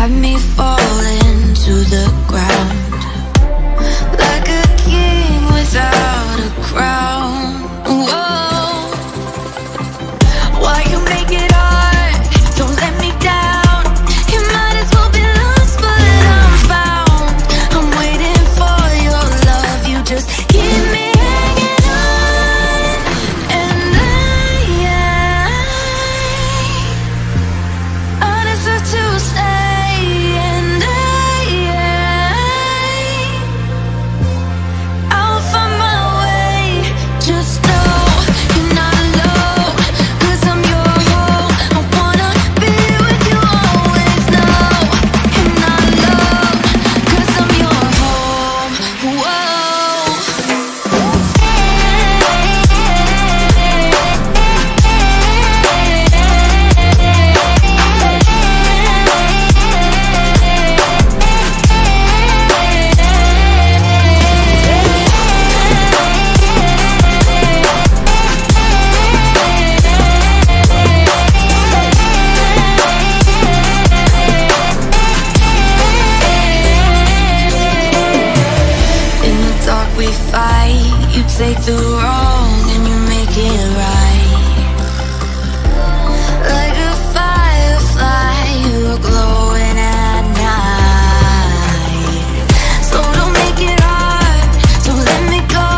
had me falling to the ground like a king without a crown. Whoa, why you make it hard? Don't let me down. You might as well be lost, but I'm found. I'm waiting for your love. You just keep me hanging on, and I deserve to stay, and I'll find my way. Just know you're not alone, 'cause I'm your home. I wanna be with you always. Know you're not alone, 'cause I'm your home. Whoa. In the dark we fight. You take the wrong and you make it right. Like a firefly, you're glowing at night. So don't make it hard, don't let me go.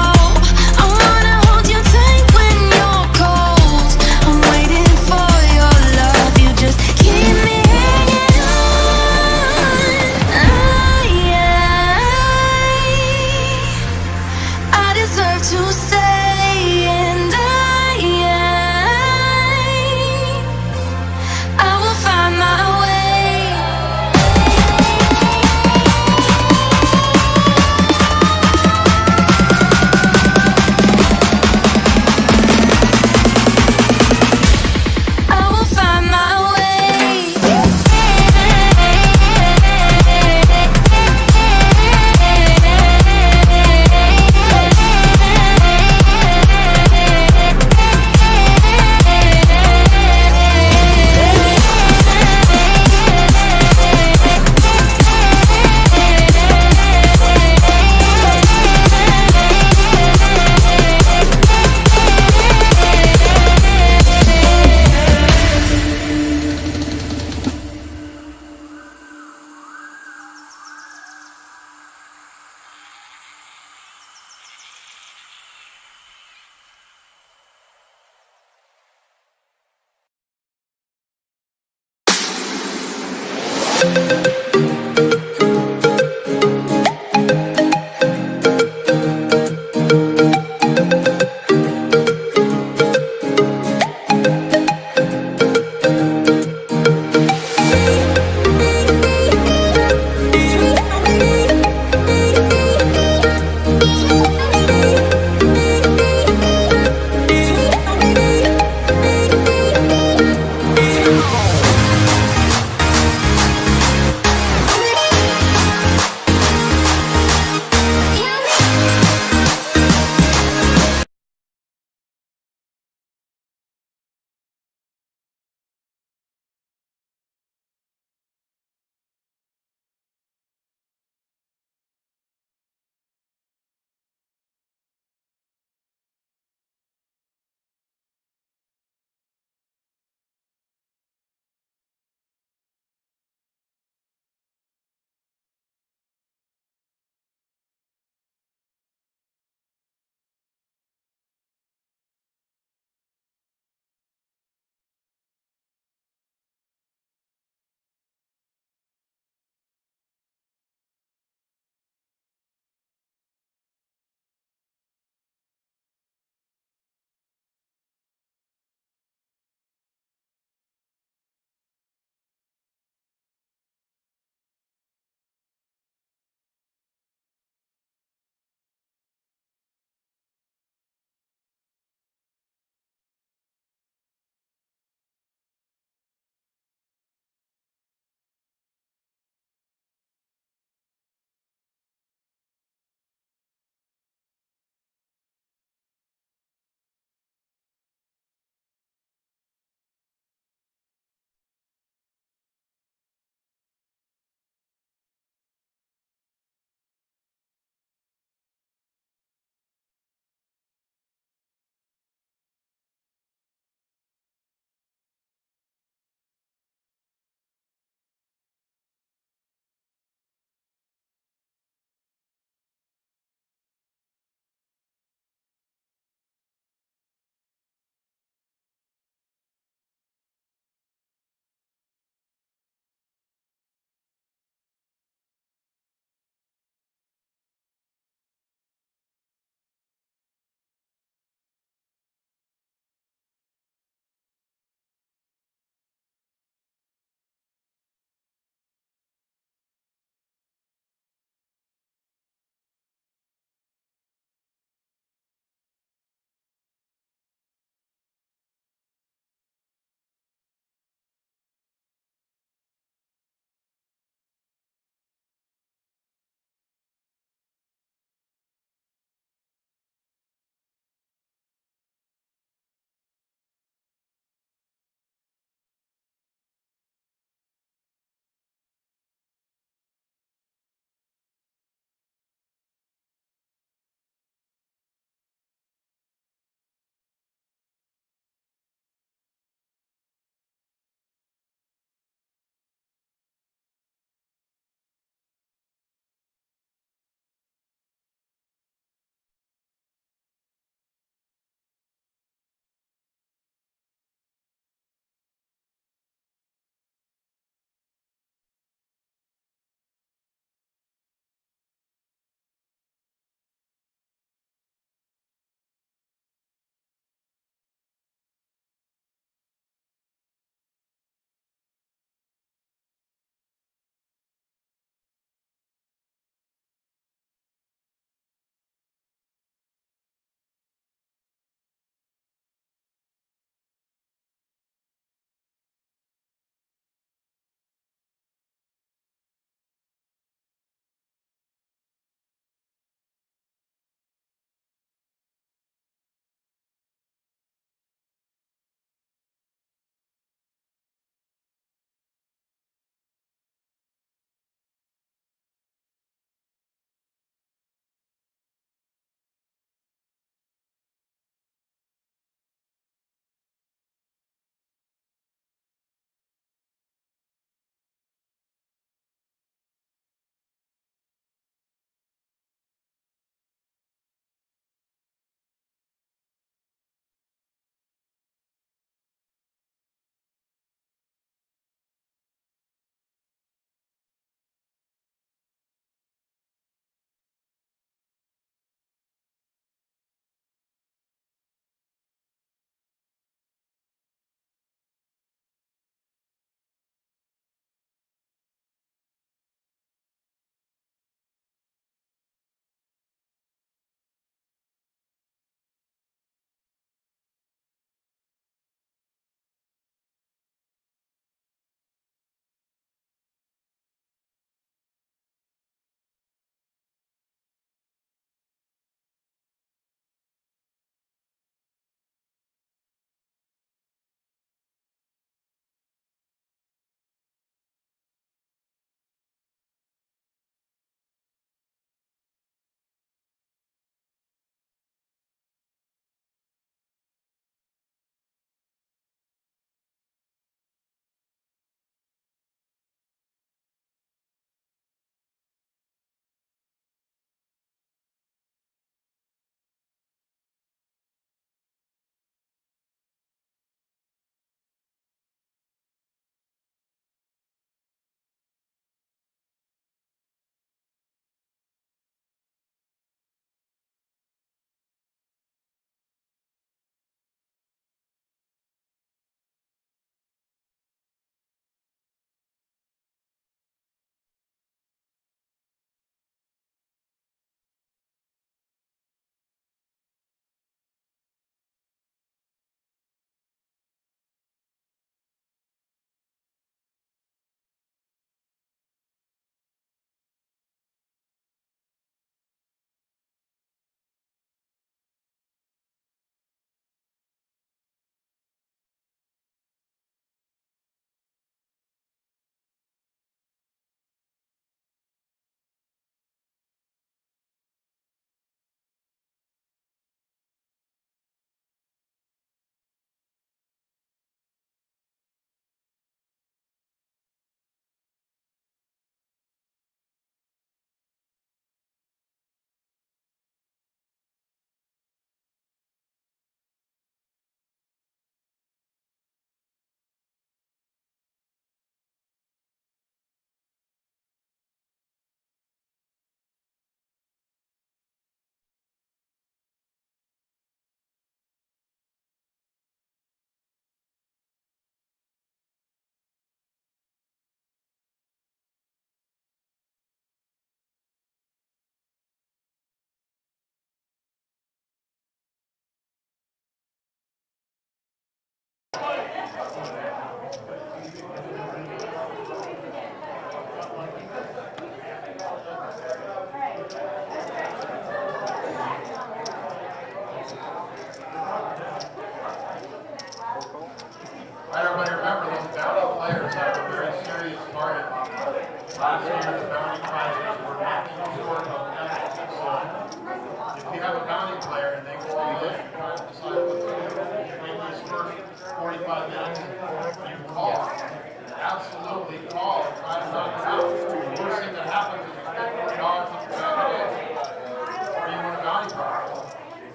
I wanna hold you tight when you're cold. I'm waiting for your love. You just keep me hanging on. I deserve to stay, and I will find my way. I will find my way.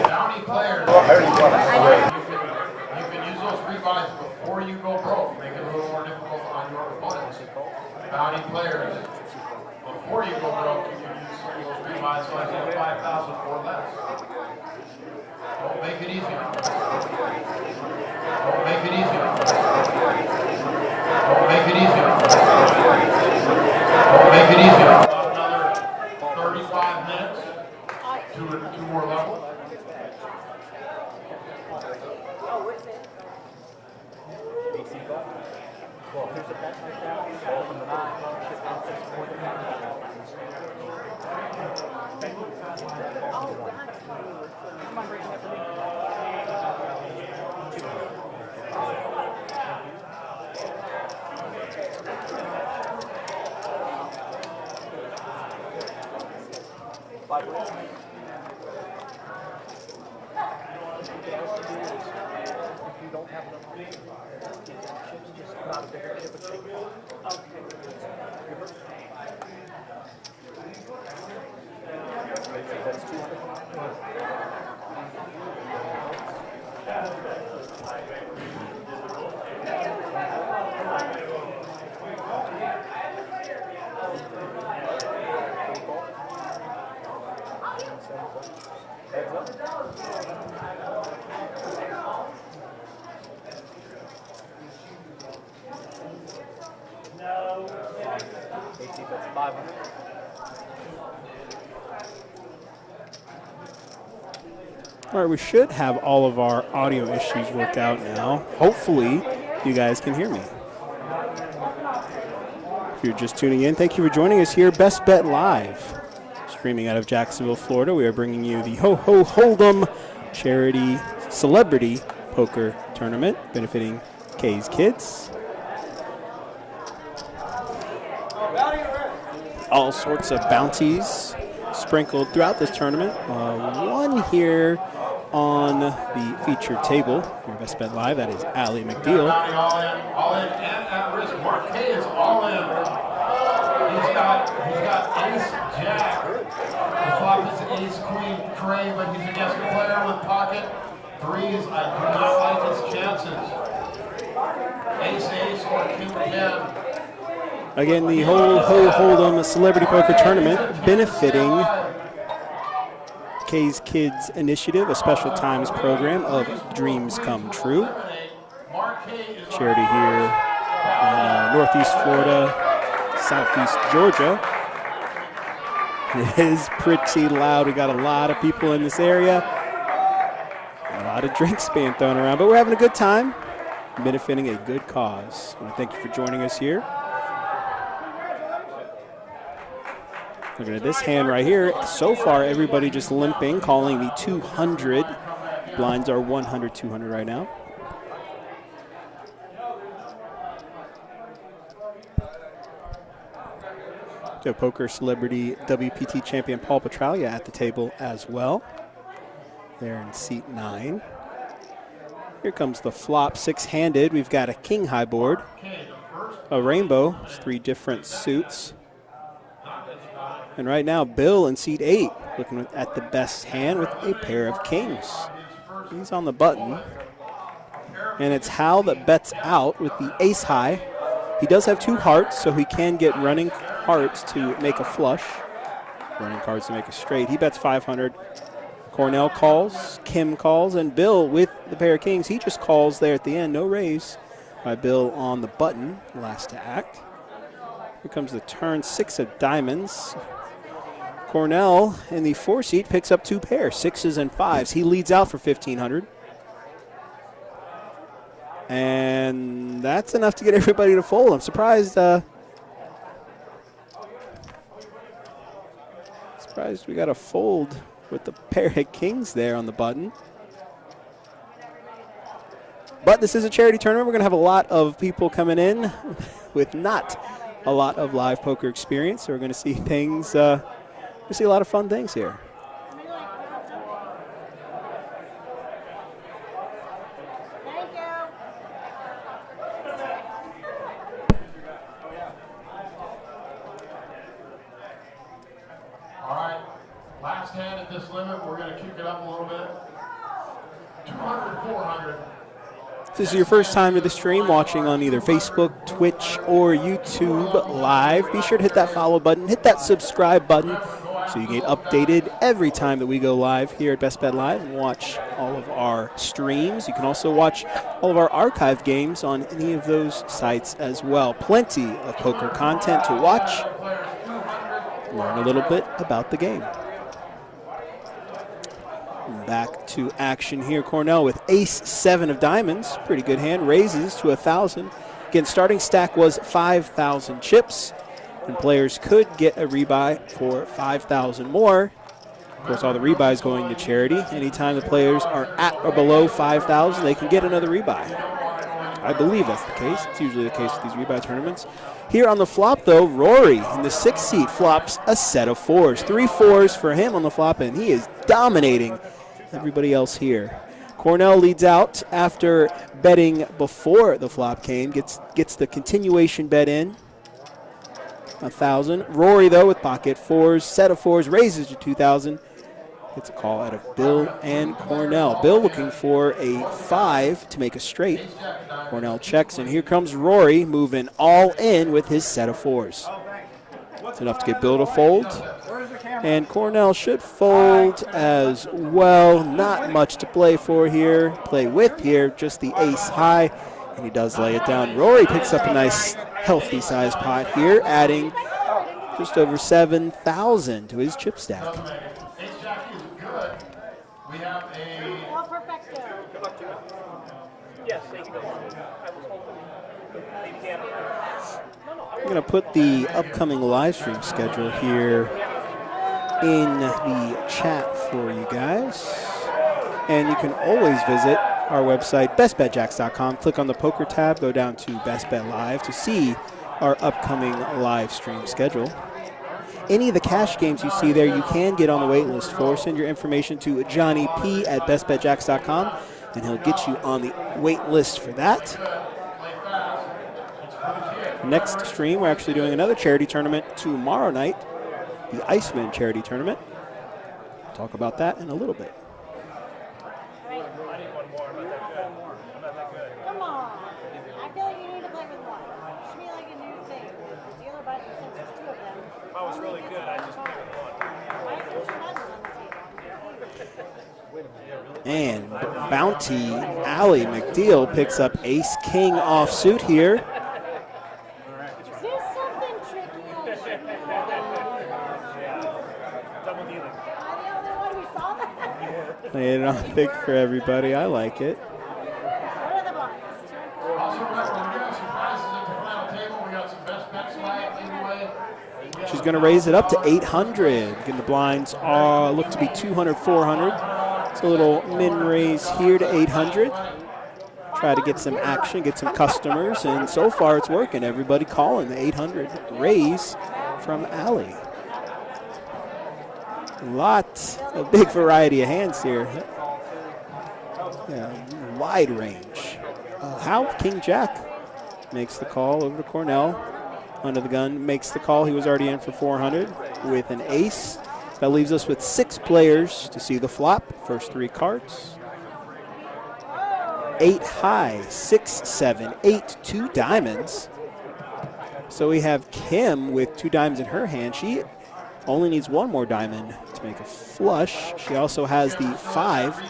Bounty players. You can use those rebuys before you go broke. Make it a little more difficult on your opponents. Bounty players. Before you go broke, you can use some of those rebuys so I get 5,000 or less. Don't make it easier. Don't make it easier. Don't make it easier. Don't make it easier. About another 35 minutes. Two more levels. All right, we should have all of our audio issues worked out now. Hopefully, you guys can hear me. If you're just tuning in, thank you for joining us here, Best Bet Live. Streaming out of Jacksonville, Florida, we are bringing you the Ho-Ho Hold'em Charity Celebrity Poker Tournament, benefiting K's Kids. All sorts of bounties sprinkled throughout this tournament. One here on the featured table, your Best Bet Live, that is Allie McDeal. All in, and at risk. Mark K is all in. He's got ace jack. The flop is ace queen crane, but he's against a player with pocket threes. I do not like his chances. Ace or king 10. Again, the Ho-Ho Hold'em Celebrity Poker Tournament benefiting K's Kids Initiative, a special times program of Dreams Come True. Charity here in Northeast Florida, Southeast Georgia. It is pretty loud. We got a lot of people in this area. A lot of drinks being thrown around, but we're having a good time, benefiting a good cause. I want to thank you for joining us here. Looking at this hand right here, so far everybody just limping, calling the 200. Blinds are 100, 200 right now. So poker celebrity WPT champion Paul Petralia at the table as well. There in seat 9. Here comes the flop, six-handed. We've got a king high board, a rainbow, 3 different suits. And right now, Bill in seat 8, looking at the best hand with a pair of kings. He's on the button. And it's Hal that bets out with the ace high. He does have 2 hearts, so he can get running hearts to make a flush. Running cards to make a straight. He bets 500. Cornell calls, Kim calls, and Bill with the pair of kings. He just calls there at the end. No raise by Bill on the button, last to act. Here comes the turn, 6 of diamonds. Cornell in the 4 seat picks up 2 pairs, 6s and 5s. He leads out for 1,500. And that's enough to get everybody to fold. I'm surprised we got a fold with the pair of kings there on the button. But this is a charity tournament. We're going to have a lot of people coming in with not a lot of live poker experience. So we're going to see things, we see a lot of fun things here. Thank you. All right, last hand at this limit. We're going to kick it up a little bit. 200, 400. If this is your first time to the stream, watching on either Facebook, Twitch, or YouTube Live, be sure to hit that follow button, hit that subscribe button, so you get updated every time that we go live here at Best Bet Live and watch all of our streams. You can also watch all of our archived games on any of those sites as well. Plenty of poker content to watch, learn a little bit about the game. Back to action here. Cornell with ace-7 of diamonds. Pretty good hand. Raises to 1,000. Again, starting stack was 5,000 chips. And players could get a rebuy for 5,000 more. Of course, all the rebuys going to charity. Anytime the players are at or below 5,000, they can get another rebuy. I believe that's the case. It's usually the case with these rebuy tournaments. Here on the flop, though, Rory in the 6th seat flops a set of 4s. 3 4s for him on the flop, and he is dominating everybody else here. Cornell leads out after betting before the flop came, gets the continuation bet in, 1,000. Rory, though, with pocket 4s, set of 4s, raises to 2,000. Gets a call out of Bill and Cornell. Bill looking for a 5 to make a straight. Cornell checks, and here comes Rory moving all in with his set of 4s. It's enough to get Bill to fold. And Cornell should fold as well. Not much to play for here. Play with here, just the ace high. And he does lay it down. Rory picks up a nice, healthy size pot here, adding just over 7,000 to his chip stack. We have a All perfecto. Good luck to you. Yes, thank you. I was hoping. Maybe can't. I'm going to put the upcoming live stream schedule here in the chat for you guys. And you can always visit our website, bestbetjacks.com. Click on the poker tab, go down to Best Bet Live to see our upcoming live stream schedule. Any of the cash games you see there, you can get on the wait list for. Send your information to Johnny P at bestbetjacks.com, and he'll get you on the wait list for that. Next stream, we're actually doing another charity tournament tomorrow night, the Iceman charity tournament. Talk about that in a little bit. I need one more. I'm not that good. I'm not that good. Come on. I feel like you need to play with one. It should be like a new thing. The other button, since there's two of them. If I was really good, I'd just play with one. Why is there two buttons on the table? And Bounty Allie McDeal picks up Ace King offsuit here. Is there something tricky on Double dealing. Am I the only one who saw that? Playing it on thick for everybody. I like it. What are the blinds? Also, remember, we got some prizes at the final table. We got some best bets tonight anyway. She's going to raise it up to 800. And the blinds look to be 200, 400. It's a little min raise here to 800. Try to get some action, get some customers, and so far it's working. Everybody calling the 800 raise from Allie. A big variety of hands here. Yeah, wide range. How? King Jack makes the call over to Cornell. Under the gun makes the call. He was already in for 400 with an ace. That leaves us with 6 players to see the flop. First 3 cards. 8 high, 6, 7, 8, 2 diamonds. So we have Kim with 2 diamonds in her hand. She only needs 1 more diamond to make a flush. She also has the 5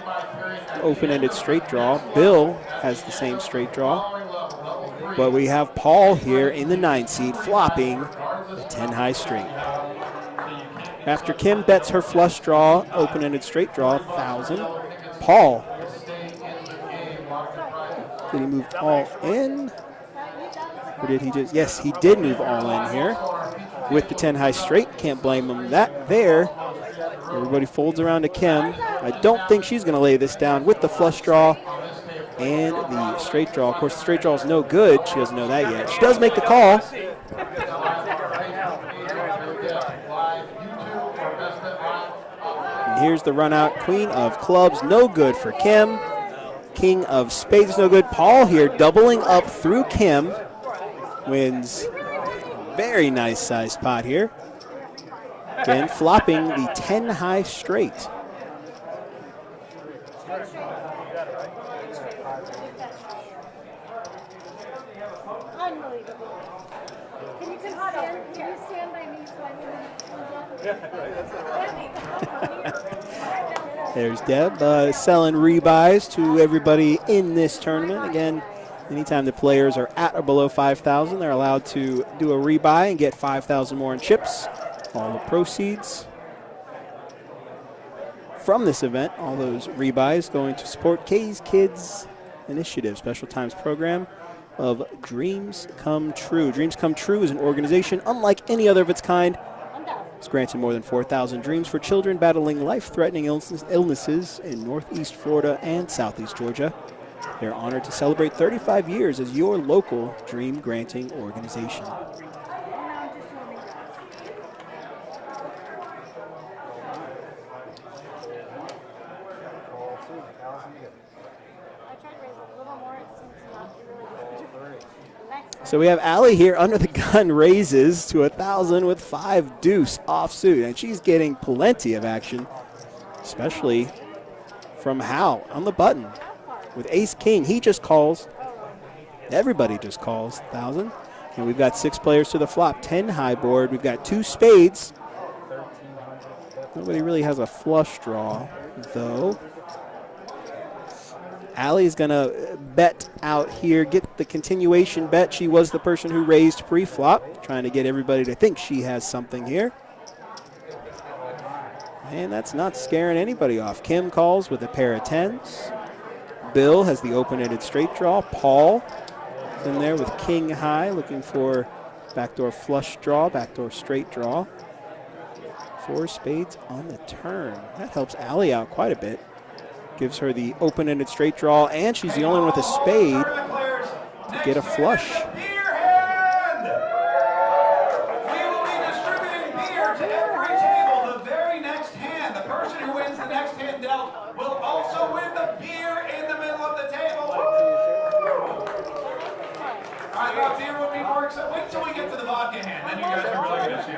open-ended straight draw. Bill has the same straight draw. But we have Paul here in the 9 seed flopping the 10 high straight. After Kim bets her flush draw, open-ended straight draw, 1,000. Paul, did he move all in? Or did he just, yes, he did move all in here with the 10 high straight. Can't blame him that there. Everybody folds around to Kim. I don't think she's going to lay this down with the flush draw and the straight draw. Of course, the straight draw is no good. She doesn't know that yet. She does make the call. And here's the run out. Queen of clubs, no good for Kim. King of spades, no good. Paul here doubling up through Kim. Wins a very nice sized pot here. Again, flopping the 10 high straight. Unbelievable. Can you stand by me so I There's Deb selling rebuys to everybody in this tournament. Again, anytime the players are at or below 5,000, they're allowed to do a rebuy and get 5,000 more in chips. All the proceeds from this event, all those rebuys going to support K's Kids Initiative, Special Times Program of Dreams Come True. Dreams Come True is an organization unlike any other of its kind. It's granted more than 4,000 dreams for children battling life-threatening illnesses in Northeast Florida and Southeast Georgia. They're honored to celebrate 35 years as your local dream-granting organization. So we have Allie here under the gun, raises to 1,000 with 5 deuce offsuit, and she's getting plenty of action, especially from Hal on the button with ace king. He just calls. Everybody just calls 1,000, and we've got 6 players to the flop. 10 high board. We've got 2 spades. Nobody really has a flush draw though. Allie's going to bet out here, get the continuation bet. She was the person who raised pre-flop, trying to get everybody to think she has something here. And that's not scaring anybody off. Kim calls with a pair of 10s. Bill has the open-ended straight draw. Paul is in there with king high, looking for backdoor flush draw, backdoor straight draw. 4 spades on the turn. That helps Allie out quite a bit. Gives her the open-ended straight draw, and she's the only one with a spade to get a flush. Beer hand! We will be distributing beer to every table the very next hand. The person who wins the next hand dealt will also win the beer in the middle of the table. I thought beer would be more exciting. Wait till we get to the vodka hand, then you guys are really going to see it.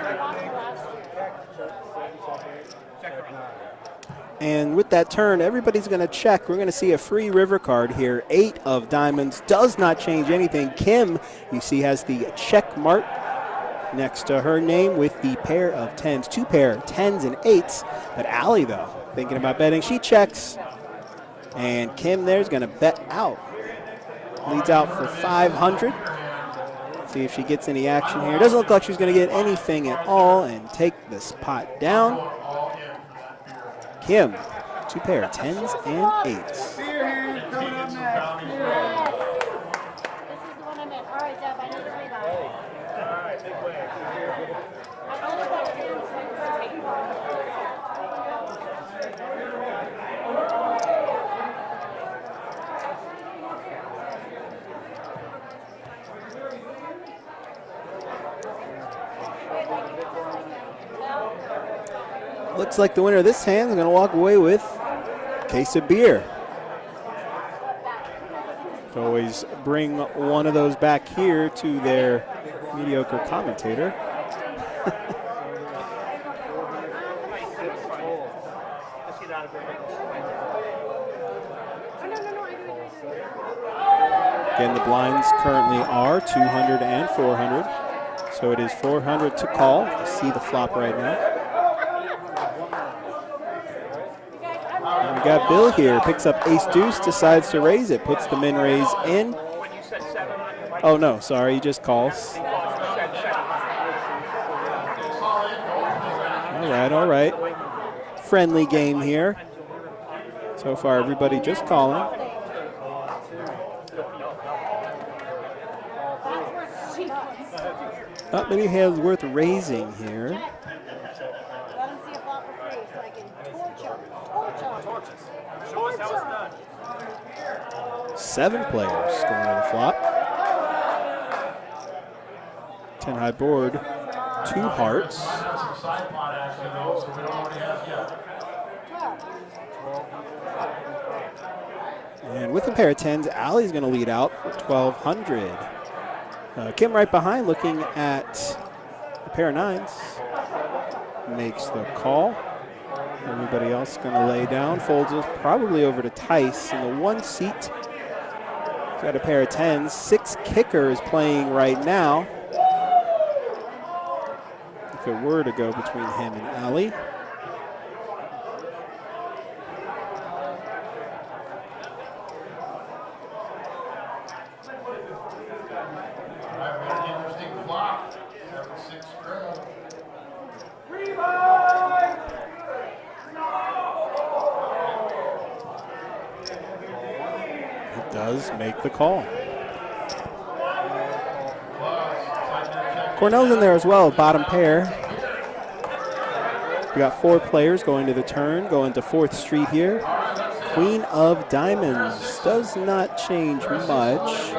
And with that turn, everybody's going to check. We're going to see a free river card here. 8 of diamonds does not change anything. Kim, you see, has the check mark next to her name with the pair of 10s. 2 pair of 10s and 8s. But Allie, though, thinking about betting, she checks. And Kim there's going to bet out. Leads out for 500. See if she gets any action here. Doesn't look like she's going to get anything at all and take this pot down. Kim, 2 pair of 10s and 8s. Beer hand coming up next. Yes. This is the one I'm in. All right, Deb, I need to read that. All right, big win. I only got 10 cents. Looks like the winner of this hand is going to walk away with a case of beer. To always bring one of those back here to their mediocre commentator. Again, the blinds currently are 200 and 400. So it is 400 to call. You see the flop right now. And we got Bill here, picks up ace deuce, decides to raise it, puts the min raise in. Oh no, sorry, he just calls. All right. Friendly game here. So far, everybody just calling. Not many hands worth raising here. Let him see a flop for free so I can torch him. 7 players going to the flop. 10 high board, 2 hearts. And with a pair of 10s, Allie's going to lead out for 1,200. Kim right behind looking at a pair of 9s. Makes the call. Everybody else going to lay down. Folds it probably over to Tice in the 1 seat. He's got a pair of 10s. 6 kicker is playing right now. If it were to go between him and Allie. Does make the call. Cornell's in there as well, bottom pair. We got 4 players going to the turn, going to 4th Street here. Queen of Diamonds does not change much.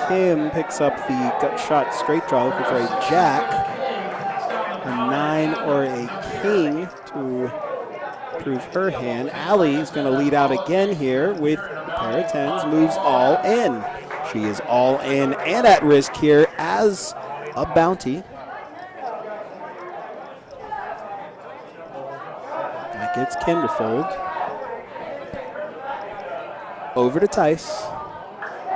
Kim picks up the gut shot straight draw, looking for a jack, a 9 or a king to prove her hand. Allie is going to lead out again here with a pair of 10s, moves all in. She is all in and at risk here as a bounty. That gets Kim to fold. Over to Tice.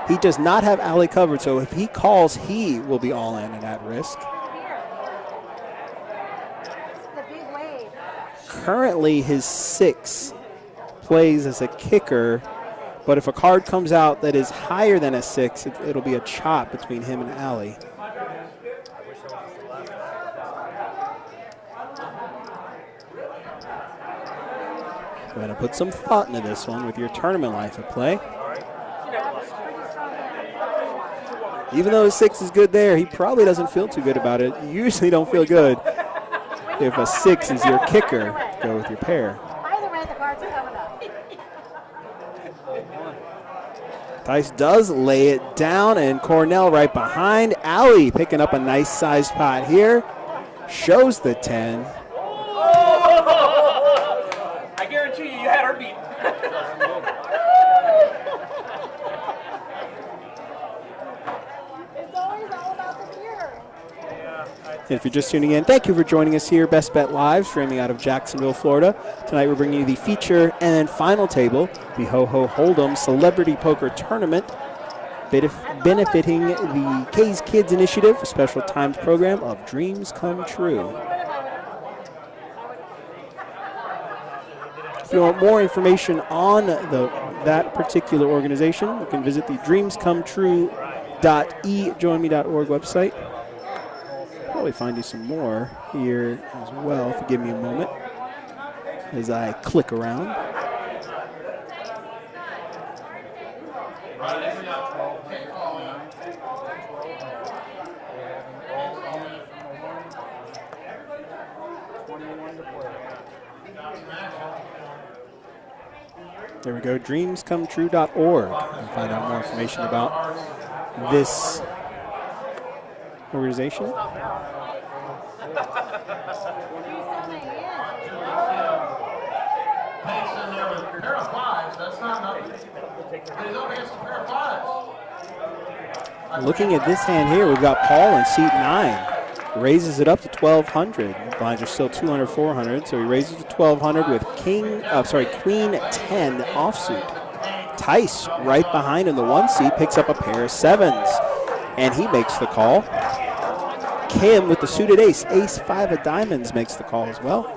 He does not have Allie covered, so if he calls, he will be all in and at risk. Currently, his 6 plays as a kicker, but if a card comes out that is higher than a 6, it'll be a chop between him and Allie. Go ahead and put some thought into this one with your tournament life at play. Even though his 6 is good there, he probably doesn't feel too good about it. You usually don't feel good if a 6 is your kicker. Go with your pair. Either way, the cards are coming up. Tice does lay it down, and Cornell right behind. Allie picking up a nice sized pot here. Shows the 10. I guarantee you had her beat. It's always all about the beer. If you're just tuning in, thank you for joining us here, Best Bet Live, streaming out of Jacksonville, Florida. Tonight we're bringing you the feature and then final table, the Hoho Hold'em Celebrity Poker Tournament, benefiting the K's Kids Initiative, a special timed program of Dreams Come True. If you want more information on that particular organization, you can visit the dreamscometrue.ejoinme.org website. Probably find you some more here as well, if you give me a moment as I click around. There we go, dreamscometrue.org. You can find out more information about this organization. Looking at this hand here, we've got Paul in seat 9. Raises it up to 1,200. Blinds are still 200, 400, so he raises to 1,200 with Queen 10 offsuit. Tice right behind in the 1 seat picks up a pair of 7s, and he makes the call. Kim with the suited ace, ace 5 of diamonds, makes the call as well.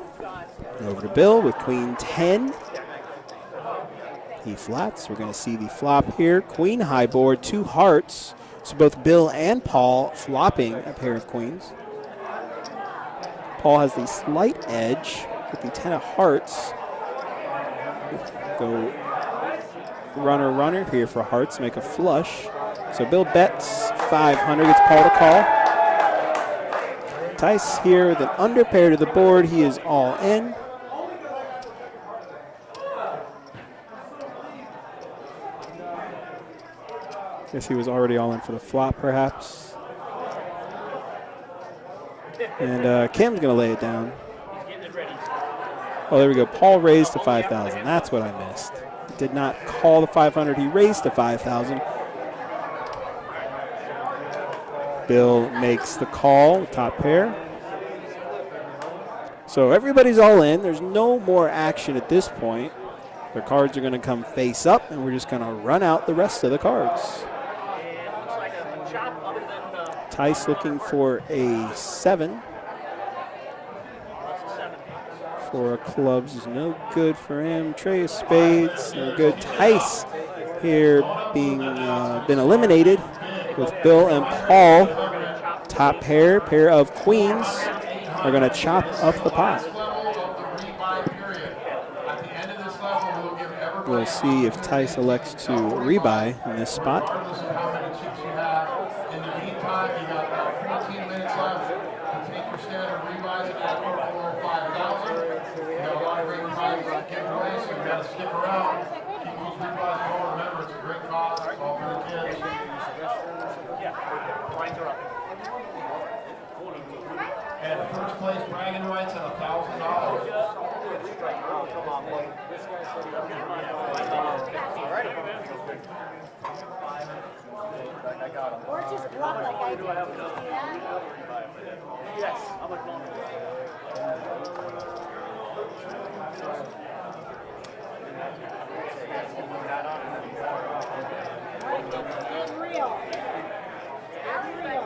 And over to Bill with Queen 10. He flats. We're going to see the flop here. Queen high board, 2 hearts. So both Bill and Paul flopping a pair of queens. Paul has the slight edge with the 10 of hearts. Go runner here for hearts, make a flush. So Bill bets 500, gets Paul to call. Tice here with an underpair to the board. He is all in. Guess he was already all in for the flop, perhaps. And Kim's going to lay it down. Oh, there we go. Paul raised to 5,000. That's what I missed. He did not call the 500. He raised to 5,000. Bill makes the call, top pair. So everybody's all in. There's no more action at this point. The cards are going to come face up, and we're just going to run out the rest of the cards. Tice looking for a 7. 4 of clubs is no good for him. Tray of spades, no good. Tice here being been eliminated with Bill and Paul. Top pair of queens are going to chop up the pot. We'll see if Tice elects to rebuy in this spot. In the meantime, you got about 15 minutes left to take your standard rebuys at below 5,000. You got a lot of great prizes to give away, so you got to stick around. Keep those rebuys going. Remember, it's a great cause. It's all for the kids. And first place bragging rights at $1,000. Or just bluff like I did. Did you see that? Yes, I'm like, Unreal. Unreal.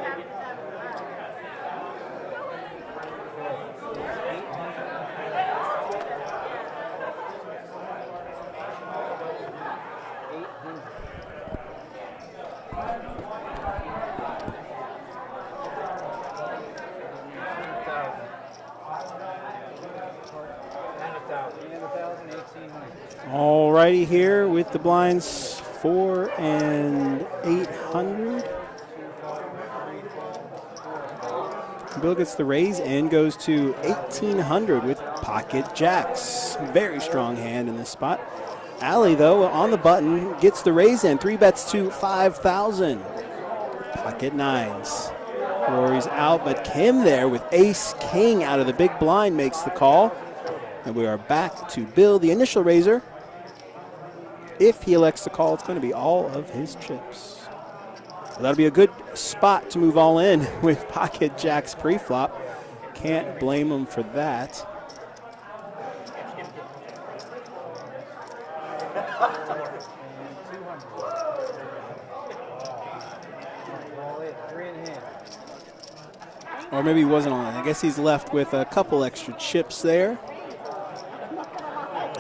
righty here with the blinds 4 and 800. Bill gets the raise and goes to 1,800 with pocket jacks. Very strong hand in this spot. Allie, though, on the button, gets the raise in. 3 bets to 5,000. Pocket nines. Rory's out, but Kim there with ace king out of the big blind makes the call. And we are back to Bill, the initial raiser. If he elects to call, it's going to be all of his chips. So that'll be a good spot to move all in with pocket jacks pre-flop. Can't blame him for that. Or maybe he wasn't on it. I guess he's left with a couple extra chips there.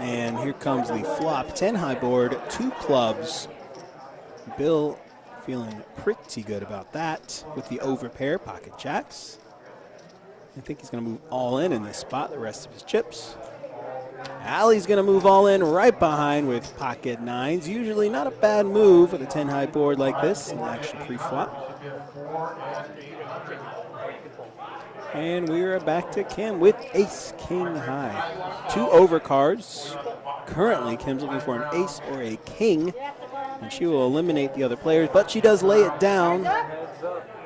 And here comes the flop. 10 high board, 2 clubs. Bill feeling pretty good about that with the overpair pocket jacks. I think he's going to move all in this spot, the rest of his chips. Allie's going to move all in right behind with pocket nines. Usually not a bad move with a 10 high board like this in action pre-flop. And we are back to Kim with ace king high. 2 overcards. Currently, Kim's looking for an ace or a king, and she will eliminate the other players, but she does lay it down.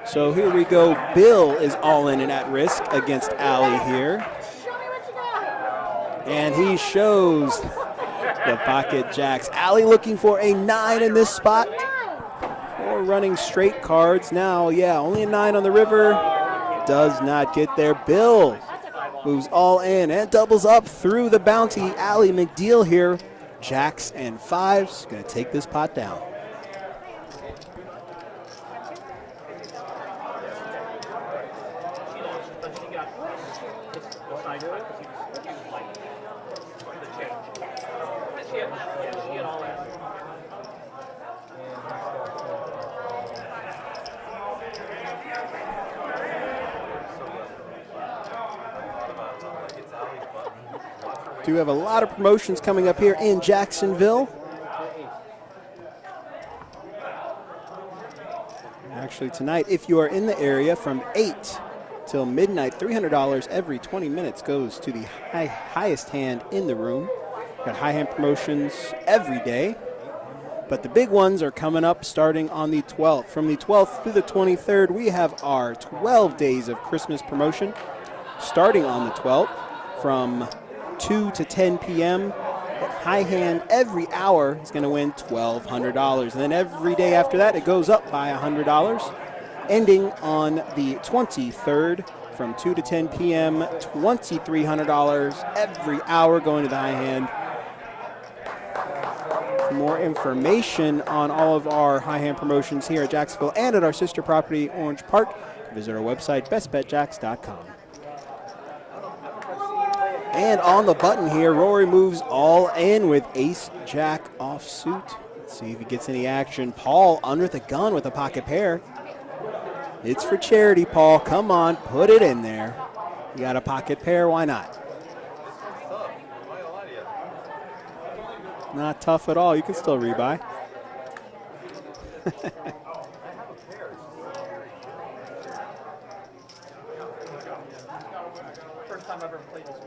So here we go. Bill is all in and at risk against Allie here. And he shows the pocket jacks. Allie looking for a 9 in this spot. Or running straight cards now. Yeah, only a 9 on the river. Does not get there. Bill moves all in and doubles up through the bounty. Allie McDeal here. Jacks and 5s. Going to take this pot down. Do have a lot of promotions coming up here in Jacksonville. Actually tonight, if you are in the area from 8 till midnight, $300 every 20 minutes goes to the highest hand in the room. Got high hand promotions every day, but the big ones are coming up starting on the 12th. From the 12th through the 23rd, we have our 12 days of Christmas promotion starting on the 12th from 2 to 10 p.m. High hand every hour is going to win $1,200. And then every day after that, it goes up by $100. Ending on the 23rd from 2 to 10 p.m., $2,300 every hour going to the high hand. For more information on all of our high hand promotions here at Jacksonville and at our sister property, Orange Park, visit our website, bestbetjacks.com. And on the button here, Rory moves all in with ace-jack offsuit. Let's see if he gets any action. Paul under the gun with a pocket pair. It's for charity, Paul. Come on, put it in there. You got a pocket pair, why not? Not tough at all. You can still rebuy. First time I've ever played this game.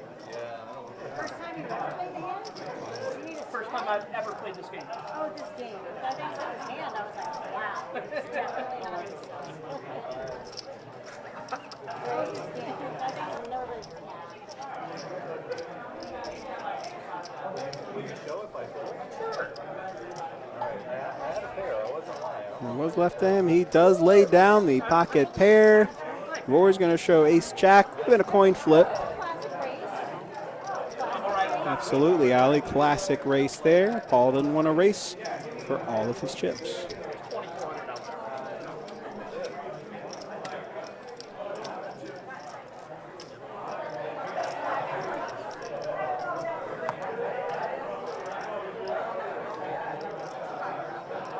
First time I've ever played this game. Oh, this game. I think it was hand. I was like, wow. It's definitely not this game. I think it's nervous. Will you show if I fold? Sure. Alright, I had a pair. I wasn't lying. What's left to him? He does lay down the pocket pair. Rory's going to show ace-jack. Been a coin flip. Absolutely, Allie. Classic race there. Paul didn't want to race for all of his chips.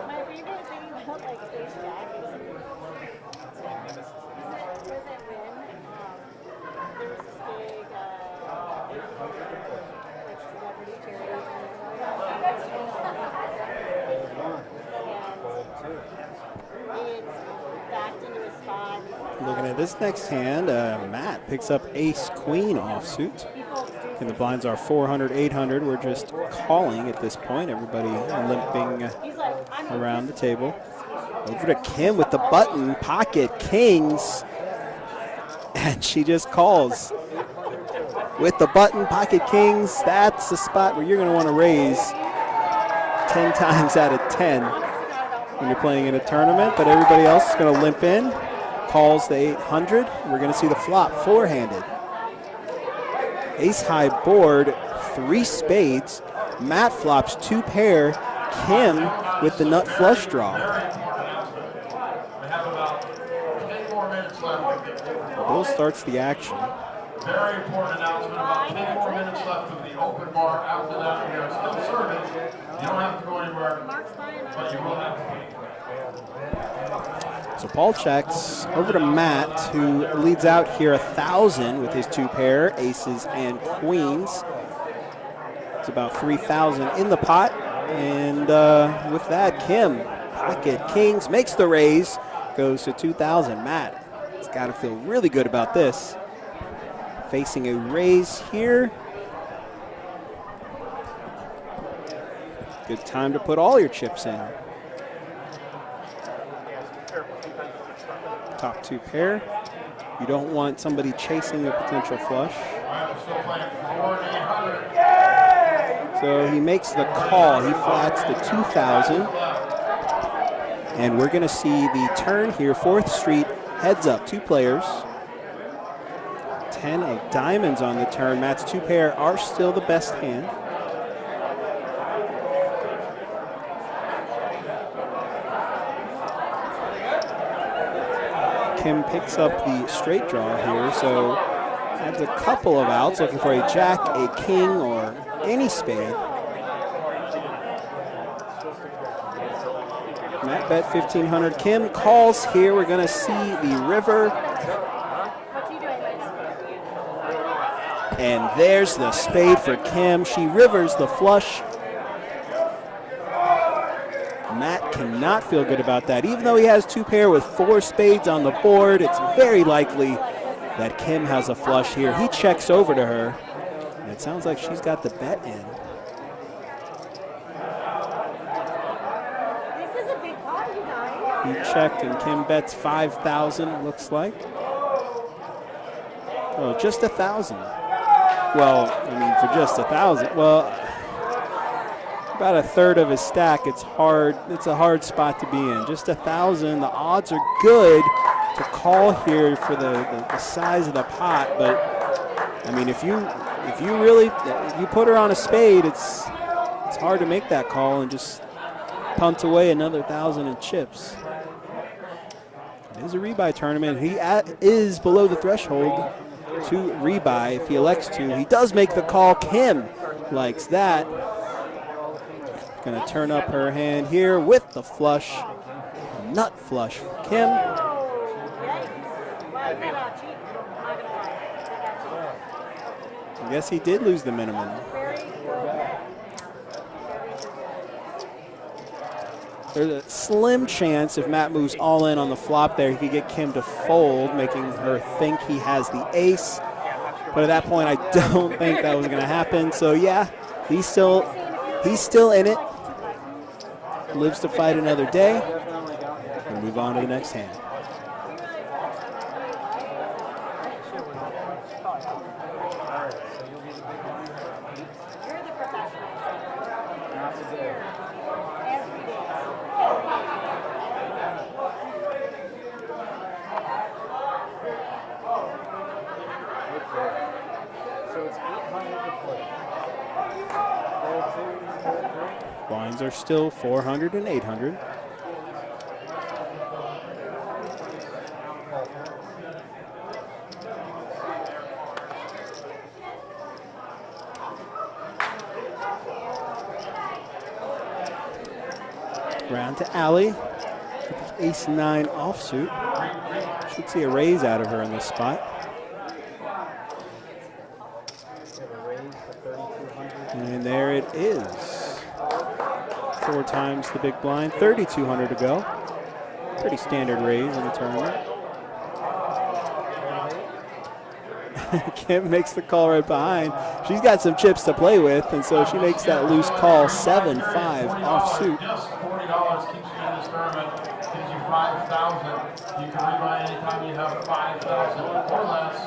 My favorite thing about like ace jack is when there was this big like celebrity charity. Looking at this next hand, Matt picks up ace-queen offsuit. And the blinds are 400, 800. We're just calling at this point. Everybody limping around the table. Over to Kim with the button, pocket kings. And she just calls. With the button, pocket kings, that's the spot where you're going to want to raise 10 times out of 10 when you're playing in a tournament. But everybody else is going to limp in. Calls the 800. We're going to see the flop four-handed. Ace high board, 3 spades. Matt flops 2 pair. Kim with the nut flush draw. We have about 10 more minutes left. Bill starts the action. Very important announcement. About 10 more minutes left of the open bar. After that, we are still serving. You don't have to go anywhere, but you will have to pay. So Paul checks over to Matt, who leads out here 1,000 with his 2 pair, aces and queens. It's about 3,000 in the pot. And with that, Kim, pocket kings, makes the raise, goes to 2,000. Matt has got to feel really good about this. Facing a raise here. Good time to put all your chips in. Top 2 pair. You don't want somebody chasing a potential flush. So he makes the call. He flats the 2,000. And we're going to see the turn here. 4th Street heads up, 2 players. 10 of diamonds on the turn. Matt's 2 pair are still the best hand. Kim picks up the straight draw here, so adds a couple of outs, looking for a jack, a king, or any spade. Matt bet 1,500. Kim calls here. We're going to see the river. And there's the spade for Kim. She rivers the flush. Matt cannot feel good about that. Even though he has 2 pair with 4 spades on the board, it's very likely that Kim has a flush here. He checks over to her, and it sounds like she's got the bet in. This is a big pot, you guys. He checked, and Kim bets 5,000, it looks like. Oh, just 1,000. Well, I mean, for just 1,000. Well, about a third of his stack. It's hard. It's a hard spot to be in. Just 1,000. The odds are good to call here for the size of the pot. But I mean, if you put her on a spade, it's hard to make that call and just punt away another 1,000 in chips. It is a rebuy tournament. He is below the threshold to rebuy if he elects to. He does make the call. Kim likes that. Going to turn up her hand here with the flush. Nut flush for Kim. I guess he did lose the minimum. There's a slim chance if Matt moves all in on the flop there, he could get Kim to fold, making her think he has the ace. But at that point, I don't think that was going to happen. So yeah, he's still in it. Lives to fight another day. And move on to the next hand. Blinds are still 400 and 800. Round to Allie. Ace-9 offsuit. Should see a raise out of her in this spot. And there it is. 4 times the big blind, 3,200 to go. Pretty standard raise in the tournament. Kim makes the call right behind. She's got some chips to play with, and so she makes that loose call, 7-5 offsuit. Just $40 keeps you in this tournament, gives you 5,000. You can rebuy anytime you have 5,000 or less.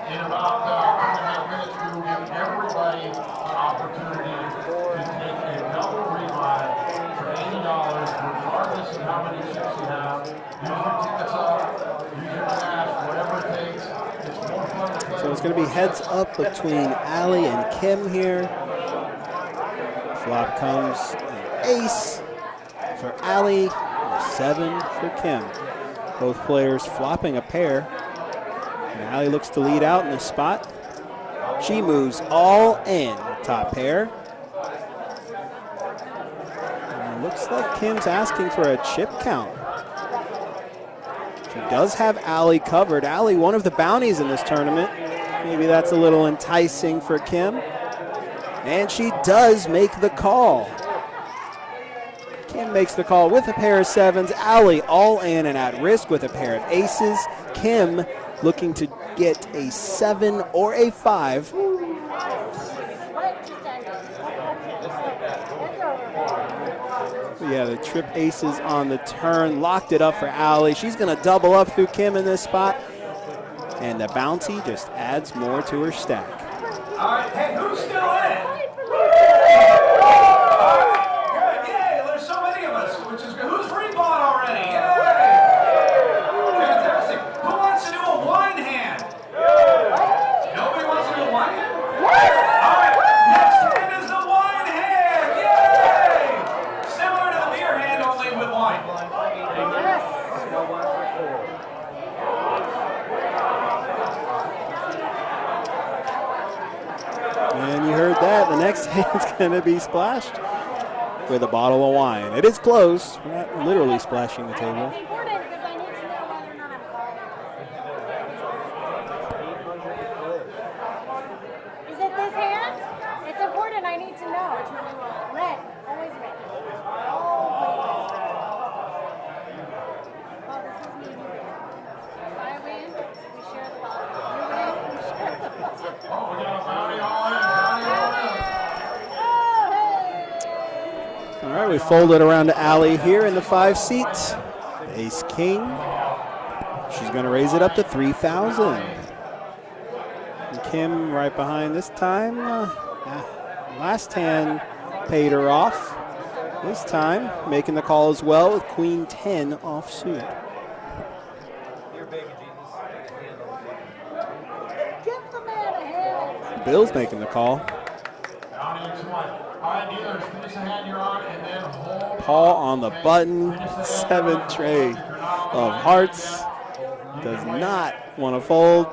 In about 2.5 minutes, we will give everybody an opportunity to take a double rebuy for $80, regardless of how many chips you have. Use your tickets up, use your cash, whatever it takes. It's more fun to play. So it's going to be heads up between Allie and Kim here. Flop comes an ace for Allie, 7 for Kim. Both players flopping a pair. And Allie looks to lead out in this spot. She moves all in, top pair. And it looks like Kim's asking for a chip count. She does have Allie covered. Allie, one of the bounties in this tournament. Maybe that's a little enticing for Kim. And she does make the call. Kim makes the call with a pair of 7s. Allie all in and at risk with a pair of aces. Kim looking to get a 7 or a 5. Yeah, the trip aces on the turn. Locked it up for Allie. She's going to double up through Kim in this spot. And the bounty just adds more to her stack. All right, hey, who's still in it? Good, yay, there's so many of us, which is good. Who's rebought already? Yay! Fantastic. Who wants to do a wine hand? Nobody wants to do a wine hand? All right, next hand is the wine hand. Yay! Similar to the beer hand, only with wine. And you heard that. The next hand's going to be splashed with a bottle of wine. It is closed. We're not literally splashing the table. It's important because I need to know whether or not I'm calling. Is it this hand? It's important. I need to know. Red. Always red. Always red. Oh, this is me. If I win, we share the bottle. You win, we share the bottle. Oh, we got a bounty all in, bounty all in. All right, we fold it around to Allie here in the 5 seats. Ace King. She's going to raise it up to 3,000. And Kim right behind this time. Last hand paid her off. This time making the call as well with Queen 10 offsuit. Give the man a hand. Bill's making the call. Bounty into one. All right, dealers, finish the hand you're on and then hold. Paul on the button. 7 tray of hearts. Does not want to fold,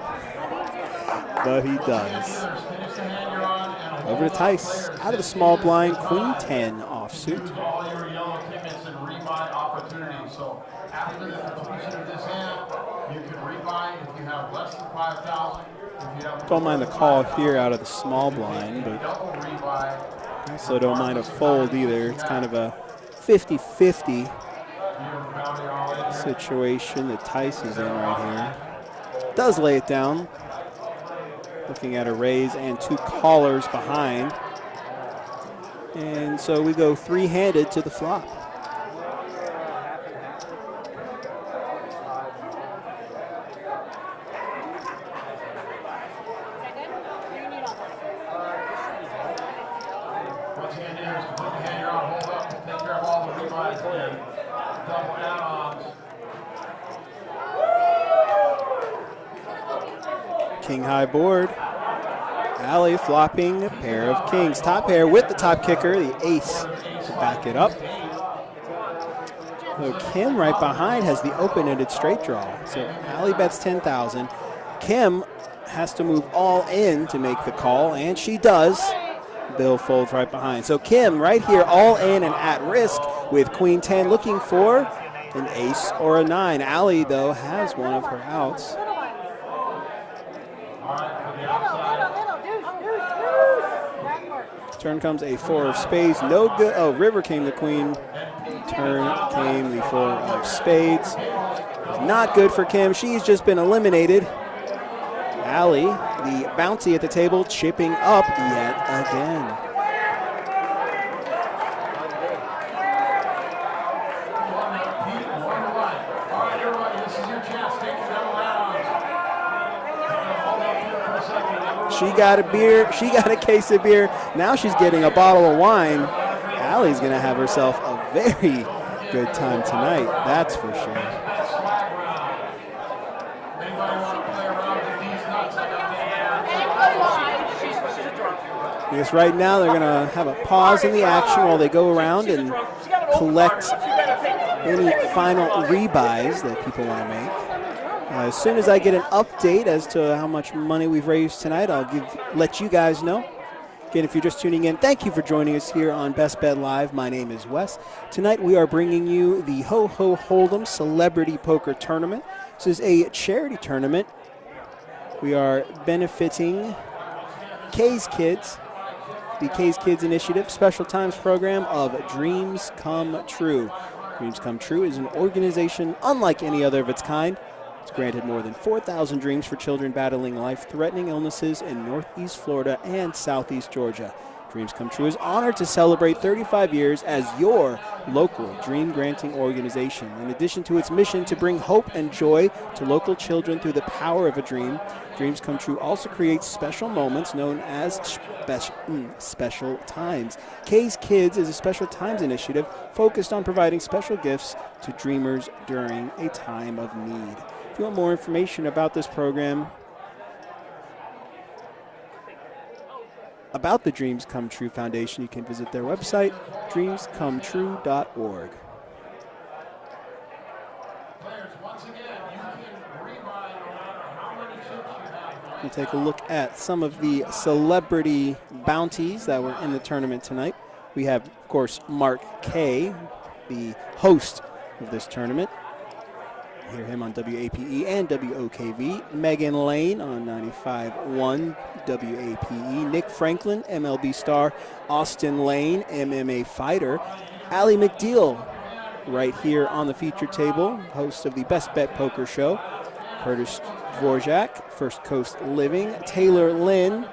but he does. Finish the hand you're on and hold. Over to Tice. Out of the small blind, Queen 10 offsuit. Use all your yellow tickets and rebuy opportunities. So after the completion of this hand, you can rebuy if you have less than 5,000. If you have Don't mind the call here out of the small blind, but double rebuy. also don't mind a fold either. It's kind of a 50-50 situation that Tice is in right here. Does lay it down. Looking at a raise and 2 callers behind. And so we go 3-handed to the flop. Once again, dealers, put the hand you're on, hold up, and take care of all the rebuys and double add-ons. King high board. Allie flopping a pair of kings. Top pair with the top kicker, the ace to back it up. So Kim right behind has the open-ended straight draw. So Allie bets 10,000. Kim has to move all in to make the call, and she does. Bill folds right behind. So Kim right here all in and at risk with Queen 10 looking for an ace or a 9. Allie, though, has one of her outs. Turn comes a 4 of spades. No good. Oh, river came the queen. Turn came the 4 of spades. Not good for Kim. She's just been eliminated. Allie, the bounty at the table, chipping up yet again. She got a beer, she got a case of beer. Now she's getting a bottle of wine. Allie's gonna have herself a very good time tonight, that's for sure. Because right now they're gonna have a pause in the action while they go around and collect any final rebuys that people want to make. As soon as I get an update as to how much money we've raised tonight, I'll let you guys know. Again, if you're just tuning in, thank you for joining us here on Best Bet Live. My name is Wes. Tonight we are bringing you the Ho-Ho Hold'em Celebrity Poker Tournament. This is a charity tournament. We are benefiting K's Kids, the K's Kids Initiative Special Times program of Dreams Come True. Dreams Come True is an organization unlike any other of its kind. It's granted more than 4,000 dreams for children battling life-threatening illnesses in Northeast Florida and Southeast Georgia. Dreams Come True is honored to celebrate 35 years as your local dream-granting organization. In addition to its mission to bring hope and joy to local children through the power of a dream, Dreams Come True also creates special moments known as special times. K's Kids is a special times initiative focused on providing special gifts to dreamers during a time of need. If you want more information about this program, about the Dreams Come True Foundation, you can visit their website, dreamscometrue.org. We'll take a look at some of the celebrity bounties that were in the tournament tonight. We have, of course, Mark K., the host of this tournament. Hear him on WAPE and WOKV. Megan Lane on 95.1 WAPE. Nick Franklin, MLB star. Austin Lane, MMA fighter. Allie McDeal, right here on the feature table, host of the Best Bet Poker Show. Curtis Dvorak, First Coast Living. Taylor Lynn.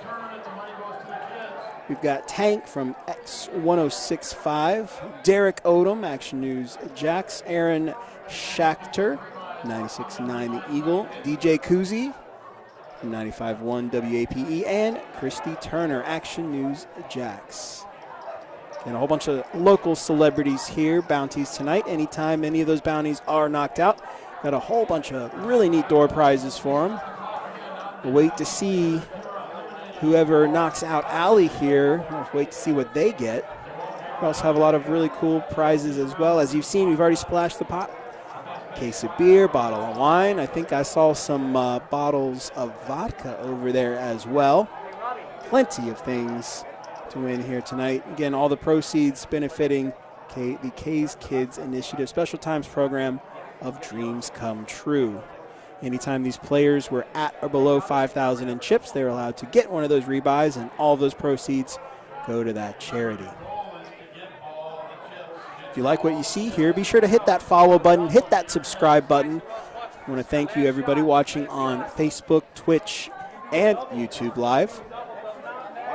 We've got Tank from X1065. Derek Odom, Action News Jax. Aaron Schachter, 96.9 The Eagle. DJ Kuzi from 95.1 WAPE. And Christy Turner, Action News Jax. And a whole bunch of local celebrities here, bounties tonight. Anytime any of those bounties are knocked out, got a whole bunch of really neat door prizes for them. We'll wait to see whoever knocks out Allie here. We'll wait to see what they get. We also have a lot of really cool prizes as well. As you've seen, we've already splashed the pot. Case of beer, bottle of wine. I think I saw some bottles of vodka over there as well. Plenty of things to win here tonight. Again, all the proceeds benefiting the K's Kids Initiative Special Times program of Dreams Come True. Anytime these players were at or below 5,000 in chips, they were allowed to get one of those rebuys, and all of those proceeds go to that charity. If you like what you see here, be sure to hit that follow button, hit that subscribe button. I want to thank you, everybody watching on Facebook, Twitch, and YouTube Live.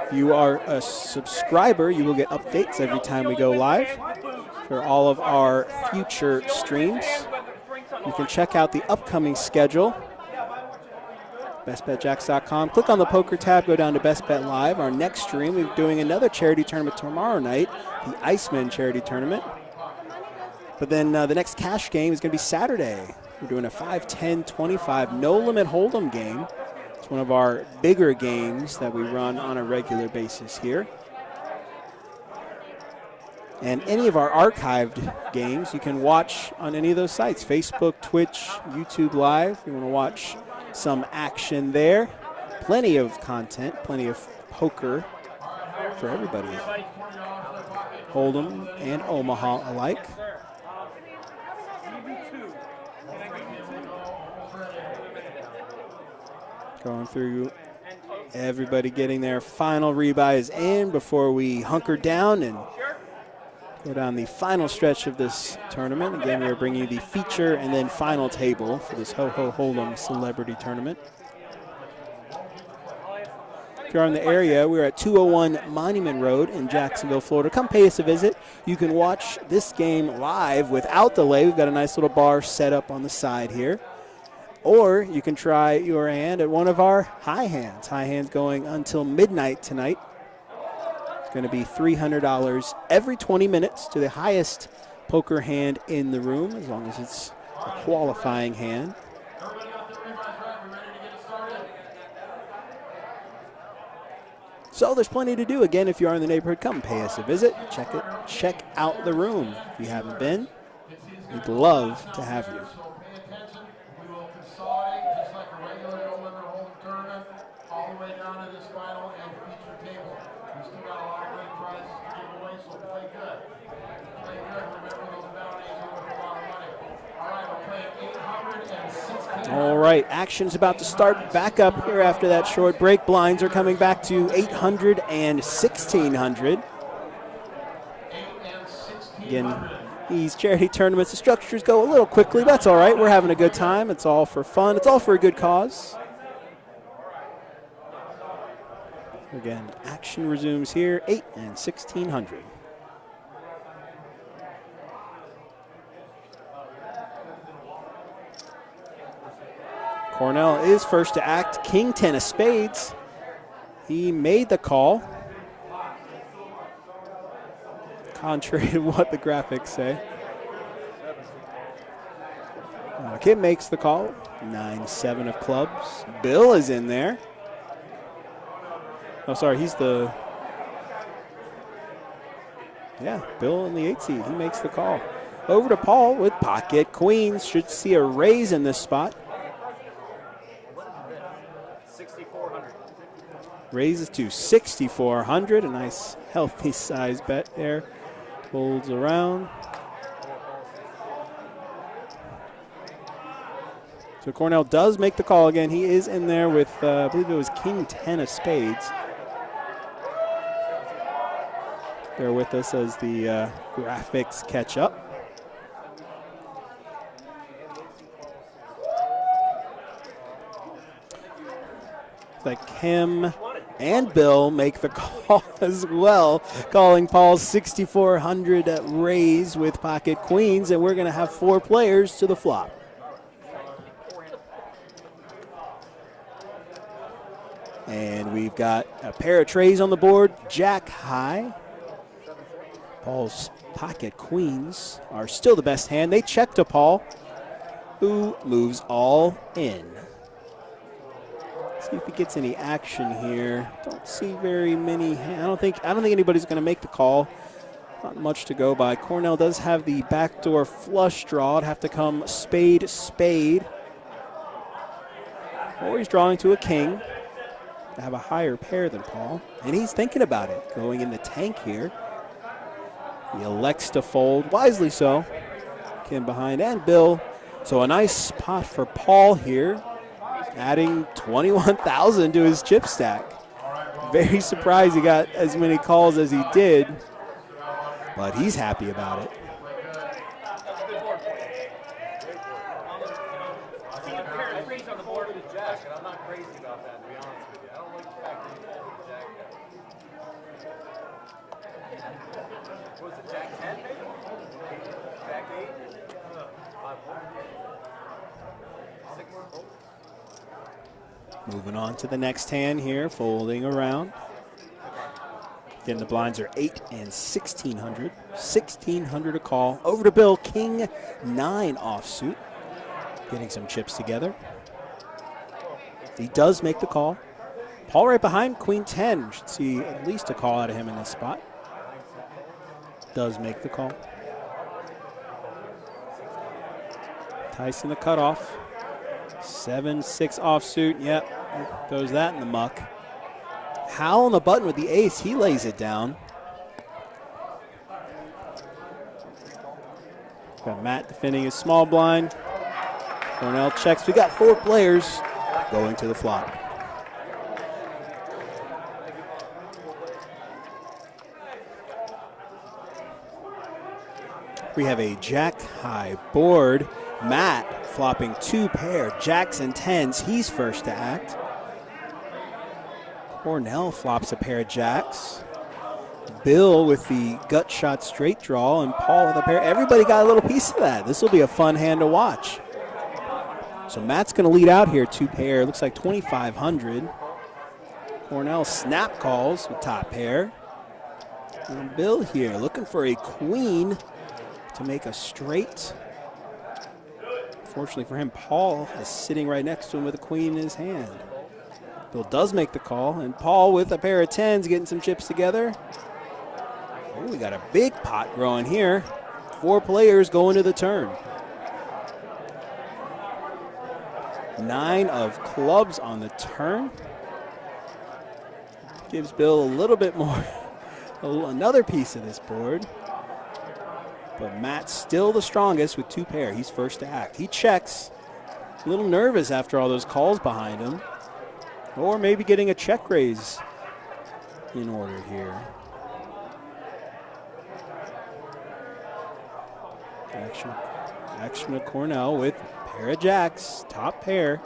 If you are a subscriber, you will get updates every time we go live for all of our future streams. You can check out the upcoming schedule, bestbetjacks.com. Click on the poker tab, go down to Best Bet Live. Our next stream, we're doing another charity tournament tomorrow night, the Iceman Charity Tournament. But then the next cash game is going to be Saturday. We're doing a 5, 10, 25 no-limit hold'em game. It's one of our bigger games that we run on a regular basis here. And any of our archived games you can watch on any of those sites, Facebook, Twitch, YouTube Live. If you want to watch some action there. Plenty of content, plenty of poker for everybody. Hold'em and Omaha alike. Going through everybody getting their final rebuys in before we hunker down and go down the final stretch of this tournament. Again, we are bringing you the feature and then final table for this Ho-Ho Hold'em Celebrity Tournament. If you're in the area, we're at 201 Monument Road in Jacksonville, Florida. Come pay us a visit. You can watch this game live without delay. We've got a nice little bar set up on the side here. Or you can try your hand at one of our high hands. High hands going until midnight tonight. It's going to be $300 every 20 minutes to the highest poker hand in the room, as long as it's a qualifying hand. So there's plenty to do. Again, if you are in the neighborhood, come pay us a visit. Check out the room. If you haven't been, we'd love to have you. We will consolidate just like a regular no-limit hold'em tournament, all the way down to this final and feature table. We still got a lot of great prizes to give away, so play good. Play good. Remember those bounties are worth a lot of money. All right, we're playing 816. All right, action's about to start back up here after that short break. Blinds are coming back to 800 and 1600. Again, these charity tournaments, the structures go a little quickly, but that's all right. We're having a good time. It's all for fun. It's all for a good cause. Again, action resumes here, 8 and 1600. Cornell is first to act. King 10 of spades. He made the call, contrary to what the graphics say. Kim makes the call. 9-7 of clubs. Bill is in there. Oh, sorry, he's the... Yeah, Bill in the 8 seed. He makes the call. Over to Paul with pocket queens. Should see a raise in this spot. 6,400. Raises to 6,400. A nice, healthy size bet there. Folds around. So Cornell does make the call again. He is in there with, I believe it was King 10 of spades. Bear with us as the graphics catch up. Like him and Bill make the call as well, calling Paul's 6,400 raise with pocket queens, and we're going to have 4 players to the flop. And we've got a pair of trays on the board, jack high. Paul's pocket queens are still the best hand. They check to Paul, who moves all in. See if he gets any action here. Don't see very many. I don't think anybody's going to make the call. Not much to go by. Cornell does have the backdoor flush draw. It'd have to come spade, spade. Or he's drawing to a king to have a higher pair than Paul. And he's thinking about it, going in the tank here. He elects to fold, wisely so. Kim behind and Bill. So a nice spot for Paul here, adding 21,000 to his chip stack. Very surprised he got as many calls as he did, but he's happy about it. Moving on to the next hand here, folding around. Again, the blinds are 8 and 1,600. 1,600 a call. Over to Bill, King 9 offsuit. Getting some chips together. He does make the call. Paul right behind, Queen 10. Should see at least a call out of him in this spot. Does make the call. Tyson the cutoff. 7-6 offsuit. Yep, throws that in the muck. Howell on the button with the ace. He lays it down. Got Matt defending his small blind. Cornell checks. We got 4 players going to the flop. We have a jack high board. Matt flopping 2 pair, jacks and 10s. He's first to act. Cornell flops a pair of jacks. Bill with the gut shot straight draw, and Paul with a pair. Everybody got a little piece of that. This will be a fun hand to watch. So Matt's going to lead out here, 2 pair. Looks like 2,500. Cornell snap calls with top pair. And Bill here looking for a queen to make a straight. Fortunately for him, Paul is sitting right next to him with a queen in his hand. Bill does make the call, and Paul with a pair of 10s getting some chips together. Oh, we got a big pot growing here. 4 players going to the turn. 9 of clubs on the turn. Gives Bill a little bit more, another piece of this board. But Matt's still the strongest with 2 pair. He's first to act. He checks. A little nervous after all those calls behind him. Or maybe getting a check raise in order here. Action to Cornell with pair of jacks, top pair.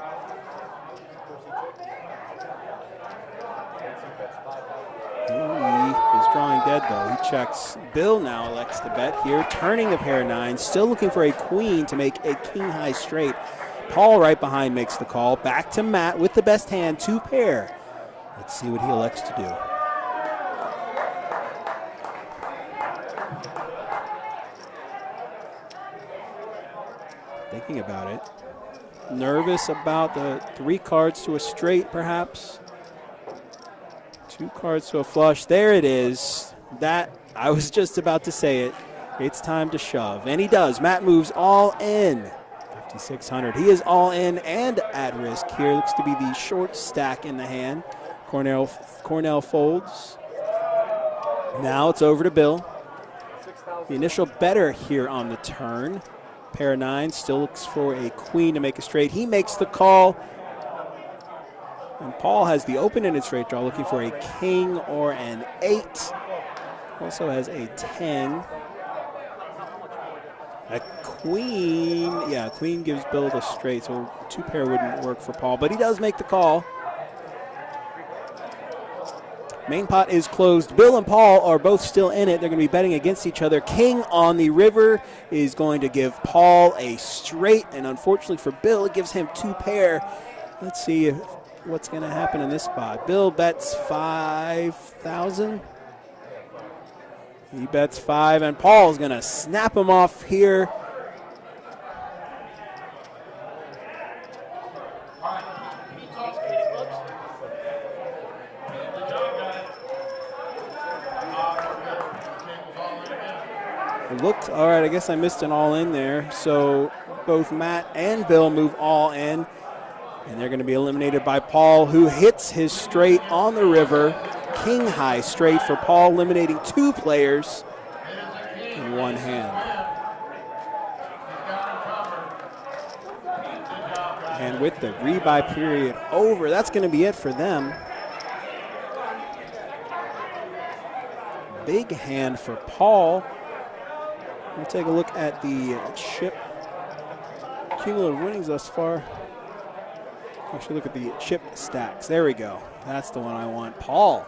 He is drawing dead though. He checks. Bill now elects to bet here, turning the pair of 9s, still looking for a queen to make a king high straight. Paul right behind makes the call. Back to Matt with the best hand, 2 pair. Let's see what he elects to do. Thinking about it. Nervous about the 3 cards to a straight, perhaps. 2 cards to a flush. There it is. That, I was just about to say it. It's time to shove. And he does. Matt moves all in. 5,600. He is all in and at risk here. Looks to be the short stack in the hand. Cornell folds. Now it's over to Bill. The initial better here on the turn. Pair of 9s, still looks for a queen to make a straight. He makes the call. And Paul has the open-ended straight draw, looking for a king or an 8. Also has a 10. A queen, yeah, queen gives Bill the straight, so 2 pair wouldn't work for Paul, but he does make the call. Main pot is closed. Bill and Paul are both still in it. They're going to be betting against each other. King on the river is going to give Paul a straight, and unfortunately for Bill, it gives him 2 pair. Let's see what's going to happen in this spot. Bill bets 5,000. He bets 5, and Paul's going to snap him off here. It looked, all right, I guess I missed an all in there. So both Matt and Bill move all in, and they're going to be eliminated by Paul, who hits his straight on the river. King high straight for Paul, eliminating 2 players in 1 hand. And with the rebuy period over, that's going to be it for them. Big hand for Paul. We'll take a look at the chip cumulative winnings thus far. Actually, look at the chip stacks. There we go. That's the one I want. Paul,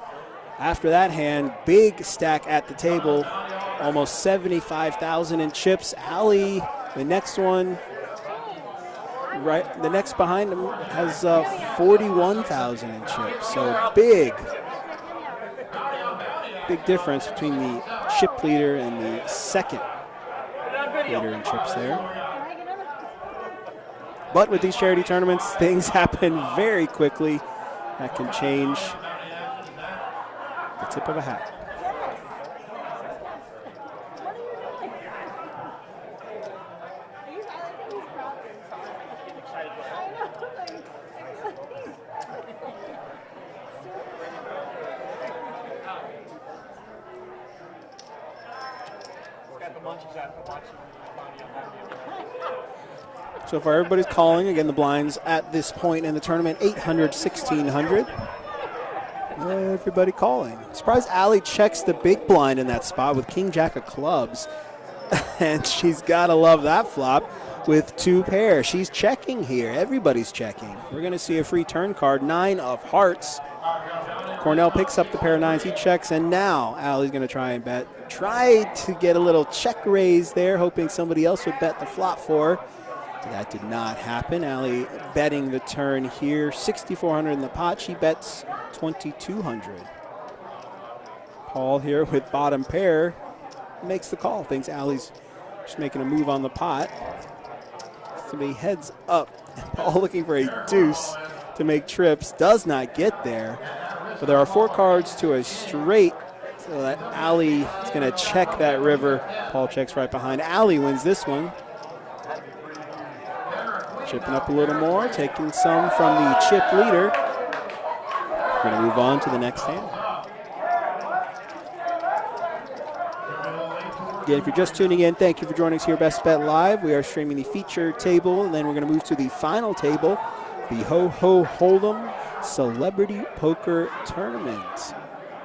after that hand, big stack at the table, almost 75,000 in chips. Ali, the next one, right, the next behind him has 41,000 in chips. So big difference between the chip leader and the second leader in chips there. But with these charity tournaments, things happen very quickly. That can change the tip of a hat. So far, everybody's calling. Again, the blinds at this point in the tournament, 800, 1,600. Everybody calling. Surprised Ali checks the big blind in that spot with King Jack of clubs. And she's got to love that flop with 2 pair. She's checking here. Everybody's checking. We're going to see a free turn card, 9 of hearts. Cornell picks up the pair of nines. He checks, and now Allie's going to try and bet. Tried to get a little check raise there, hoping somebody else would bet the flop for her. That did not happen. Allie betting the turn here. 6,400 in the pot. She bets 2,200. Paul here with bottom pair makes the call. Thinks Allie's just making a move on the pot. Somebody heads up. Paul looking for a deuce to make trips. Does not get there. But there are 4 cards to a straight. So that Allie is going to check that river. Paul checks right behind. Allie wins this one. Chipping up a little more, taking some from the chip leader. Going to move on to the next hand. Again, if you're just tuning in, thank you for joining us here, Best Bet Live. We are streaming the feature table, and then we're going to move to the final table, the Ho-Ho Hold'em Celebrity Poker Tournament.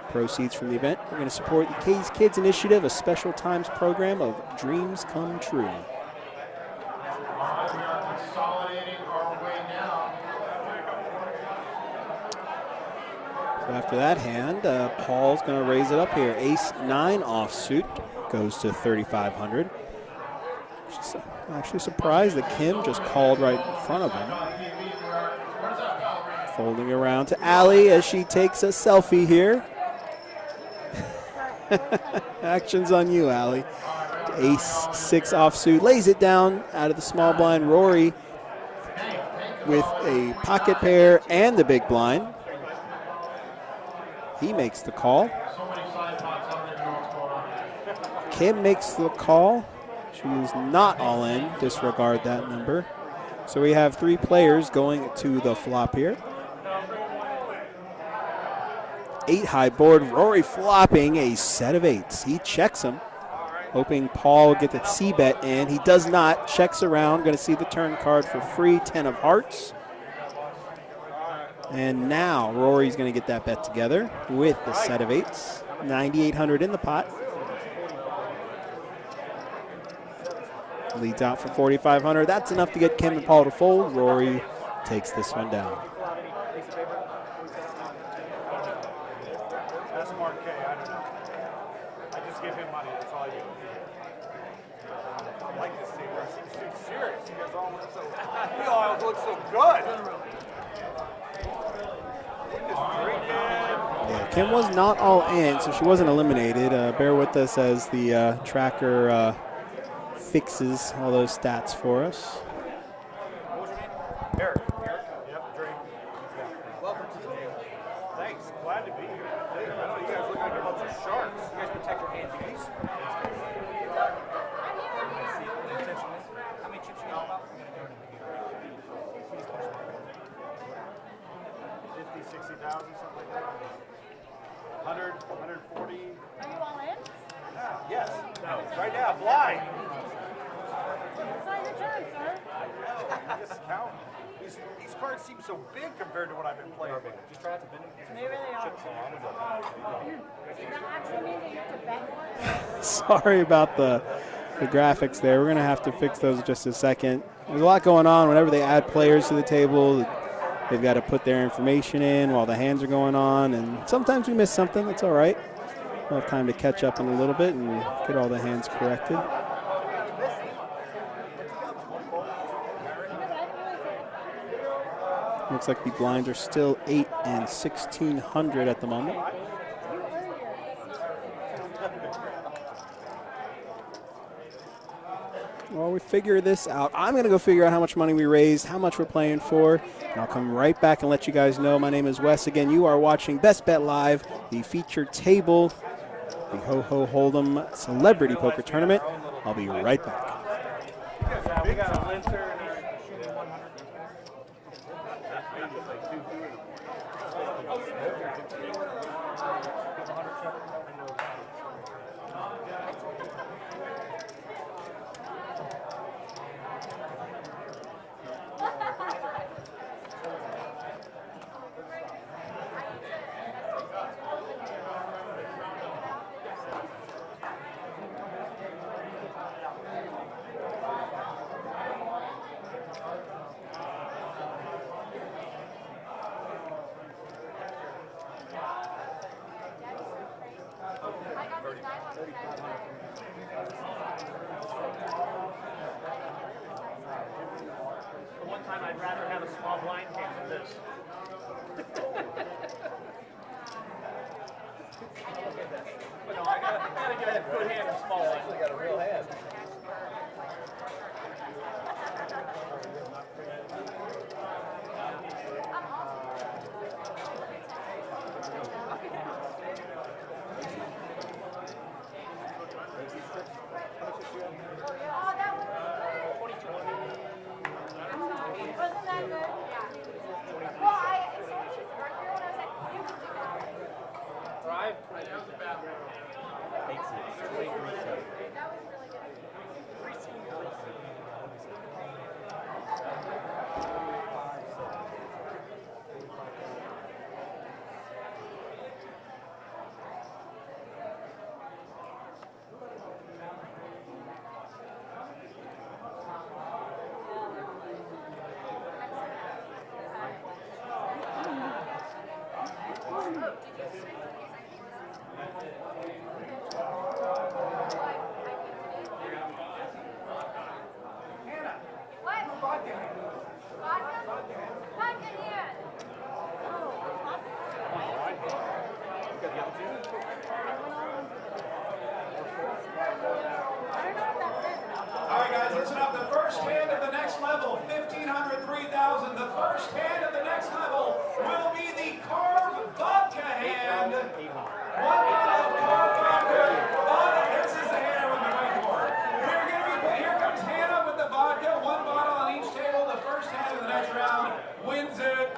Proceeds from the event, we're going to support the K's Kids Initiative, a special times program of dreams come true. So after that hand, Paul's going to raise it up here. Ace-9 offsuit goes to 3,500. Actually surprised that Kim just called right in front of him. Folding around to Allie as she takes a selfie here. Action's on you, Allie. Ace-6 offsuit, lays it down out of the small blind. Rory with a pocket pair and the big blind. He makes the call. Kim makes the call. She's not all in. Disregard that number. So we have 3 players going to the flop here. 8 high board. Rory flopping a set of 8s. He checks him, hoping Paul will get the C-bet in. He does not. Checks around. Going to see the turn card for free. 10 of hearts. And now Rory's going to get that bet together with the set of 8s. 9,800 in the pot. Leads out for 4,500. That's enough to get Kim and Paul to fold. Rory takes this one down. That's Mark K. I don't know. I just give him money. That's all I do. I like this team. It seems serious. You guys all look so. We all look so good. Yeah, Kim was not all in, so she wasn't eliminated. Bear with us as the tracker fixes all those stats for us. What was your name? Eric. Eric? Yep, Drake. Welcome to the table. Thanks. Glad to be here. I know you guys look like a bunch of sharks. You guys protect your hands. You use How many chips you got about? 50, 60,000, something like that. 100, 140. Are you all in? Yes. No. Right now, blind. It's not your turn, sir. Just count. These cards seem so big compared to what I've been playing. Just try not to bend them. They really are. Does that actually mean that you have to bet more? Sorry about the graphics there. We're going to have to fix those in just a second. There's a lot going on. Whenever they add players to the table, they've got to put their information in while the hands are going on, and sometimes we miss something. That's all right. We'll have time to catch up in a little bit and get all the hands corrected. Looks like the blinds are still 8 and 1,600 at the moment. While we figure this out, I'm going to go figure out how much money we raised, how much we're playing for, and I'll come right back and let you guys know. My name is Wes. Again, you are watching Best Bet Live, the featured table, the Ho-Ho Hold'em Celebrity Poker Tournament. I'll be right back. We got a Linter and a shooting 100. rather have a small blind hand than this. But no, I gotta get a good hand and small blind. I got a real hand. Wasn't that good? Yeah. Well, I saw his birthday when I was like, you can do that. Drive. That was really good. All right, guys, listen up. The first hand of the next level, 1,500, 3,000. The first hand of the next level will be the carved vodka hand. One bottle of carved vodka. This is the hand we've been waiting for. We're going to be, here comes Hannah with the vodka. One bottle on each table. The first hand of the next round wins it.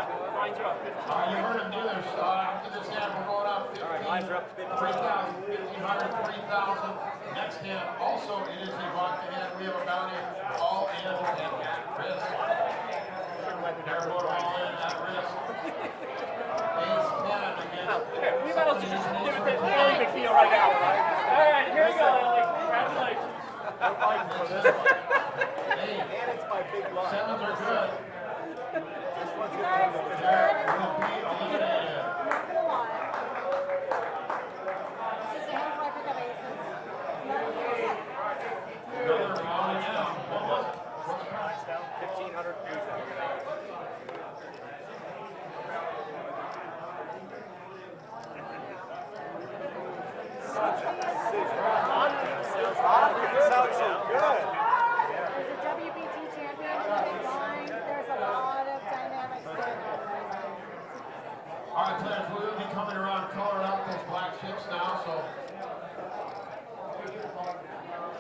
You heard him do this. After this hand, we're going up 15, 3,000, 1,500, 3,000. Next hand, also it is a vodka hand. We have a bounty all in and at risk. Therefore, all in at risk. Ace 10 against. We might as well just give it to Ellie McNeil right now. All right, here we go, Ellie. Congratulations. And it's my big line. Sevens are good. Guys, it's Derek good. will be eliminated. Not gonna lie. This is a hand where I pick up aces. Another bounty down. What was it? What's the price? 1,500. Sounds so good. There's a WPT champion in the big line. There's a lot of dynamics going on right now. All right, players, we will be coming around coloring up those black chips now, so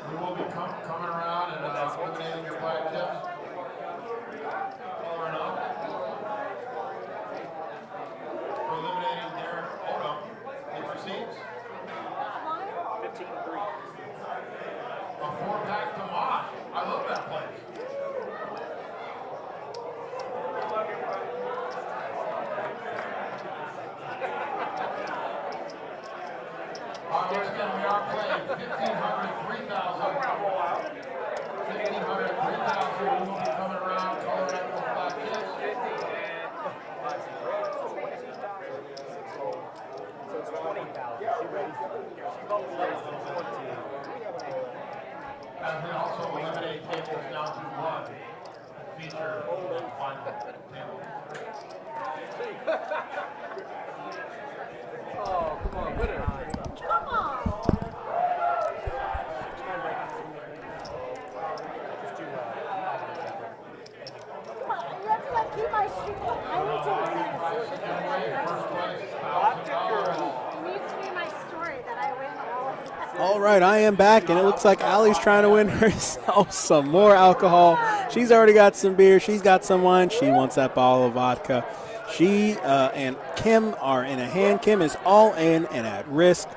we will be coming around and eliminating your black chips. Coloring up. We're eliminating Derek Odom. He proceeds. 15-3. A 4-pack to Mosh. I love that place. All right, once again, we are playing 1,500, 3,000. 1,500, 3,000. We will be coming around, coloring up those black chips. So it's 20,000. She raised she both raised it to 20. And we also eliminate tables down to one. Feature final table. Oh, come on, put it on. Come on. Come on. You have to like keep my shoe. I need to win. First place, It needs to be my story that I win all of that. All right, I am back, and it looks like Allie's trying to win herself some more alcohal. She's already got some beer. She's got some wine. She wants that bottle of vodka. She and Kim are in a hand. Kim is all in and at risk.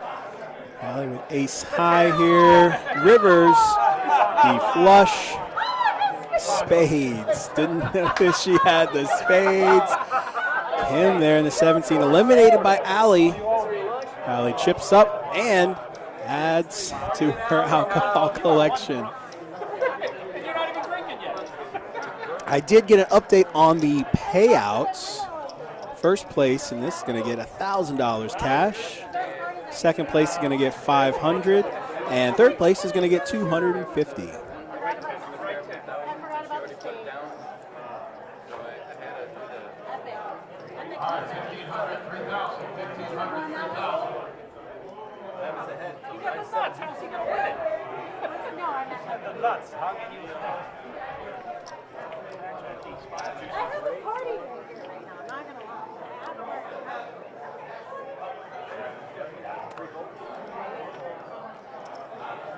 Allie with ace high here. Rivers, the flush. Spades. Didn't notice she had the spades. Kim there in the 17, eliminated by Allie. Allie chips up and adds to her alcohol collection. You're not even drinking yet. I did get an update on the payouts. First place, and this is going to get $1,000 cash. Second place is going to get $500, and third place is going to get $250. I forgot about the spade. All right, 1,500, 3,000, 1,500, 3,000. You got the nuts. How's he gonna win it? No, I'm not. The nuts. How can you? I have a party right here right now. I'm not gonna lie. I have a party.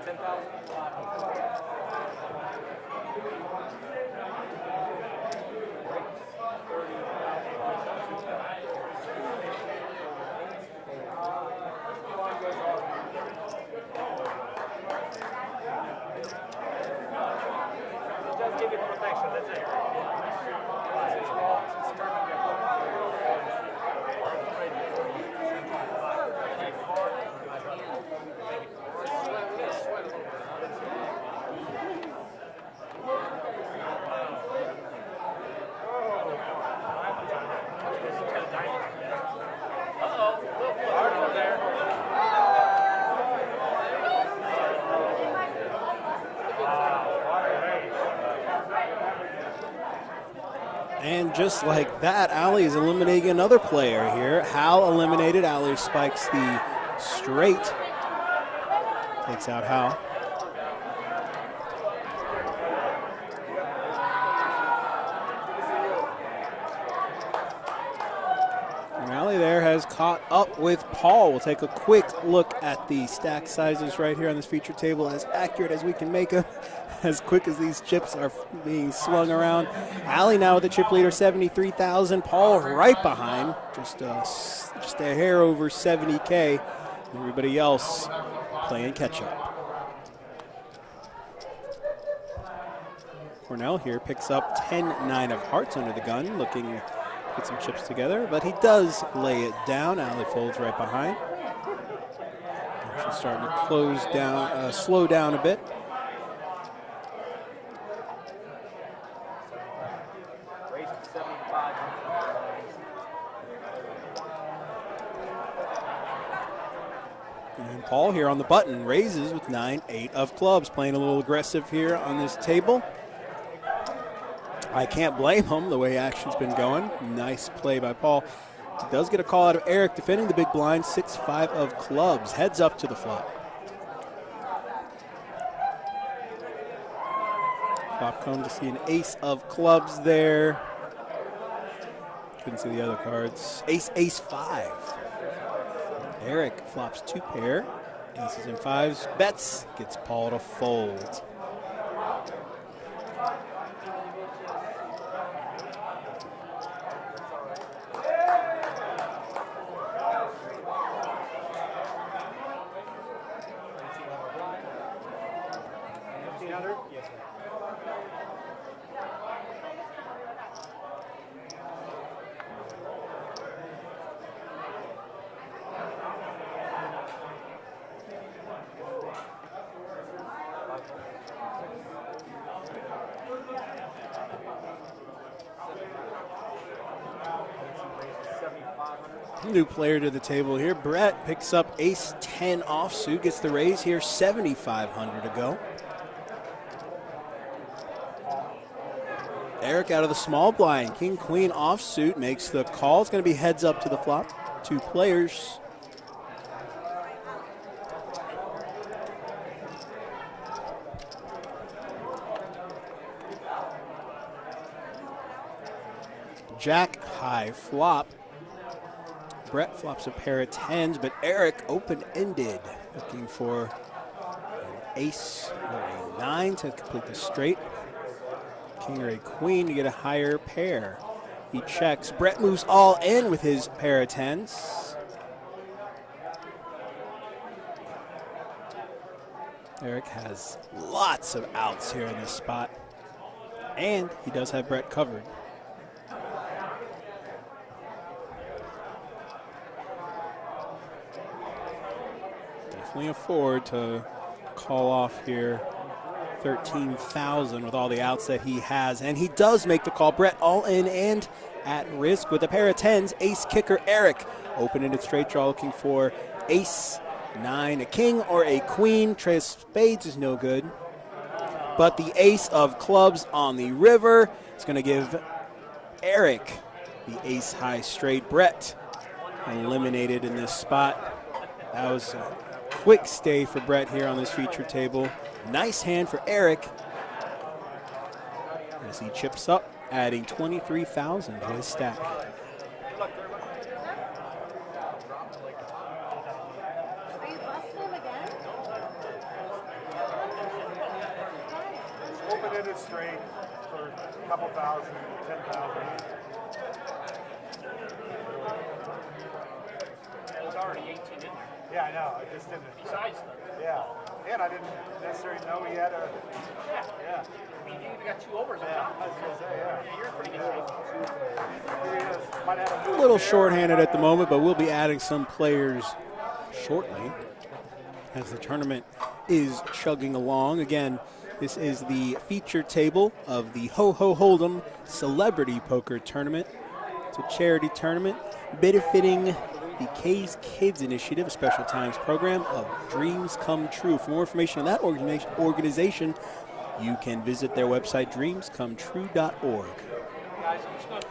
10,000. Just give you protection. That's it. And just like that, Allie is eliminating another player here. Hal eliminated. Allie spikes the straight. Takes out Hal. And Allie there has caught up with Paul. We'll take a quick look at the stack sizes right here on this feature table, as accurate as we can make them. As quick as these chips are being swung around. Allie now with the chip leader, 73,000. Paul right behind, just a hair over 70K. Everybody else playing catch up. Cornell here picks up 10-9 of hearts under the gun, looking to get some chips together, but he does lay it down. Allie folds right behind. She's starting to close down, slow down a bit. And Paul here on the button raises with 9-8 of clubs, playing a little aggressive here on this table. I can't blame him the way action's been going. Nice play by Paul. He does get a call out of Eric defending the big blind, 6-5 of clubs. Heads up to the flop. Flop cone to see an ace of clubs there. Couldn't see the other cards. Ace, ace, 5. Eric flops 2 pair, aces and 5s, bets, gets Paul to fold. New player to the table here. Brett picks up ace-10 offsuit, gets the raise here, 7,500 to go. Eric out of the small blind, king-queen offsuit makes the call. It's going to be heads up to the flop. 2 players. Jack high flop. Brett flops a pair of 10s, but Eric open-ended, looking for an ace or a 9 to complete the straight. King or a queen to get a higher pair. He checks. Brett moves all in with his pair of 10s. Eric has lots of outs here in this spot, and he does have Brett covered. Definitely afford to call off here 13,000 with all the outs that he has, and he does make the call. Brett all in and at risk with a pair of 10s. Ace kicker Eric open-ended straight draw, looking for ace 9, a king or a queen. Trey of spades is no good, but the ace of clubs on the river is going to give Eric, the ace high straight. Brett eliminated in this spot. That was a quick stay for Brett here on this feature table. Nice hand for Eric as he chips up, adding 23,000 to his stack. Are you busting him again? Open-ended straight for a couple thousand, 10,000. It was already 18 in there. Yeah, I know. I just didn't. Besides them. Yeah. And I didn't necessarily know he had a. Yeah. I mean, you even got 2 overs on Yeah. top. I was going to say, yeah. Yeah, you're in pretty good shape. Here he is. Might have A little shorthanded at the moment, but we'll be adding some players shortly as the tournament is chugging along. Again, this is the feature table of the Hoho Hold'em Celebrity Poker Tournament. It's a charity tournament benefiting the K's Kids Initiative, a special times program of Dreams Come True. For more information on that organization, you can visit their website, dreamscometrue.org.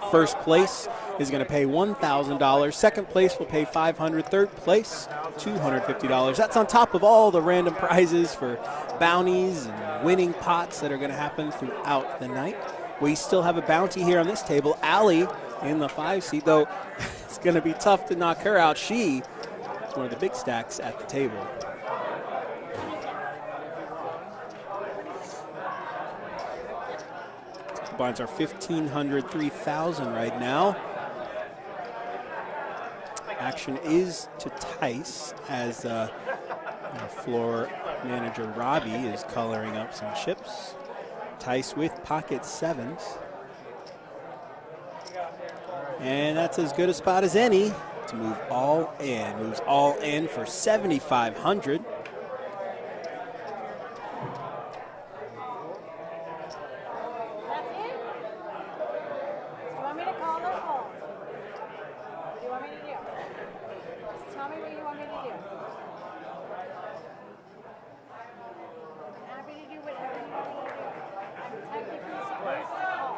First place is going to pay $1,000. Second place will pay $500. Third place, $250. That's on top of all the random prizes for bounties and winning pots that are going to happen throughout the night. We still have a bounty here on this table. Allie in the 5 seat, though it's going to be tough to knock her out. She is one of the big stacks at the table. Combines are 1,500, 3,000 right now. Action is to Tice as our floor manager Robbie is coloring up some chips. Tice with pocket 7s. And that's as good a spot as any to move all in. Moves all in for 7,500. That's it? Do you want me to call or fold? What do you want me to do? Just tell me what you want me to do. I'm happy to do whatever you want me to do. I'm technically supposed to call.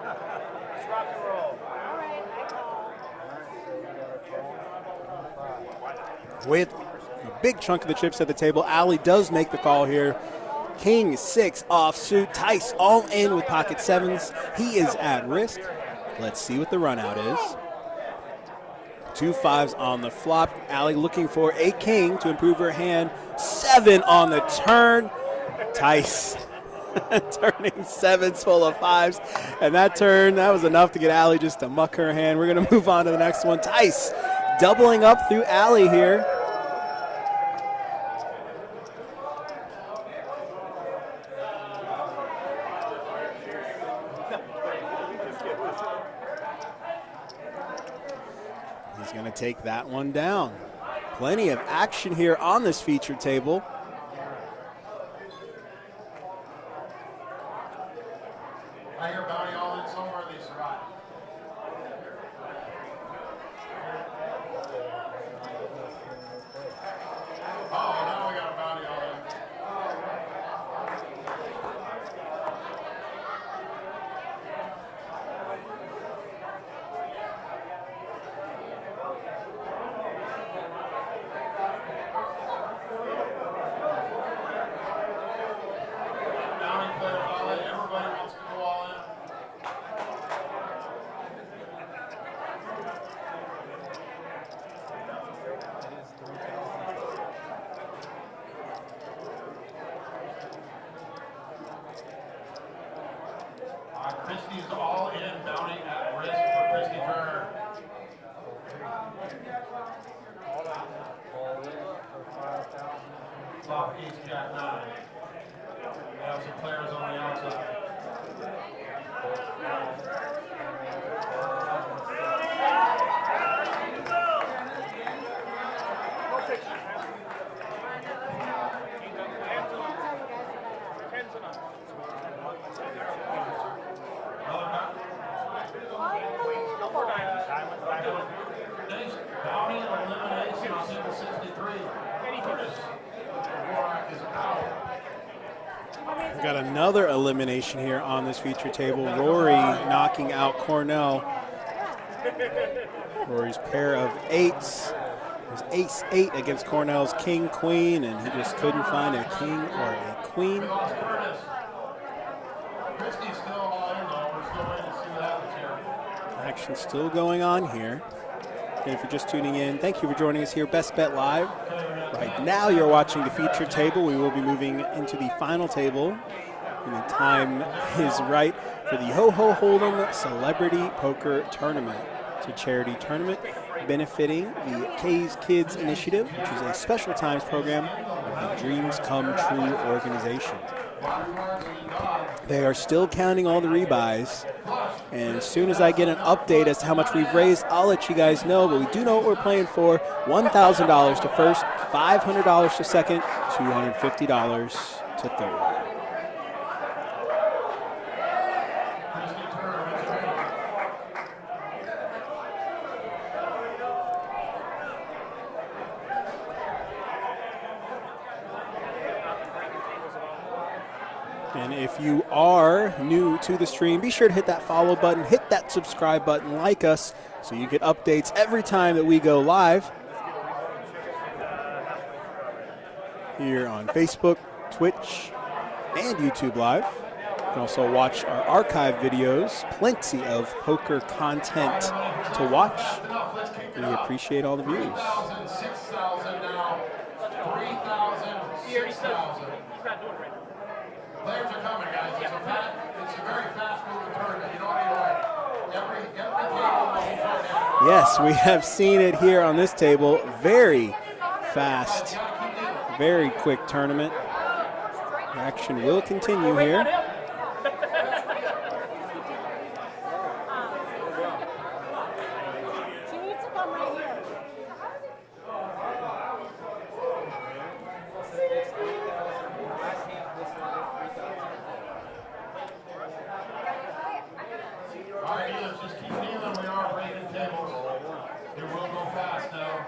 Let's rock and roll. All right, I call. With a big chunk of the chips at the table, Allie does make the call here. King 6 offsuit. Tice all in with pocket 7s. He is at risk. Let's see what the run out is. 2 5s on the flop. Allie looking for a king to improve her hand. 7 on the turn. Tice turning 7s full of 5s. And that turn, that was enough to get Allie just to muck her hand. We're going to move on to the next one. Tice doubling up through Allie here. He's going to take that one down. Plenty of action here on this feature table. I hear bounty all in somewhere, they survive. Oh, now we got a bounty all in. Bounty players all in. Everybody wants to go all in. Christie's all in, bounty at risk for Christie Turner. Flop ace jack 9. We have some players on the outside. Nice bounty elimination on single 63. Curtis Warnock is out. You want me to We got another elimination here on this feature table. Rory knocking out Cornell. Rory's pair of eights. It was ace-8 against Cornell's king-queen, and he just couldn't find a king or a queen. Christie's still all in though. We're still waiting to see what happens here. Action still going on here. And if you're just tuning in, thank you for joining us here, Best Bet Live. Right now you're watching the feature table. We will be moving into the final table. And the time is right for the Hoho Hold'em Celebrity Poker Tournament. It's a charity tournament benefiting the K's Kids Initiative, which is a special times program of the Dreams Come True organization. They are still counting all the rebuys, and as soon as I get an update as to how much we've raised, I'll let you guys know. But we do know what we're playing for: $1,000 to first, $500 to second, $250 to third. And if you are new to the stream, be sure to hit that follow button, hit that subscribe button, like us, so you get updates every time that we go live. Here on Facebook, Twitch, and YouTube Live. You can also watch our archive videos, plenty of poker content to watch. We appreciate all the views. 6,000, 6,000 now. 3,000, 6,000. Players are coming, guys. It's a very fast-moving tournament. You know what I mean? Every table. Yes, we have seen it here on this table. Very fast, very quick tournament. Action will continue here. She needs to come right here. All right, dealers, just keep dealing. We are breaking tables. It will go fast now.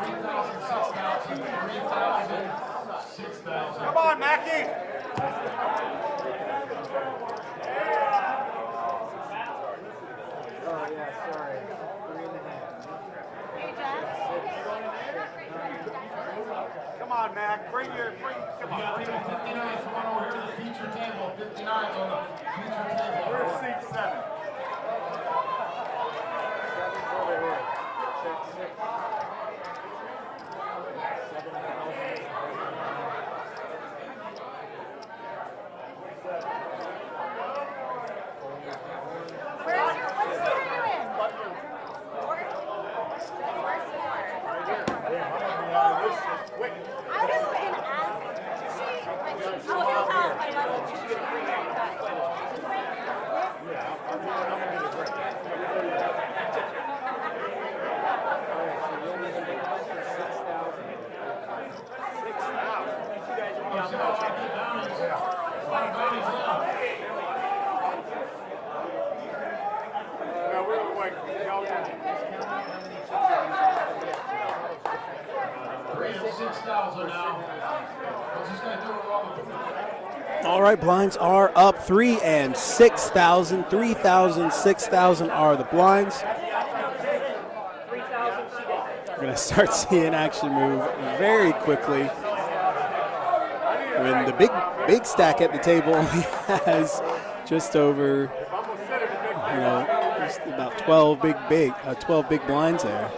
3,000, 6,000, 3,000, 6,000. Come on, Mackie. Hey, Jess. Come on, Mac. Come You on. got table 59, come on over here to the feature table. 59's on the feature table. Where's seat 7? Over here. Check 6. What seat are you in? I just been asking. Oh, he'll help, but I wasn't All right, blinds are up. 3 and 6,000, 3,000, 6,000 are the blinds. We're going to start seeing action move very quickly. When the big stack at the table only has just over, just about 12 big blinds there.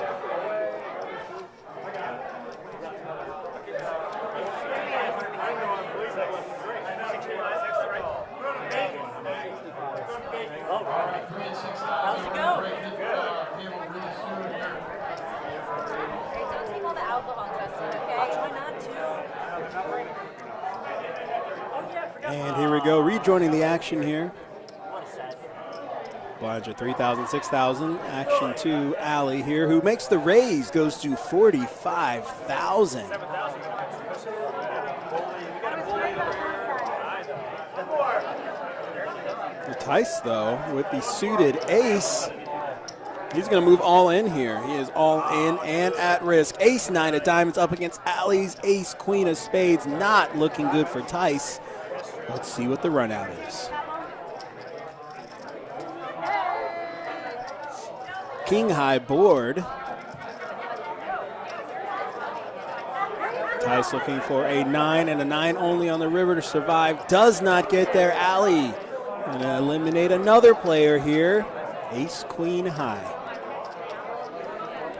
And here we go, rejoining the action here. Blinds are 3,000, 6,000. Action to Allie here, who makes the raise, goes to 45,000. Tice, though, with the suited ace, He's going to move all in here. He is all in and at risk. Ace 9 of diamonds up against Allie's ace queen of spades. Not looking good for Tice. Let's see what the run out is. King high board. Tice looking for a 9 and a 9 only on the river to survive. Does not get there. Allie going to eliminate another player here. Ace queen high.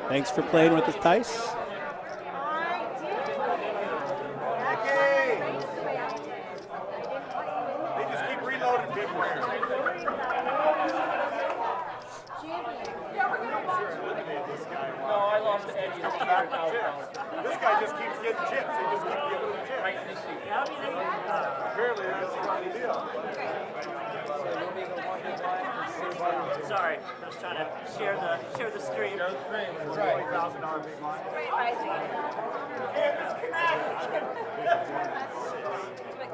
Thanks for playing with us, Tice. They just keep reloading big players. No, I lost to Eddie. This guy just keeps getting chips. He just keeps giving them chips. Right in the seat. Apparently, that's the funny deal. Sorry, I was trying to share the stream. $20,000 big line.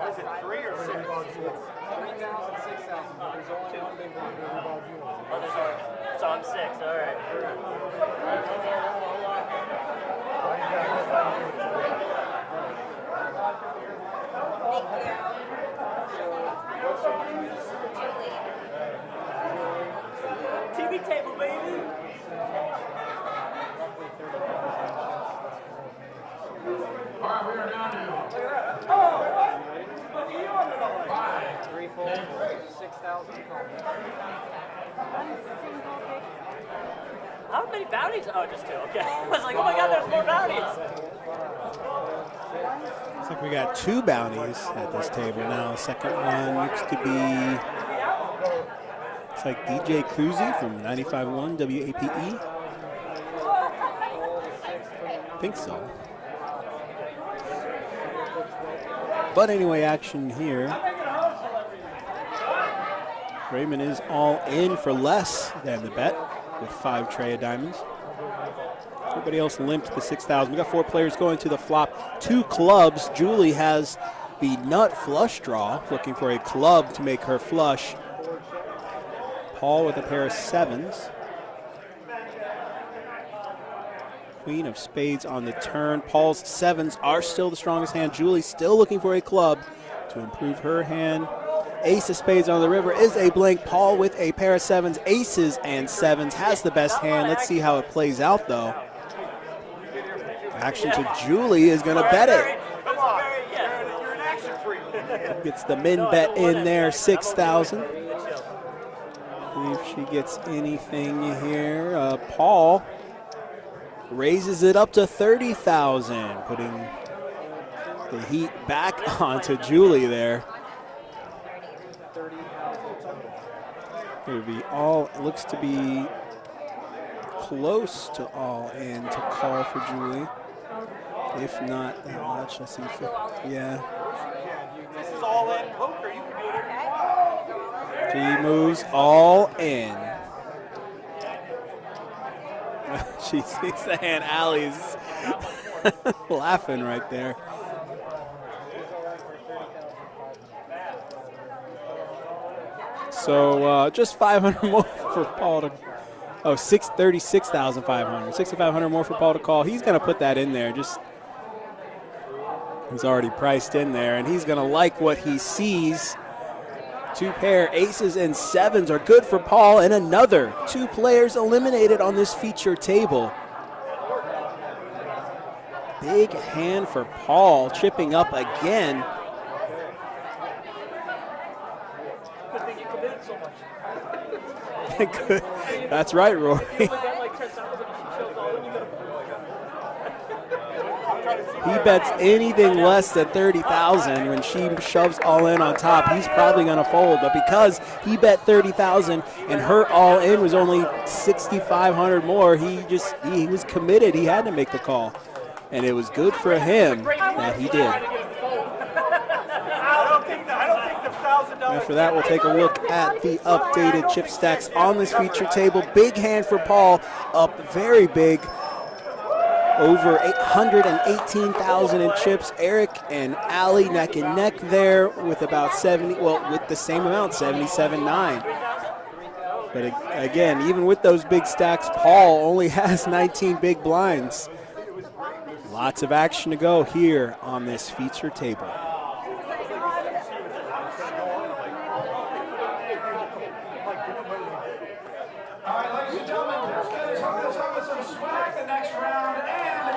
Is it 3 or 6? 3,000, 6,000, but there's only one big one. Oh, so I'm 6. All right. TV table, baby. All right, we are down to 5. 3 full, 6,000. How many bounties? Oh, just 2. Okay. I was like, oh my God, there's more bounties. Looks like we got 2 bounties at this table now. The second one looks to be, it's like DJ Cruzy from 95.1 WAPE. I think so. But anyway, action here. Raymond is all in for less than the bet with 5 tray of diamonds. Everybody else limped the 6,000. We got 4 players going to the flop. 2 clubs. Julie has the nut flush draw, looking for a club to make her flush. Paul with a pair of 7s. Queen of spades on the turn. Paul's 7s are still the strongest hand. Julie still looking for a club to improve her hand. Ace of spades on the river is a blank. Paul with a pair of 7s, aces and 7s, has the best hand. Let's see how it plays out, though. Action to Julie is going to bet it. Come on. You're an action freak. Gets the min bet in there, 6,000. If she gets anything here, Paul raises it up to 30,000, putting the heat back onto Julie there. It would be all, it looks to be close to all in to call for Julie. If not that much, let's see if it, yeah. This is all in poker. You can do whatever you want. She moves all in. She sees the hand. Allie's laughing right there. So just 500 more for Paul to, 36,500. 6,500 more for Paul to call. He's going to put that in there. Just, he's already priced in there, and he's going to like what he sees. 2 pair aces and 7s are good for Paul, and another 2 players eliminated on this feature table. Big hand for Paul, chipping up again. Good thing you committed so much. Good. That's right, Rory. You got like 10,000 and she shows all in, you gotta He bets anything less than 30,000 when she shoves all in on top. He's probably going to fold, but because he bet 30,000 and her all in was only 6,500 more, he was committed. He had to make the call, and it was good for him that he did. I don't think the $1,000. After that, we'll take a look at the updated chip stacks on this feature table. Big hand for Paul, up very big. Over 818,000 in chips. Eric and Allie neck and neck there with about 70, well, with the same amount, 77.9. But again, even with those big stacks, Paul only has 19 big blinds. Lots of action to go here on this feature table. All right, ladies and gentlemen, Chris is hooking us up with some swag the next round, and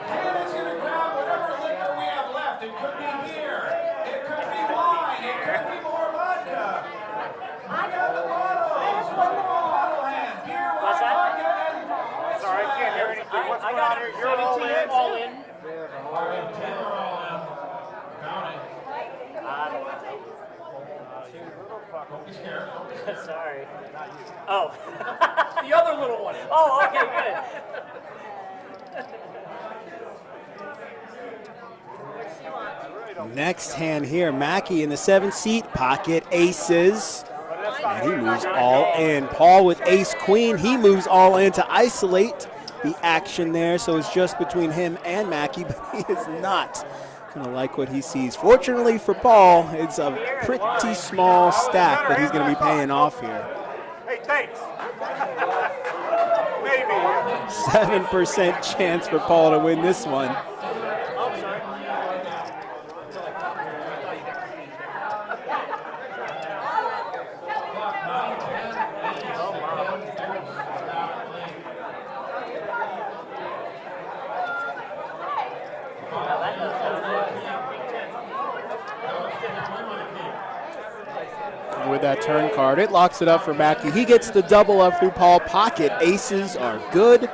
Hannah's going to grab whatever liquor we have left. It could be beer, it could be wine, it could be more vodka. Bring out the bottles. One more bottle hand. Beer, wine, vodka, and Sorry, I can't hear anything. What's going on here? You're all in. All in. Sorry. Oh. The other little one. Oh, okay, good. Next hand here, Mackey in the 7th seat, pocket aces. And he moves all in. Paul with ace queen, he moves all in to isolate the action there. So it's just between him and Mackey, but he is not going to like what he sees. Fortunately for Paul, it's a pretty small stack that he's going to be paying off here. Hey, thanks. Maybe. 7% chance for Paul to win this one. With that turn card, it locks it up for Mackey. He gets the double up through Paul. Pocket aces are good.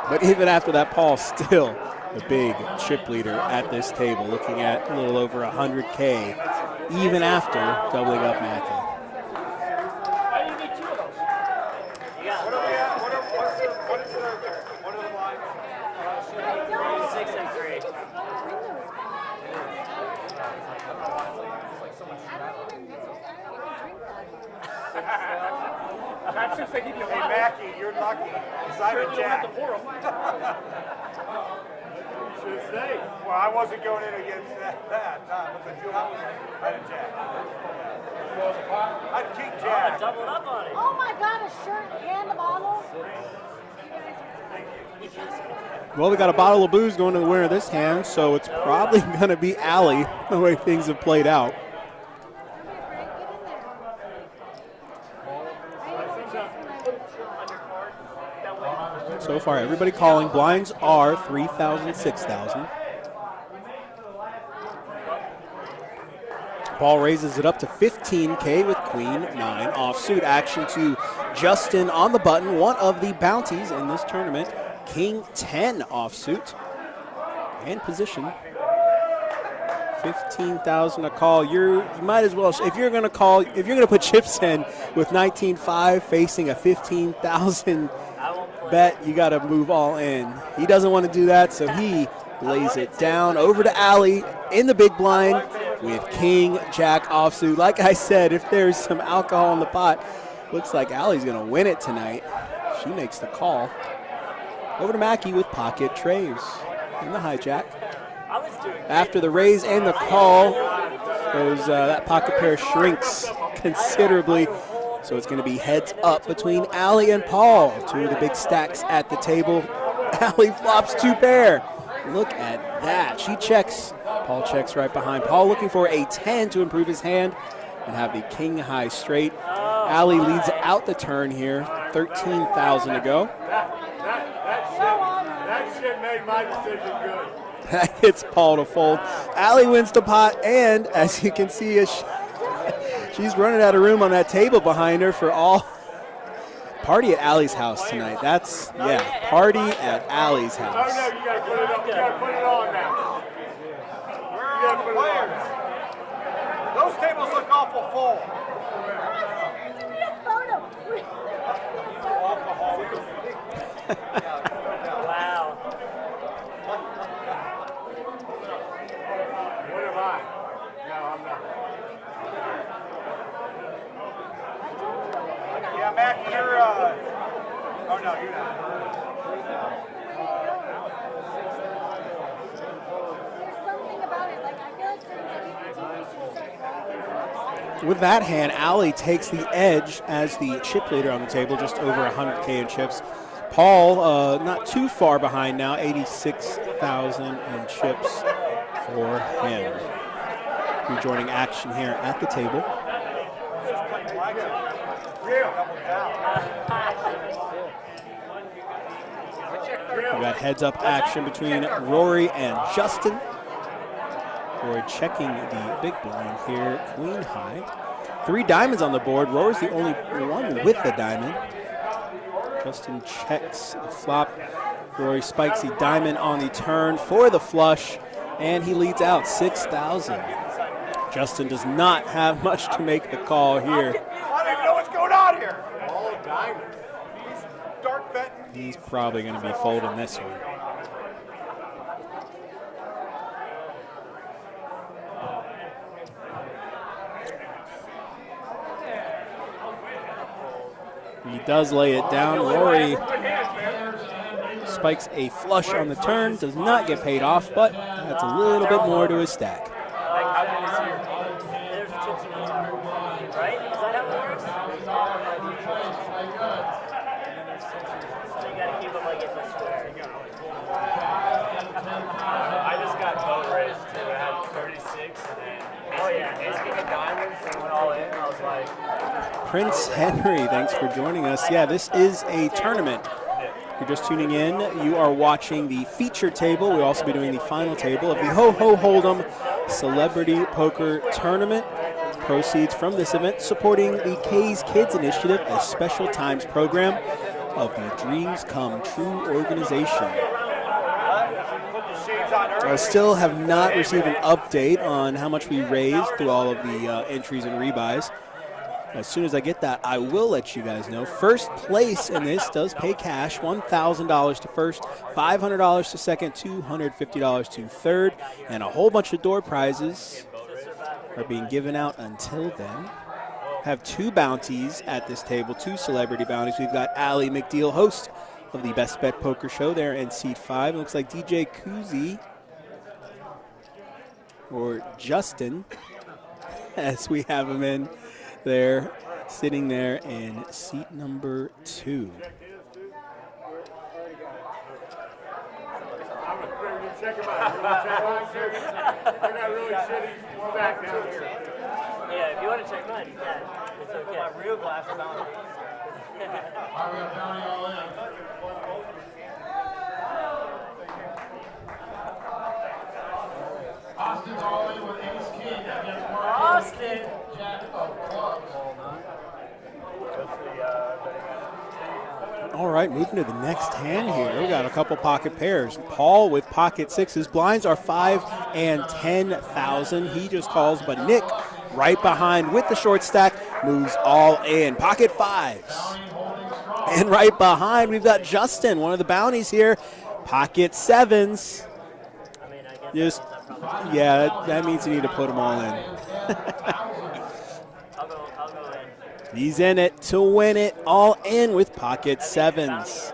But even after that, Paul still the big chip leader at this table, looking at a little over 100K, even after doubling up Mackey. Why do you need 2 of those? What are we at? What are the lines? 6 and 3. Not since they give you a Hey, bottle. Mackie, you're lucky. Simon Certainly don't have Jack. to pour 'em. Should say. Well, I wasn't going in against that. But you, I had a Jack. I'd King Jack. Doubled up on it. Oh my God, a shirt and a bottle. Well, we got a bottle of booze going to the winner of this hand, so it's probably going to be Allie the way things have played out. So far, everybody calling. Blinds are 3,000, 6,000. Paul raises it up to 15K with Queen 9 offsuit. Action to Justin on the button, one of the bounties in this tournament. King 10 offsuit. And position. 15,000 a call. You might as well, if you're going to call, if you're going to put chips in with 19.5 facing a 15,000 bet, you got to move all in. He doesn't want to do that, so he lays it down over to Allie in the big blind with King Jack offsuit. Like I said, if there's some alcohol in the pot, looks like Allie's going to win it tonight. She makes the call. Over to Mackey with pocket trays in the hijack. After the raise and the call, that pocket pair shrinks considerably. So it's going to be heads up between Allie and Paul. 2 of the big stacks at the table. Allie flops 2 pair. Look at that. She checks. Paul checks right behind. Paul looking for a 10 to improve his hand and have the king high straight. Allie leads out the turn here. 13,000 to go. That shit made my decision good. That hits Paul to fold. Allie wins the pot, and as you can see, she's running out of room on that table behind her for all. Party at Allie's house tonight. That's, yeah, party at Allie's Oh, house. no, you got to put it up. You got to put it on now. You got to put it on. Those tables look awful full. Wow. What am I? No, I'm not. Yeah, Mackie, you're, oh, no, you're not. There's something about it. Like, I feel like for WPT, we should start throwing things with that hand, Allie takes the edge as the chip leader on the table, just over 100K in chips. Paul, not too far behind now, 86,000 in chips for him. Rejoining action here at the table. We got heads-up action between Rory and Justin. Rory checking the big blind here, queen high. 3 diamonds on the board. Rory's the only one with the diamond. Justin checks the flop. Rory spikes the diamond on the turn for the flush, and he leads out 6,000. Justin does not have much to make the call here. I don't even know what's going on here. All diamonds. He's dark betting. He's probably going to be folding this one. He does lay it down. Rory spikes a flush on the turn, does not get paid off, but adds a little bit more to his stack. There's chips in the jar, right? Is that how it works? So you gotta keep them like it's a square. I just got boat raced too. I had 36 and then ace king of diamonds and went all in. I was like, Prince Henry, thanks for joining us. Yeah, this is a tournament. If you're just tuning in, you are watching the feature table. We'll also be doing the final table of the Ho-Ho Hold'em Celebrity Poker Tournament. Proceeds from this event supporting the K's Kids Initiative, a special times program of the Dreams Come True organization. I still have not received an update on how much we raised through all of the entries and rebuys. As soon as I get that, I will let you guys know. First place in this does pay cash, $1,000 to first, $500 to second, $250 to third, and a whole bunch of door prizes are being given out until then. Have 2 bounties at this table, 2 celebrity bounties. We've got Allie McDeal, host of the Best Bet Poker Show there in seat 5. It looks like DJ Kuzi or Justin, as we have him in there, sitting there in seat number 2. check him out. I got really shitty back down here. Yeah, if you want to check mine, you can. It's okay. My real glasses on. All right, we have Downey all in. Austin's all in with ace king against Austin! Jack of clubs. All right, moving to the next hand here. We got a couple pocket pairs. Paul with pocket 6s. Blinds are 5 and 10,000. He just calls, but Nick right behind with the short stack moves all in. Pocket 5s. And right behind, we've got Justin, one of the bounties here. Pocket 7s. Just, yeah, that means you need to put them all in. I'll go in. He's in it to win it, all in with pocket 7s.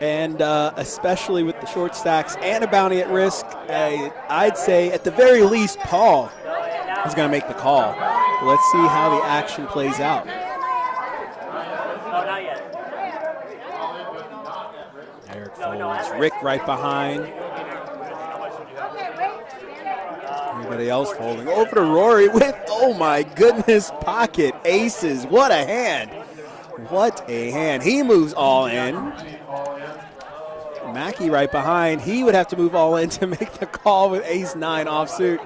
And especially with the short stacks and a bounty at risk, I'd say at the very least, Paul is going to make the call. But let's see how the action plays out. Oh, not yet. Eric folds. Rick right behind. Everybody else folding. Over to Rory with, oh my goodness, pocket aces. What a hand. What a hand. He moves all in. Mackey right behind. He would have to move all in to make the call with ace-9 offsuit.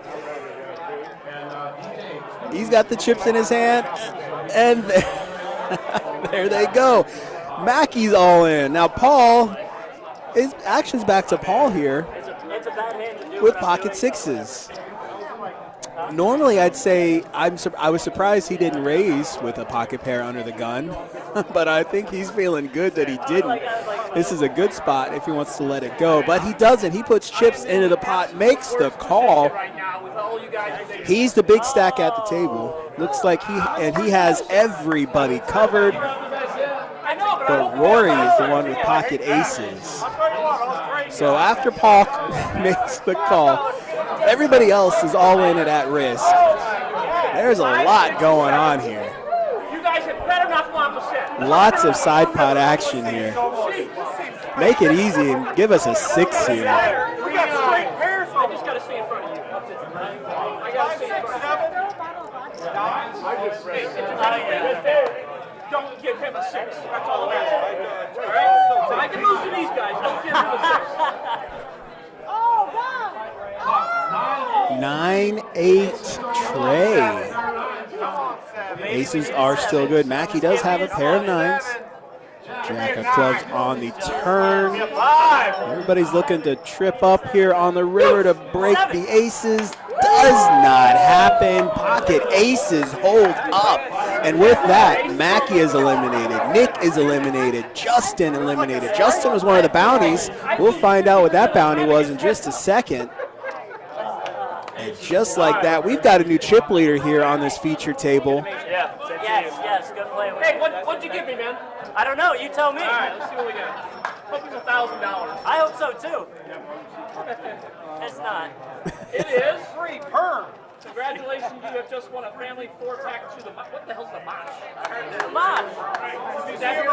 He's got the chips in his hand. And there they go. Mackey's all in. Now Paul, his action's back to Paul here It's a bad hand to do with pocket 6s. Normally, I'd say I was surprised he didn't raise with a pocket pair under the gun, but I think he's feeling good that he didn't. This is a good spot if he wants to let it go, but he doesn't. He puts chips into the pot, makes the call. He's the big stack at the table. Looks like he has everybody covered, but Rory is the one with pocket aces. So after Paul makes the call, everybody else is all in it at risk. There's a lot going on here. You guys had better not flop a set. Lots of side pot action here. Make it easy and give us a 6 here. We got straight pairs. I just got to stay in front of you. I got to stay in front of you. Don't give him a 6. That's all I'm asking. All right? So I can lose to these guys. Don't give him a 9-8 Trey. Aces are still good. Mackey does have a pair of 9s. Jack of clubs on the turn. Everybody's looking to trip up here on the river to break the aces. Does not happen. Pocket aces hold up. And with that, Mackey is eliminated. Nick is eliminated. Justin eliminated. Justin was one of the bounties. We'll find out what that bounty was in just a second. And just like that, we've got a new chip leader here on this feature table. Yes, good play. Hey, what'd you give me, man? I don't know. You tell me. All right, let's see what we got. Hope it's $1,000. I hope so too. It's not. It is free perm. Congratulations, you have just won a family 4-pack to the. What the hell's the Mach? The Mach. The Museum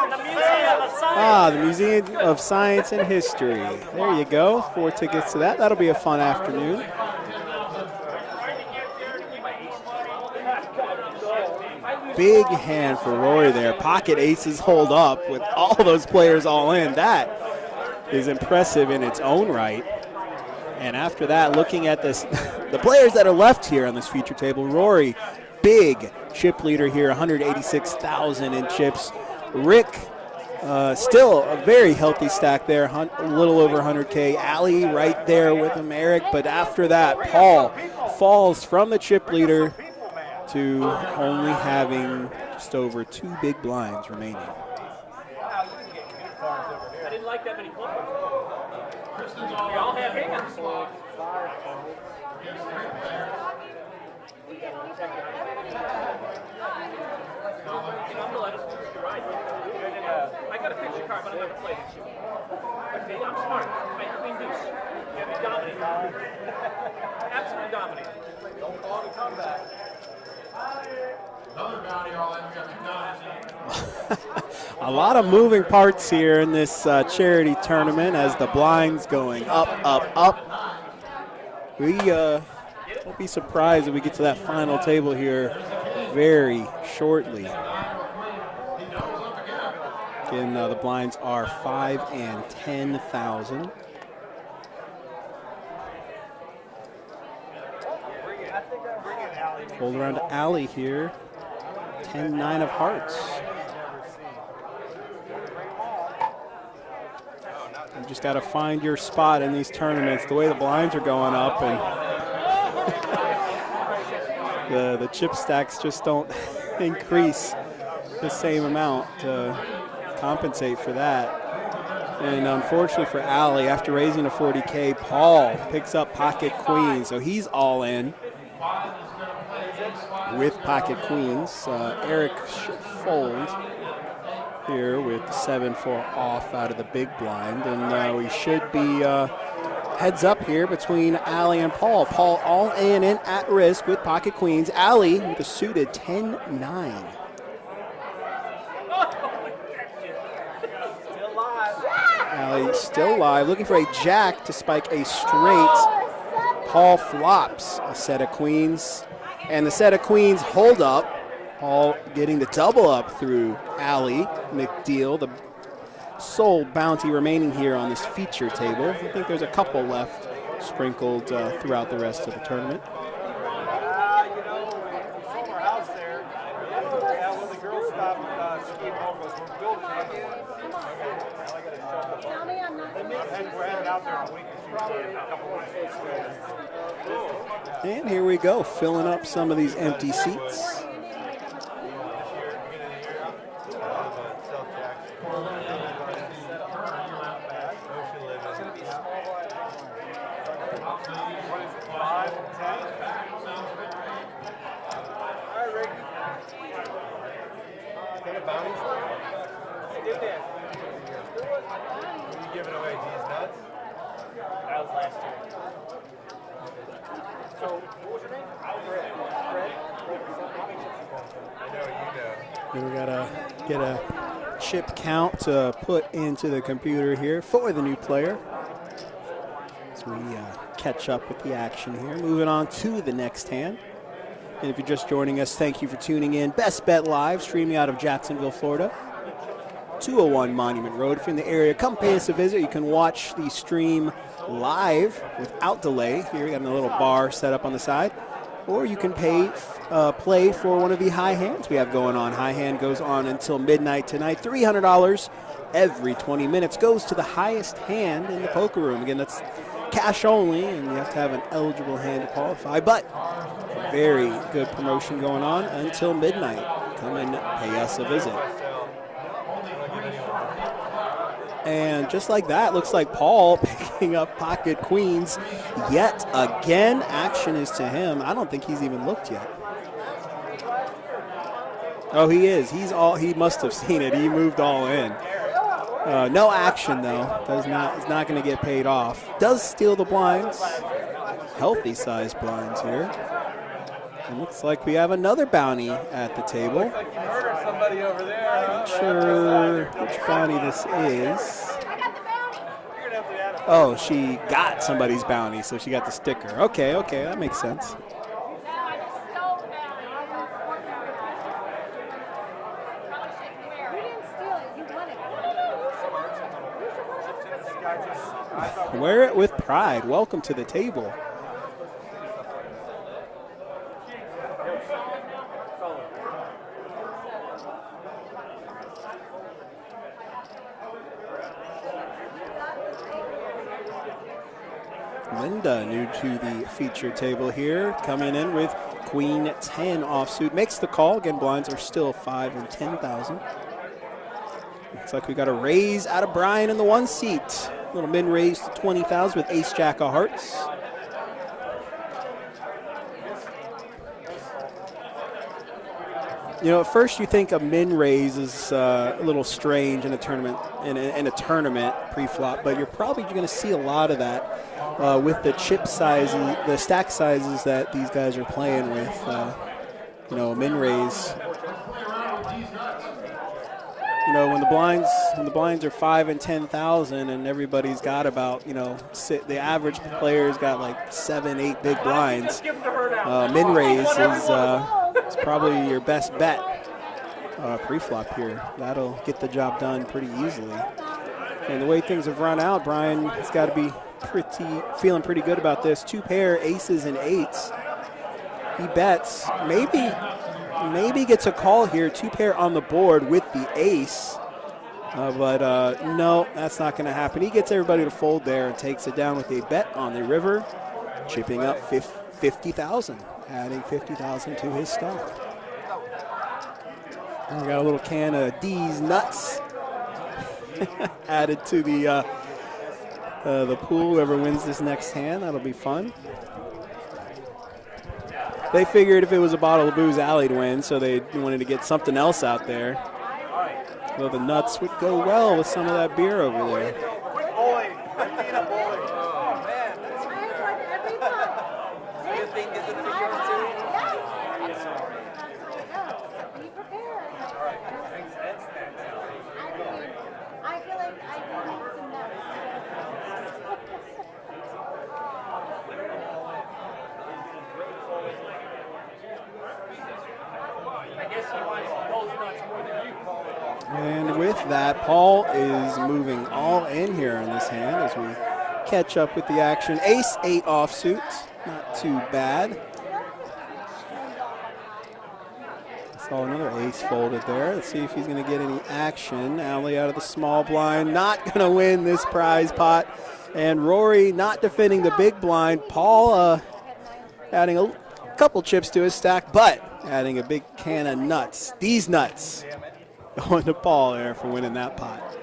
of Science. Ah, the Museum of Science and History. There you go. 4 tickets to that. That'll be a fun afternoon. Big hand for Rory there. Pocket aces hold up with all those players all in. That is impressive in its own right. And after that, looking at this, the players that are left here on this feature table, Rory, big chip leader here, 186,000 in chips. Rick, still a very healthy stack there, a little over 100K. Ali right there with him, Eric. But after that, Paul falls from the chip leader to only having just over 2 big blinds remaining. I didn't like that many players. We all have hands. I got a picture card, but I'm not going to play this. Okay, I'm smart. I queen deuce. You dominate. Absolutely dominate. Don't fall to comeback. Another bounty all in. We got 2 9s. A lot of moving parts here in this charity tournament as the blinds going up, up, up. We won't be surprised if we get to that final table here very shortly. Again, the blinds are 5 and 10,000. Fold around to Alley here. 10-9 of hearts. You just got to find your spot in these tournaments. The way the blinds are going up and the chip stacks just don't increase the same amount to compensate for that. And unfortunately for Alley, after raising to 40K, Paul picks up pocket queen, so he's all in with pocket queens. Eric should fold here with 7-4 off out of the big blind, and we should be heads up here between Alley and Paul. Paul all in and at risk with pocket queens. Alley with a suited 10-9. Alley still live, looking for a jack to spike a straight. Paul flops a set of queens, and the set of queens hold up. Paul getting the double up through Alley McDeal, the sole bounty remaining here on this feature table. I think there's a couple left sprinkled throughout the rest of the tournament. And here we go, filling up some of these empty seats. Giving away these nuts? That was last year. So, what was your name? Fred. Then we gotta get a chip count to put into the computer here for the new player. As we catch up with the action here. Moving on to the next hand. And if you're just joining us, thank you for tuning in. Best Bet Live, streaming out of Jacksonville, Florida. 201 Monument Road. If you're in the area, come pay us a visit. You can watch the stream live without delay. Here we got a little bar set up on the side. Or you can play for one of the high hands we have going on. High hand goes on until midnight tonight. $300 every 20 minutes goes to the highest hand in the poker room. Again, that's cash only, and you have to have an eligible hand to qualify. But very good promotion going on until midnight. Come and pay us a visit. And just like that, looks like Paul picking up pocket queens yet again. Action is to him. I don't think he's even looked yet. Oh, he is. He must have seen it. He moved all in. No action though. Is not going to get paid off. Does steal the blinds. Healthy size blinds here. And looks like we have another bounty at the table. Not sure which bounty this is. Oh, she got somebody's bounty, so she got the sticker. Okay, that makes sense. Wear it with pride. Welcome to the table. Linda, new to the feature table here, coming in with Queen 10 offsuit. Makes the call. Again, blinds are still 5 and 10,000. Looks like we got a raise out of Brian in the one seat. Little min raise to 20,000 with Ace Jack of Hearts. You know, at first you think a min raise is a little strange in a tournament, in a tournament pre-flop, but you're probably going to see a lot of that with the chip sizes, the stack sizes that these guys are playing with. You know, min raise. You know, when the blinds are 5 and 10,000, and everybody's got about, you know, the average player's got like 7, 8 big blinds. Min raise is probably your best bet pre-flop here. That'll get the job done pretty easily. And the way things have run out, Brian has got to be feeling pretty good about this. 2 pair aces and 8s. He bets, maybe gets a call here. 2 pair on the board with the ace. But no, that's not going to happen. He gets everybody to fold there and takes it down with a bet on the river, chipping up 50,000, adding 50,000 to his stock. And we got a little can of D's Nuts added to the pool. Whoever wins this next hand, that'll be fun. They figured if it was a bottle of booze, Allie'd win, so they wanted to get something else out there. Though the nuts would go well with some of that beer over there. And with that, Paul is moving all in here in this hand as we catch up with the action. Ace 8 offsuit, not too bad. Saw another ace folded there. Let's see if he's going to get any action. Allie out of the small blind, not going to win this prize pot. And Rory not defending the big blind. Paul adding a couple chips to his stack, but adding a big can of nuts. These nuts. Going to Paul there for winning that pot.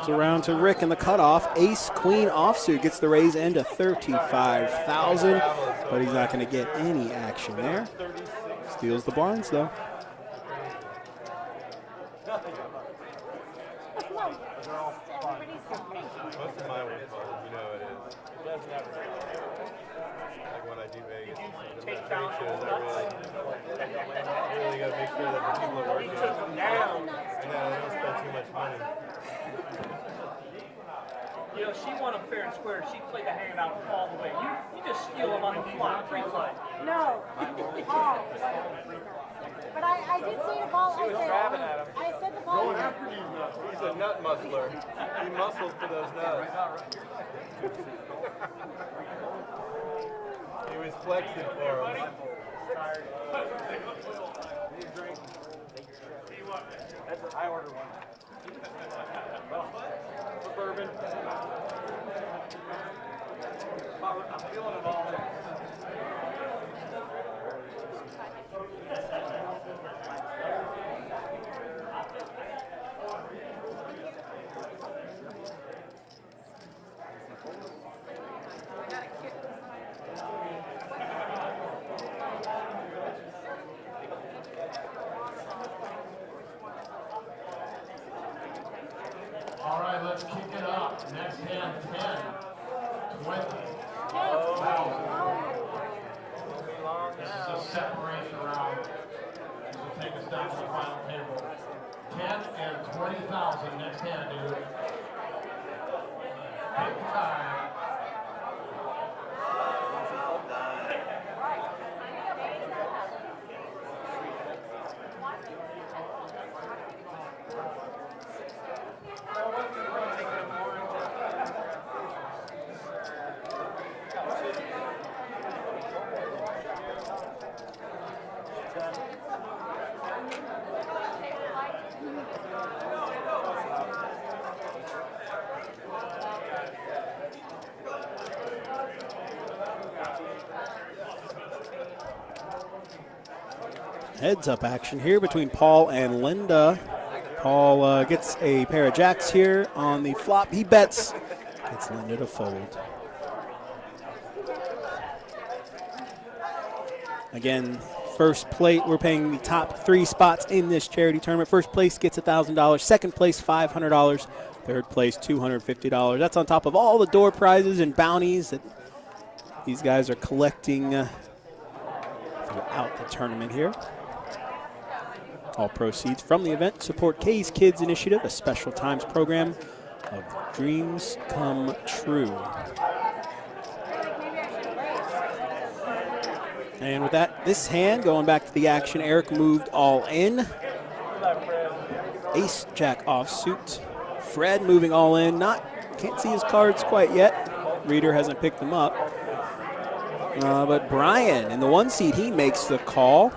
Comes around to Rick in the cutoff. Ace, queen, offsuit gets the raise into 35,000, but he's not going to get any action there. Steals the blinds though. Most of my ones, you know it is. Like when I do Vegas, Take down shows, the I really got to make sure that the people are working. took them down. I don't spend too much money. You know, she won them fair and square. She played the handout all the way. You just steal them on the fly, free fly. No. Paul. But I did say the ball. I said the ball. He's a nut muscler. He muscles for those nuts. He was flexing for him. I ordered one. Bourbon. I'm feeling it all. All right, let's kick it up. Next hand, 10, 20. This is a separation round. This will take us down to the final table. 10 and 20,000 next hand, dude. Big time. Heads-up action here between Paul and Linda. Paul gets a pair of jacks here on the flop. He bets, gets Linda to fold. Again, first plate, we're paying the top 3 spots in this charity tournament. First place gets $1,000, second place $500, third place $250. That's on top of all the door prizes and bounties that these guys are collecting throughout the tournament here. All proceeds from the event support K's Kids Initiative, a special times program of dreams come true. And with that, this hand, going back to the action, Eric moved all in. Ace, Jack offsuit. Fred moving all in. Can't see his cards quite yet. Reader hasn't picked them up. But Brian, in the 1 seat, he makes the call.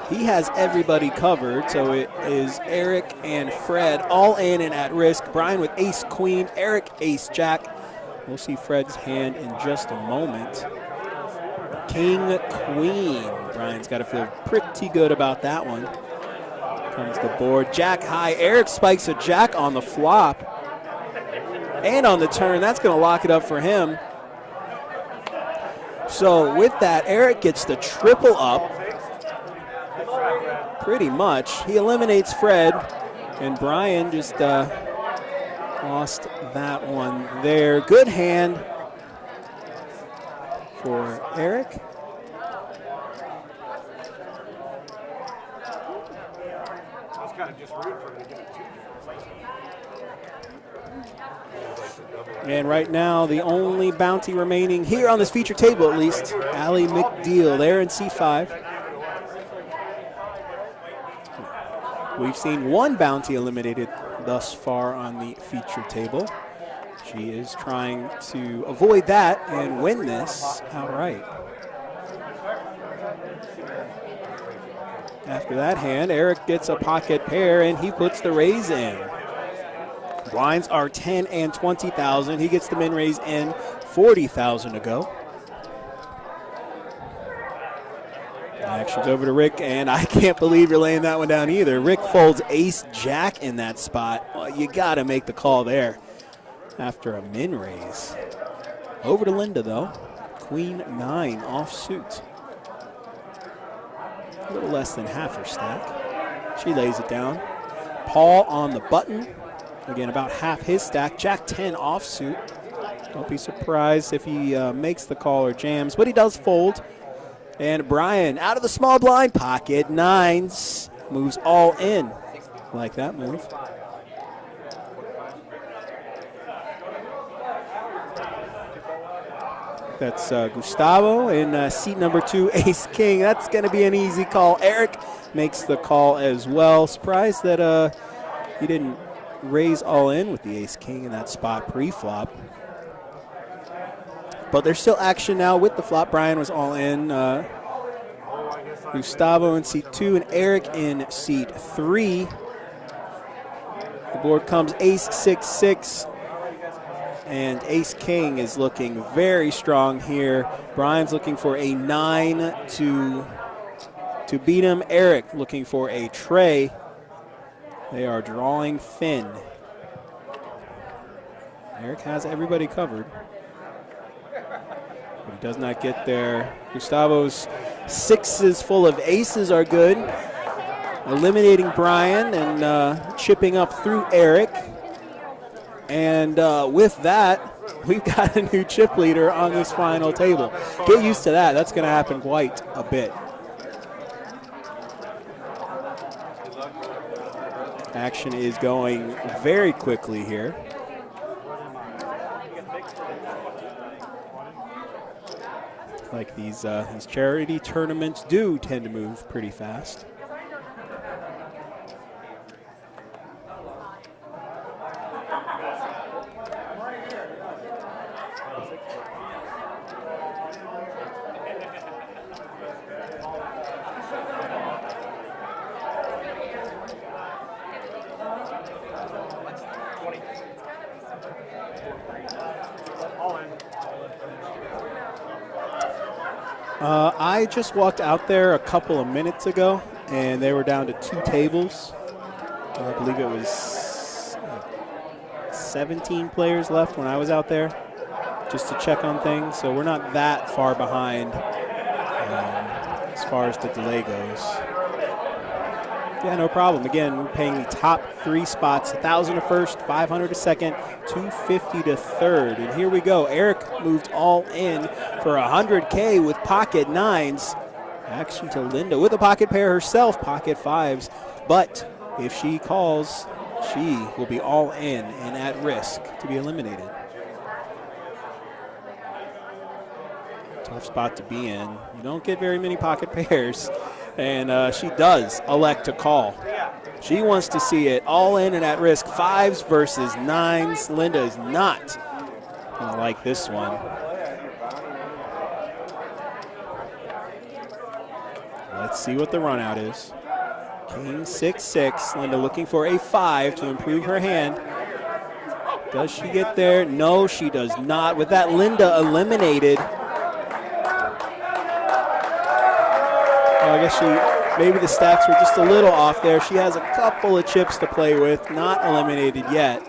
He has everybody covered, so it is Eric and Fred all in and at risk. Brian with ace queen, Eric ace jack. We'll see Fred's hand in just a moment. King queen. Brian's got to feel pretty good about that one. Comes the board, jack high. Eric spikes a jack on the flop. And on the turn, that's going to lock it up for him. So with that, Eric gets the triple up. Pretty much. He eliminates Fred, and Brian just lost that one there. Good hand for Eric. I was kind of just rooting for him to get it to. And right now, the only bounty remaining here on this feature table, at least, Allie McDeal there in C5. We've seen one bounty eliminated thus far on the feature table. She is trying to avoid that and win this outright. After that hand, Eric gets a pocket pair and he puts the raise in. Blinds are 10 and 20,000. He gets the min raise in, 40,000 to go. Action's over to Rick, and I can't believe you're laying that one down either. Rick folds ace-jack in that spot. Well, you got to make the call there after a min raise. Over to Linda, though. Queen 9 offsuit. A little less than half her stack. She lays it down. Paul on the button. Again, about half his stack. Jack 10 offsuit. Don't be surprised if he makes the call or jams, but he does fold. And Brian out of the small blind, pocket nines, moves all in. Like that move. That's Gustavo in seat number 2, ace king. That's going to be an easy call. Eric makes the call as well. Surprised that he didn't raise all in with the ace king in that spot pre-flop. But there's still action now with the flop. Brian was all in. Gustavo in seat 2 and Eric in seat 3. The board comes ace 6-6. And ace king is looking very strong here. Brian's looking for a 9 to beat him. Eric looking for a tray. They are drawing thin. Eric has everybody covered. But he does not get there. Gustavo's sixes full of aces are good. Eliminating Brian and chipping up through Eric. And with that, we've got a new chip leader on this final table. Get used to that. That's going to happen quite a bit. Action is going very quickly here. Like these charity tournaments do tend to move pretty fast. I just walked out there a couple of minutes ago, and they were down to 2 tables. I believe it was 17 players left when I was out there, just to check on things. So we're not that far behind as far as the delay goes. Yeah, no problem. Again, we're paying the top 3 spots, 1,000 to first, 500 to second, 250 to third. And here we go. Eric moved all in for 100K with pocket nines. Action to Linda with a pocket pair herself, pocket fives. But if she calls, she will be all in and at risk to be eliminated. Tough spot to be in. You don't get very many pocket pairs. And she does elect to call. She wants to see it all in and at risk. 5s versus 9s. Linda is not gonna like this one. Let's see what the run out is. King 6-6. Linda looking for a 5 to improve her hand. Does she get there? No, she does not. With that, Linda eliminated. I guess maybe the stacks were just a little off there. She has a couple of chips to play with, not eliminated yet.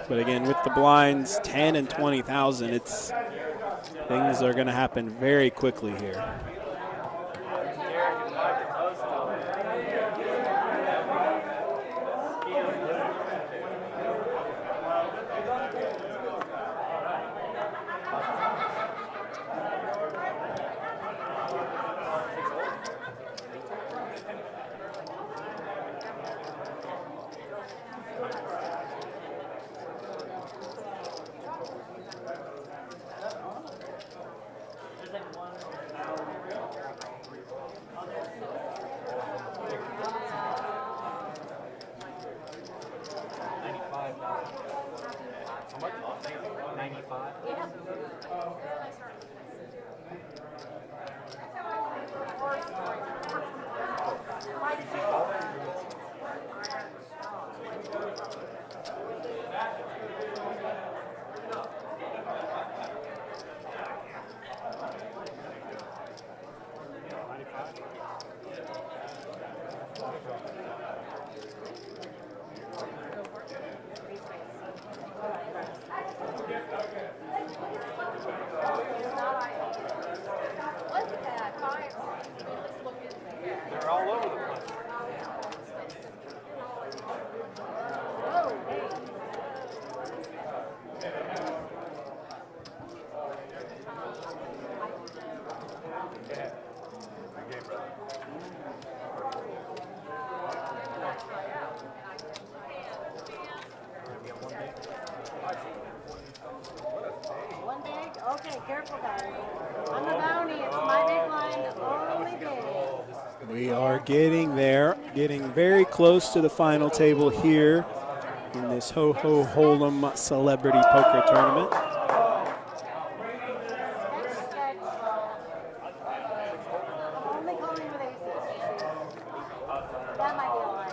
But again, with the blinds 10 and 20,000, things are going to happen very quickly here. are getting there, getting very close to the final table here in this Hoho Hold'em Celebrity Poker Tournament. Only calling with aces. That might be a lie.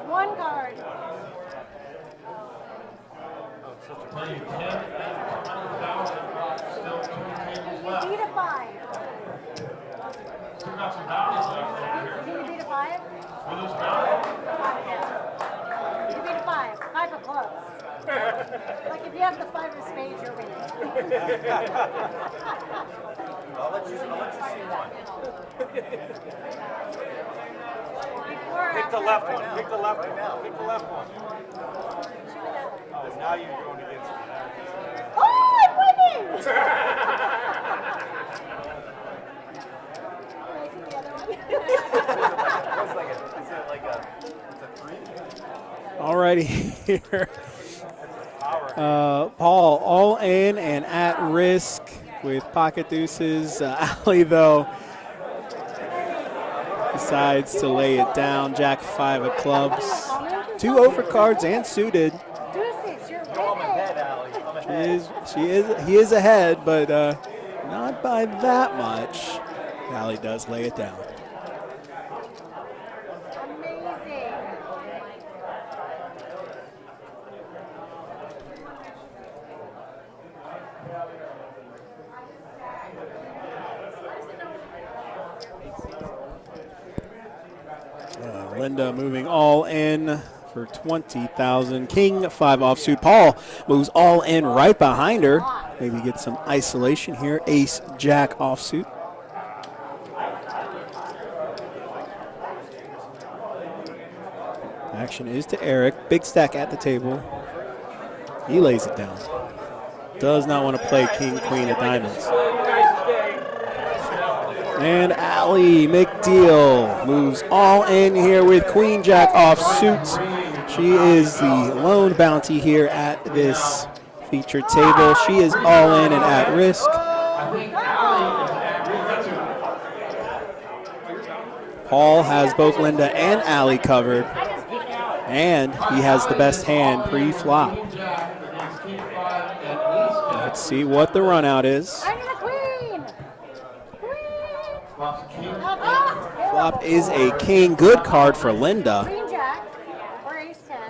One card. Plenty of 10 and 20,000. Still 2 tables left. Beat a 5. Still got some bounties left over here. Can you beat a 5? With this bounty. You beat a 5. 5 of clubs. Like if you have the 5 of spades, you're winning. I'll let you see one. Pick the left one. Pick the left one. Pick the left one. Oh, now you're going against me. Oh, I'm winning! All righty here. Paul all in and at risk with pocket deuces. Ali, though, decides to lay it down. Jack 5 of clubs. 2 overcards and suited. Deuces, you're winning. He is ahead, but not by that much. Ali does lay it down. Amazing. Linda moving all in for 20,000. King 5 offsuit. Paul moves all in right behind her. Maybe get some isolation here. Ace Jack offsuit. Action is to Eric. Big stack at the table. He lays it down. Does not want to play King Queen of diamonds. And Ali McDeal moves all in here with Queen Jack offsuit. She is the lone bounty here at this featured table. She is all in and at risk. Paul has both Linda and Ali covered. And he has the best hand pre-flop. Let's see what the run out is. Flop is a king. Good card for Linda.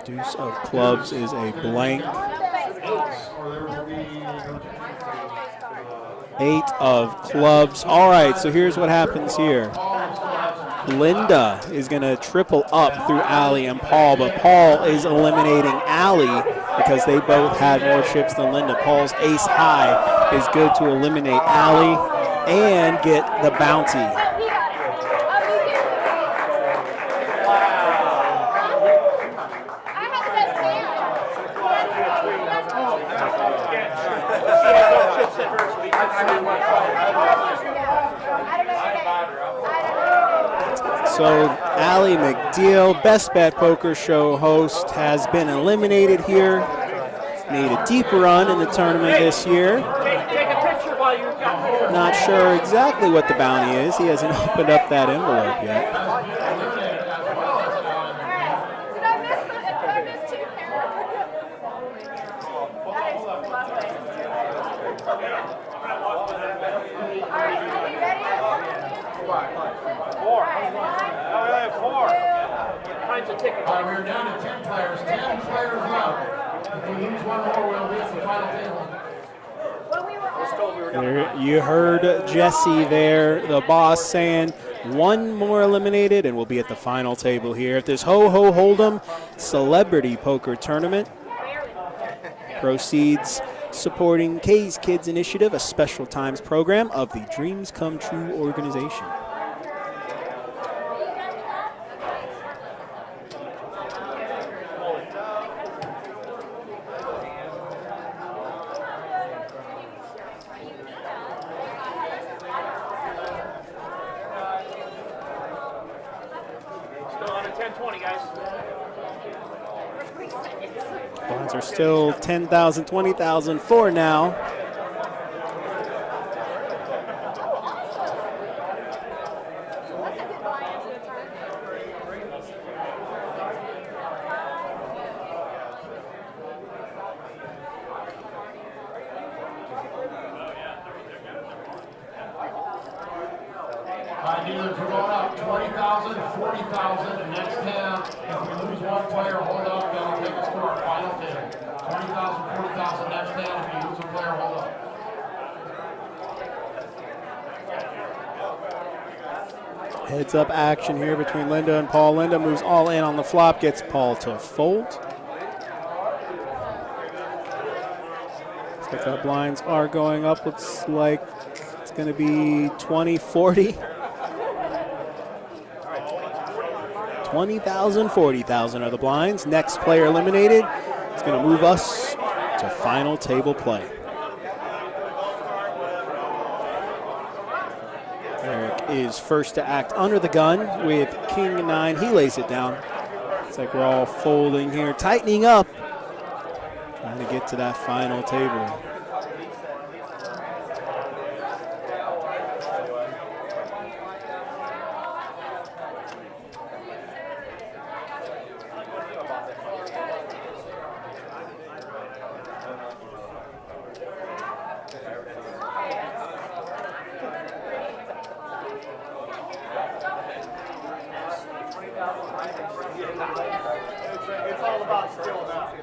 Deuce of clubs is a blank. 8 of clubs. All right, so here's what happens here. Linda is going to triple up through Ali and Paul, but Paul is eliminating Ali because they both had more chips than Linda. Paul's ace high is good to eliminate Ali and get the bounty. So Ali McDeal, Best Bet Poker Show host, has been eliminated here. Made a deep run in the tournament this year. Not sure exactly what the bounty is. He hasn't opened up that envelope yet. We're down to 10 players. 10 players left. If we lose one more, we'll be at the final table. There, you heard Jesse there, the boss, saying one more eliminated and we'll be at the final table here at this Hoho Hold'em Celebrity Poker Tournament. Proceeds supporting K's Kids Initiative, a special times program of the Dreams Come True organization. 10-20, guys. Blinds are still 10,000, 20,000 for now. Dealers are going up 20,000, 40,000, next 10. If we lose one player, hold up, that'll take us to our final 10. 20,000, 40,000, next 10. If you lose a player, hold up. Heads up action here between Linda and Paul. Linda moves all in on the flop, gets Paul to fold. Looks like our blinds are going up. Looks like it's going to be 20-40. 20,000, 40,000 are the blinds. Next player eliminated is going to move us to final table play. Eric is first to act under the gun with King 9. He lays it down. It's like we're all folding here, tightening up, trying to get to that final table. It's all about skill now.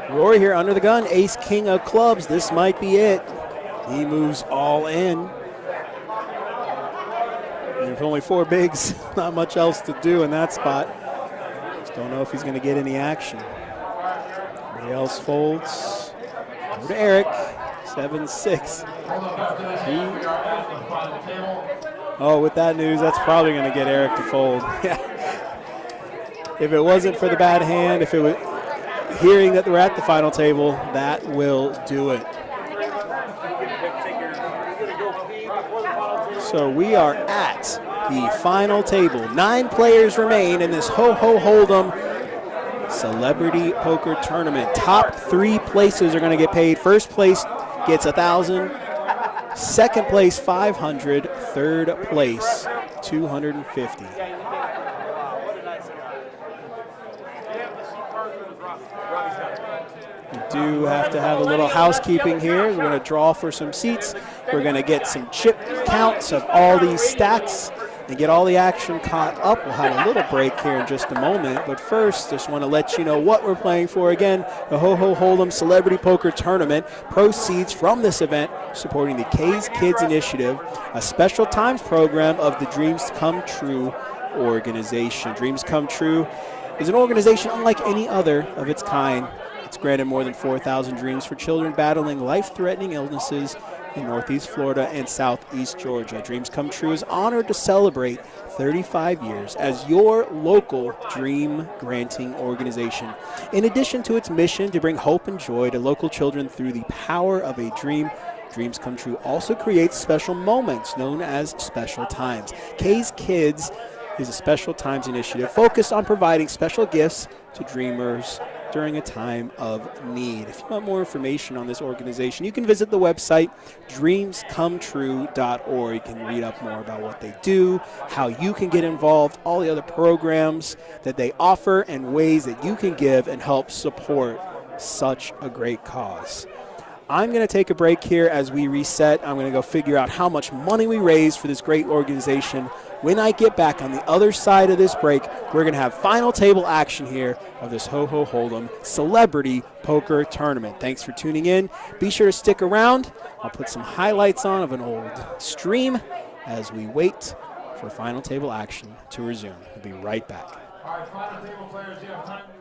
Rory here under the gun, ace, king of clubs. This might be it. He moves all in. There's only 4 bigs, not much else to do in that spot. Just don't know if he's going to get any action. Everybody else folds. Over to Eric, 7-6. Oh, with that news, that's probably going to get Eric to fold. If it wasn't for the bad hand, if it was hearing that we're at the final table, that will do it. So we are at the final table. 9 players remain in this Ho-Ho Hold'em Celebrity Poker Tournament. Top 3 places are going to get paid. First place gets 1,000. Second place, 500. Third place, 250. We do have to have a little housekeeping here. We're going to draw for some seats. We're going to get some chip counts of all these stacks and get all the action caught up. We'll have a little break here in just a moment. But first, just want to let you know what we're playing for. Again, the Ho-Ho Hold'em Celebrity Poker Tournament. Proceeds from this event supporting the K's Kids Initiative, a special times program of the Dreams Come True organization. Dreams Come True is an organization unlike any other of its kind. It's granted more than 4,000 dreams for children battling life-threatening illnesses in Northeast Florida and Southeast Georgia. Dreams Come True is honored to celebrate 35 years as your local dream-granting organization. In addition to its mission to bring hope and joy to local children through the power of a dream, Dreams Come True also creates special moments known as Special Times. K's Kids is a special times initiative focused on providing special gifts to dreamers during a time of need. If you want more information on this organization, you can visit the website dreamscometrue.org. You can read up more about what they do, how you can get involved, all the other programs that they offer, and ways that you can give and help support such a great cause. I'm going to take a break here as we reset. I'm going to go figure out how much money we raised for this great organization When I get back on the other side of this break, we're going to have final table action here of this Ho-Ho Hold'em Celebrity Poker Tournament. Thanks for tuning in. Be sure to stick around. I'll put some highlights on of an old stream as we wait for final table action to resume. We'll be right back. All right, final table players, you have time to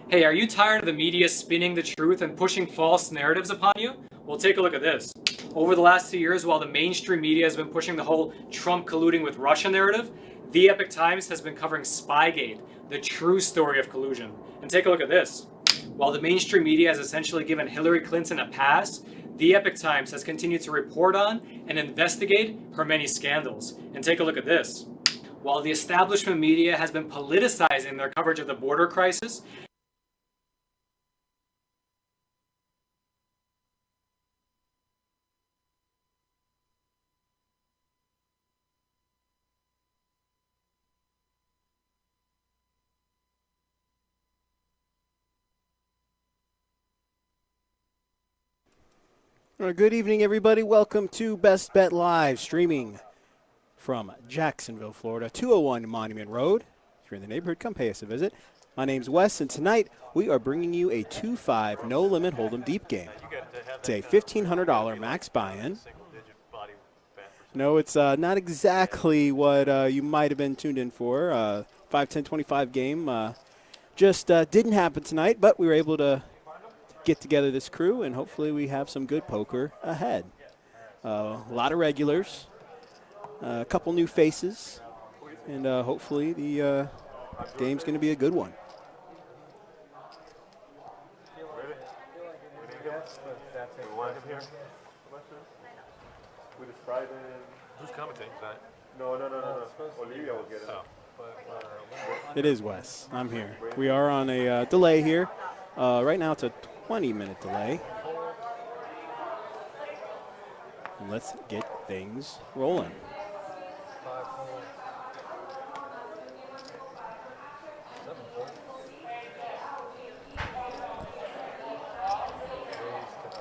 Hey, are you tired of the media spinning the truth and pushing false narratives upon you? Well, take a look at this. Over the last 2 years, while the mainstream media has been pushing the whole Trump colluding with Russia narrative, the Epic Times has been covering Spygate, the true story of collusion. And take a look at this. While the mainstream media has essentially given Hillary Clinton a pass, the Epic Times has continued to report on and investigate her many scandals. And take a look at this. While the establishment media has been politicizing their coverage of the border crisis, Good evening, everybody. Welcome to Best Bet Live, streaming from Jacksonville, Florida, 201 Monument Road. If you're in the neighborhood, come pay us a visit. My name's Wes, and tonight we are bringing you a 2-5 no-limit hold'em deep game. It's a $1,500 max buy-in. No, it's not exactly what you might have been tuned in for. 5-10-25 game just didn't happen tonight, but we were able to get together this crew, and hopefully we have some good poker ahead. A lot of regulars, a couple new faces, and hopefully the game's going to be a good one. Who's commentating tonight? No. Olivia will get it. It is Wes. I'm here. We are on a delay here. Right now it's a 20-minute delay. And let's get things rolling.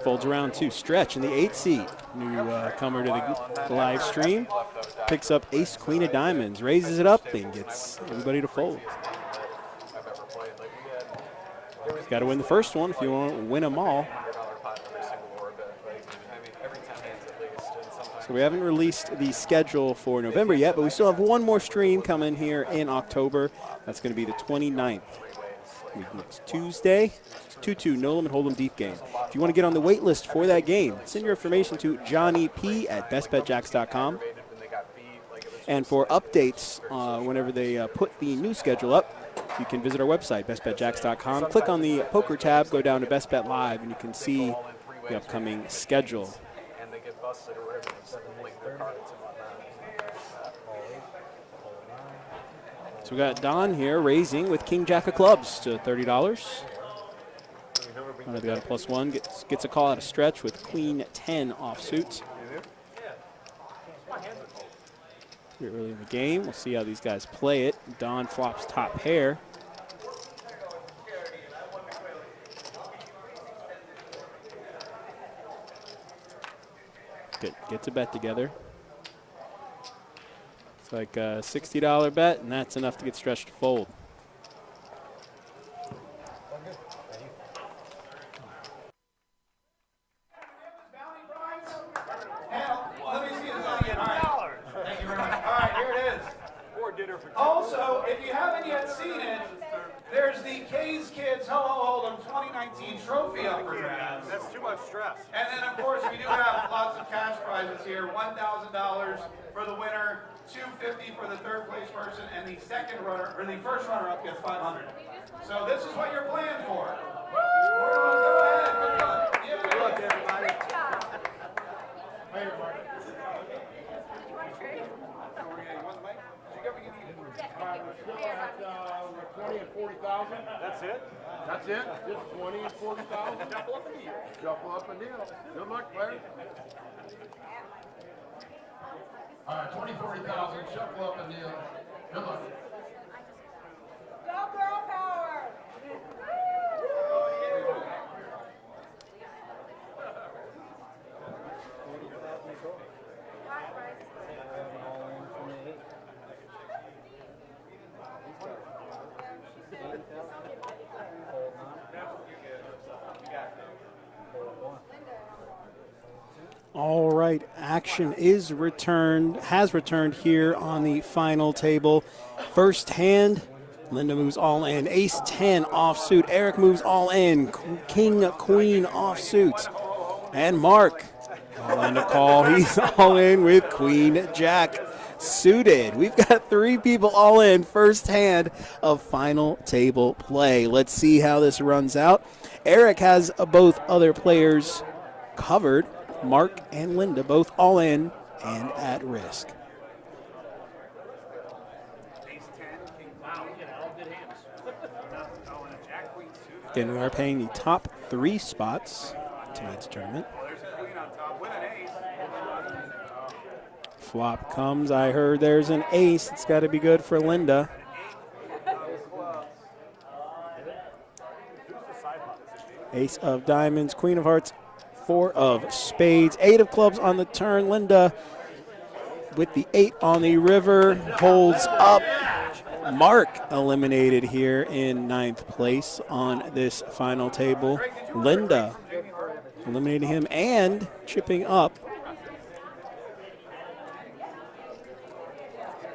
Folds around to Stretch in the 8th seat. New comer to the live stream. Picks up ace, queen of diamonds, raises it up, and gets everybody to fold. Got to win the first one if you want to win them all. So we haven't released the schedule for November yet, but we still have one more stream coming here in October. That's going to be the 29th. Next Tuesday, 2-2 no limit hold'em deep game. If you want to get on the wait list for that game, send your information to Johnny P at bestbetjacks.com. And for updates, whenever they put the new schedule up, you can visit our website, bestbetjacks.com. Click on the poker tab, go down to Best Bet Live, and you can see the upcoming schedule. So we got Don here raising with King Jack of clubs to $30. They got a +1, gets a call out of Stretch with Queen 10 offsuit. Here early in the game, we'll see how these guys play it. Don flops top pair. Good, gets a bet together. It's like a $60 bet, and that's enough to get Stretch to fold. Also, if you haven't yet seen it, there's the K's Kids Hoho Hold'em 2019 trophy up for grabs. That's too much stress. And then, of course, we do have lots of cash prizes here. $1,000 for the winner, $250 for the third place person, and the second runner, or the first runner-up gets $500. So this is what you're playing for. Go ahead. Good luck. Good luck, everybody. Great job. Later, Mark. We're 20 and 40,000. That's it? That's it. Just 20 and 40,000. Shuffle up and deal. Good luck, players. All right, 20, 40,000, shuffle up and kneel. Good luck. Go girl power! All right, action has returned here on the final table. First hand, Linda moves all in. Ace 10 offsuit. Eric moves all in. King, queen offsuit. And Mark, all in to call. He's all in with queen, jack suited. We've got 3 people all in. First hand of final table play. Let's see how this runs out. Eric has both other players covered. Mark and Linda both all in and at risk. Again, we are paying the top 3 spots in tonight's tournament. Flop comes. I heard there's an ace. It's got to be good for Linda. Ace of diamonds, queen of hearts, 4 of spades, 8 of clubs on the turn. Linda with the 8 on the river holds up. Mark eliminated here in 9th place on this final table. Linda eliminating him and chipping up.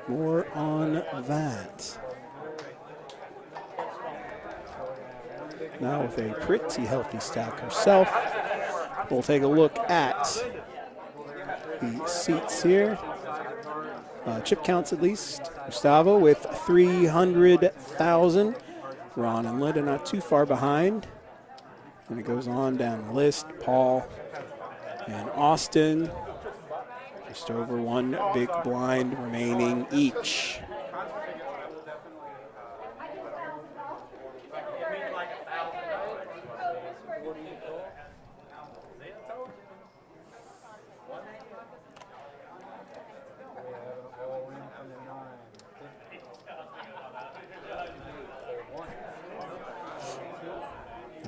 More on that. Now with a pretty healthy stack herself, we'll take a look at the seats here. Chip counts at least. Gustavo with 300,000. Ron and Linda not too far behind. And it goes on down the list. Paul and Austin, just over 1 big blind remaining each.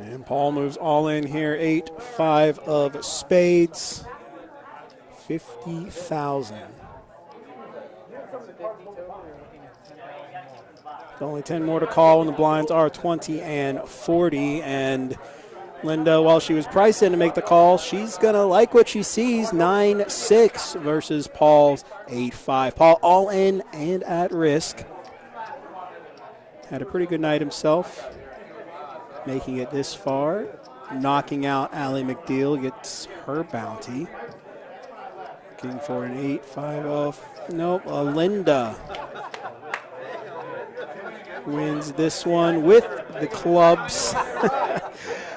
And Paul moves all in here, 8, 5 of spades, 50,000. Only 10 more to call when the blinds are 20 and 40. And Linda, while she was priced in to make the call, she's going to like what she sees, 9-6 versus Paul's 8-5. Paul all in and at risk. Had a pretty good night himself, making it this far. Knocking out Allie McDeal, gets her bounty. Looking for an 8-5 off. Nope, Linda wins this one with the clubs.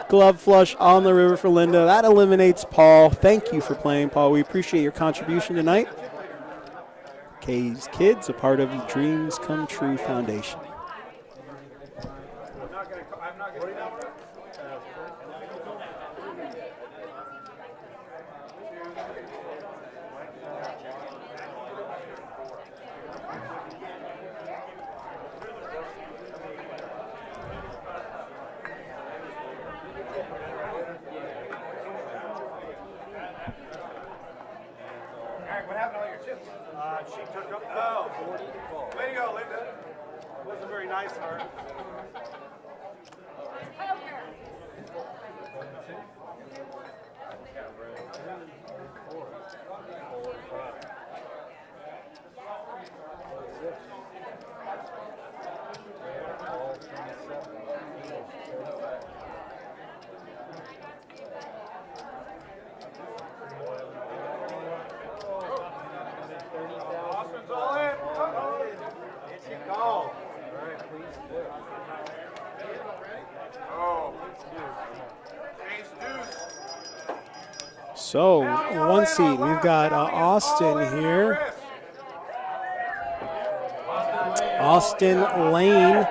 Club flush on the river for Linda. That eliminates Paul. Thank you for playing, Paul. We appreciate your contribution tonight. K's Kids, a part of the Dreams Come True Foundation. She took up the way to go, Linda. Wasn't very nice of her. So, one seat, we've got Austin here. Austin Lane.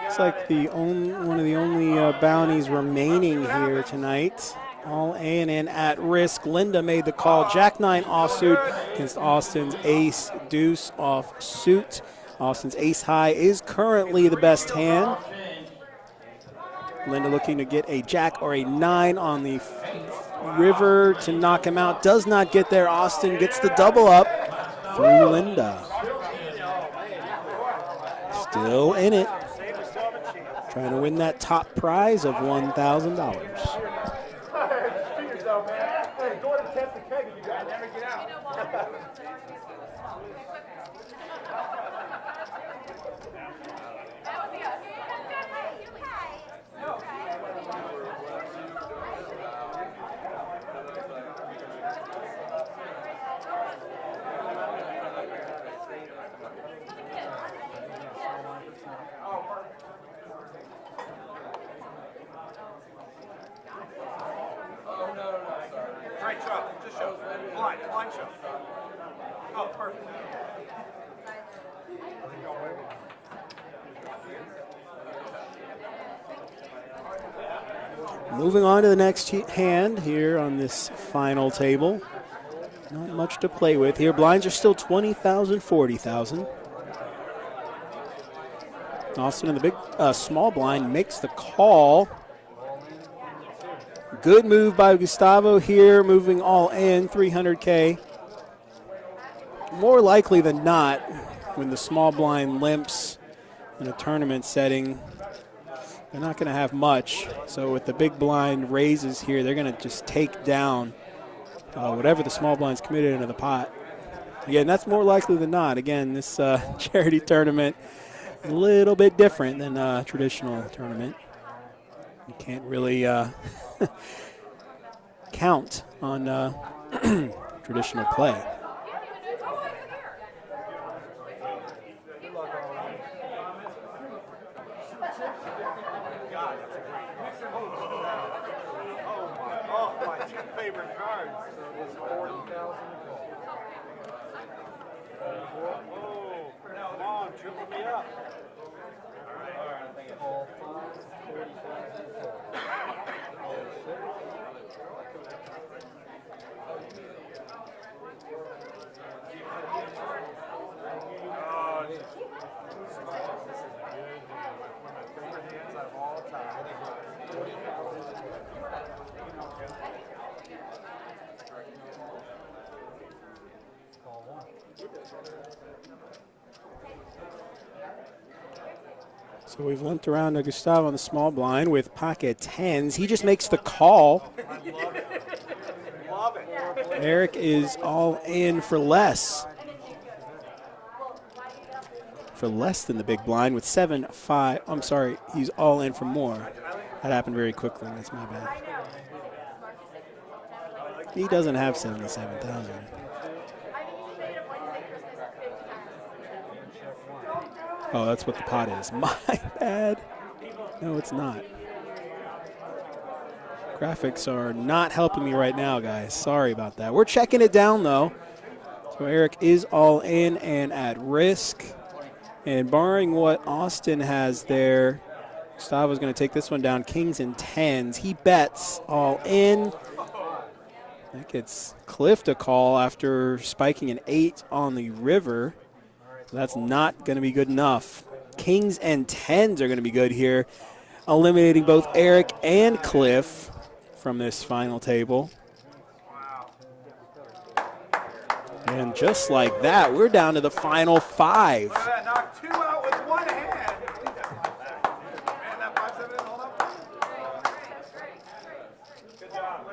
It's like one of the only bounties remaining here tonight all in and at risk. Linda made the call. Jack 9 offsuit against Austin's ace deuce offsuit. Austin's ace high is currently the best hand. Linda looking to get a jack or a 9 on the river to knock him out. Does not get there. Austin gets the double up through Linda. Still in it. Trying to win that top prize of $1,000. Great shot. Just shows blind shot. Oh, perfect. Moving on to the next hand here on this final table. Not much to play with here. Blinds are still 20,000, 40,000. Austin in the big small blind makes the call. Good move by Gustavo here, moving all in, 300K. More likely than not, when the small blind limps in a tournament setting, they're not going to have much. So with the big blind raises here, they're going to just take down whatever the small blind's committed into the pot. Again, that's more likely than not. Again, this charity tournament is a little bit different than a traditional tournament. You can't really count on traditional play. Oh, my two favorite cards. So it's 40,000. Whoa, come on, triple me up. So we've limped around to Gustavo on the small blind with pocket tens. He just makes the call. Eric is all in for less. For less than the big blind with 7-5. I'm sorry, he's all in for more. That happened very quickly. That's my bad. He doesn't have 77,000. Oh, that's what the pot is. My bad. No, it's not. Graphics are not helping me right now, guys. Sorry about that. We're checking it down, though. So Eric is all in and at risk. And barring what Austin has there, Gustavo's going to take this one down. Kings and tens. He bets all in. That gets Cliff to call after spiking an 8 on the river. That's not going to be good enough. Kings and tens are going to be good here, eliminating both Eric and Cliff from this final table. And just like that, we're down to the final 5. Knocked 2 out with one hand. Man, that 5-7 didn't hold up. Good job.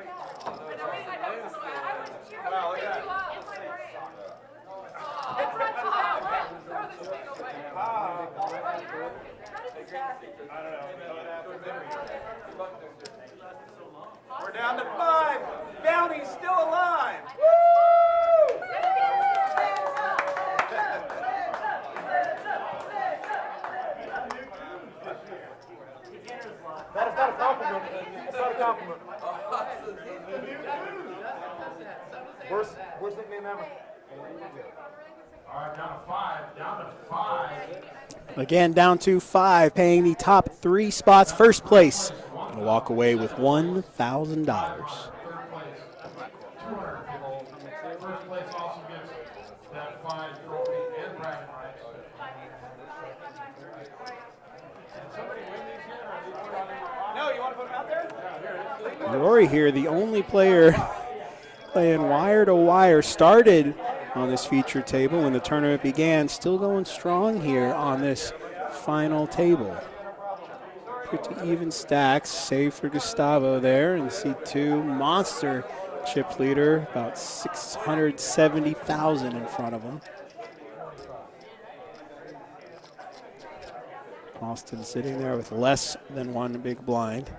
Wow, look at that. We're down to 5. Bounty's still alive. Woo! That is not a compliment. That's not a compliment. Worst nickname ever. All right, down to 5. Down to 5. Again, down to 5, paying the top 3 spots. First place, and walk away with $1,000. Third place, 250. First place also gets that fine trophy and bragging rights. Did somebody win these yet, or are they put on there? No, you want to put them out there? Yeah, here. Rory here, the only player playing wire to wire, started on this feature table when the tournament began, still going strong here on this final table. Pretty even stacks, save for Gustavo there in seat 2. Monster chip leader, about 670,000 in front of him. Austin sitting there with less than one big blind.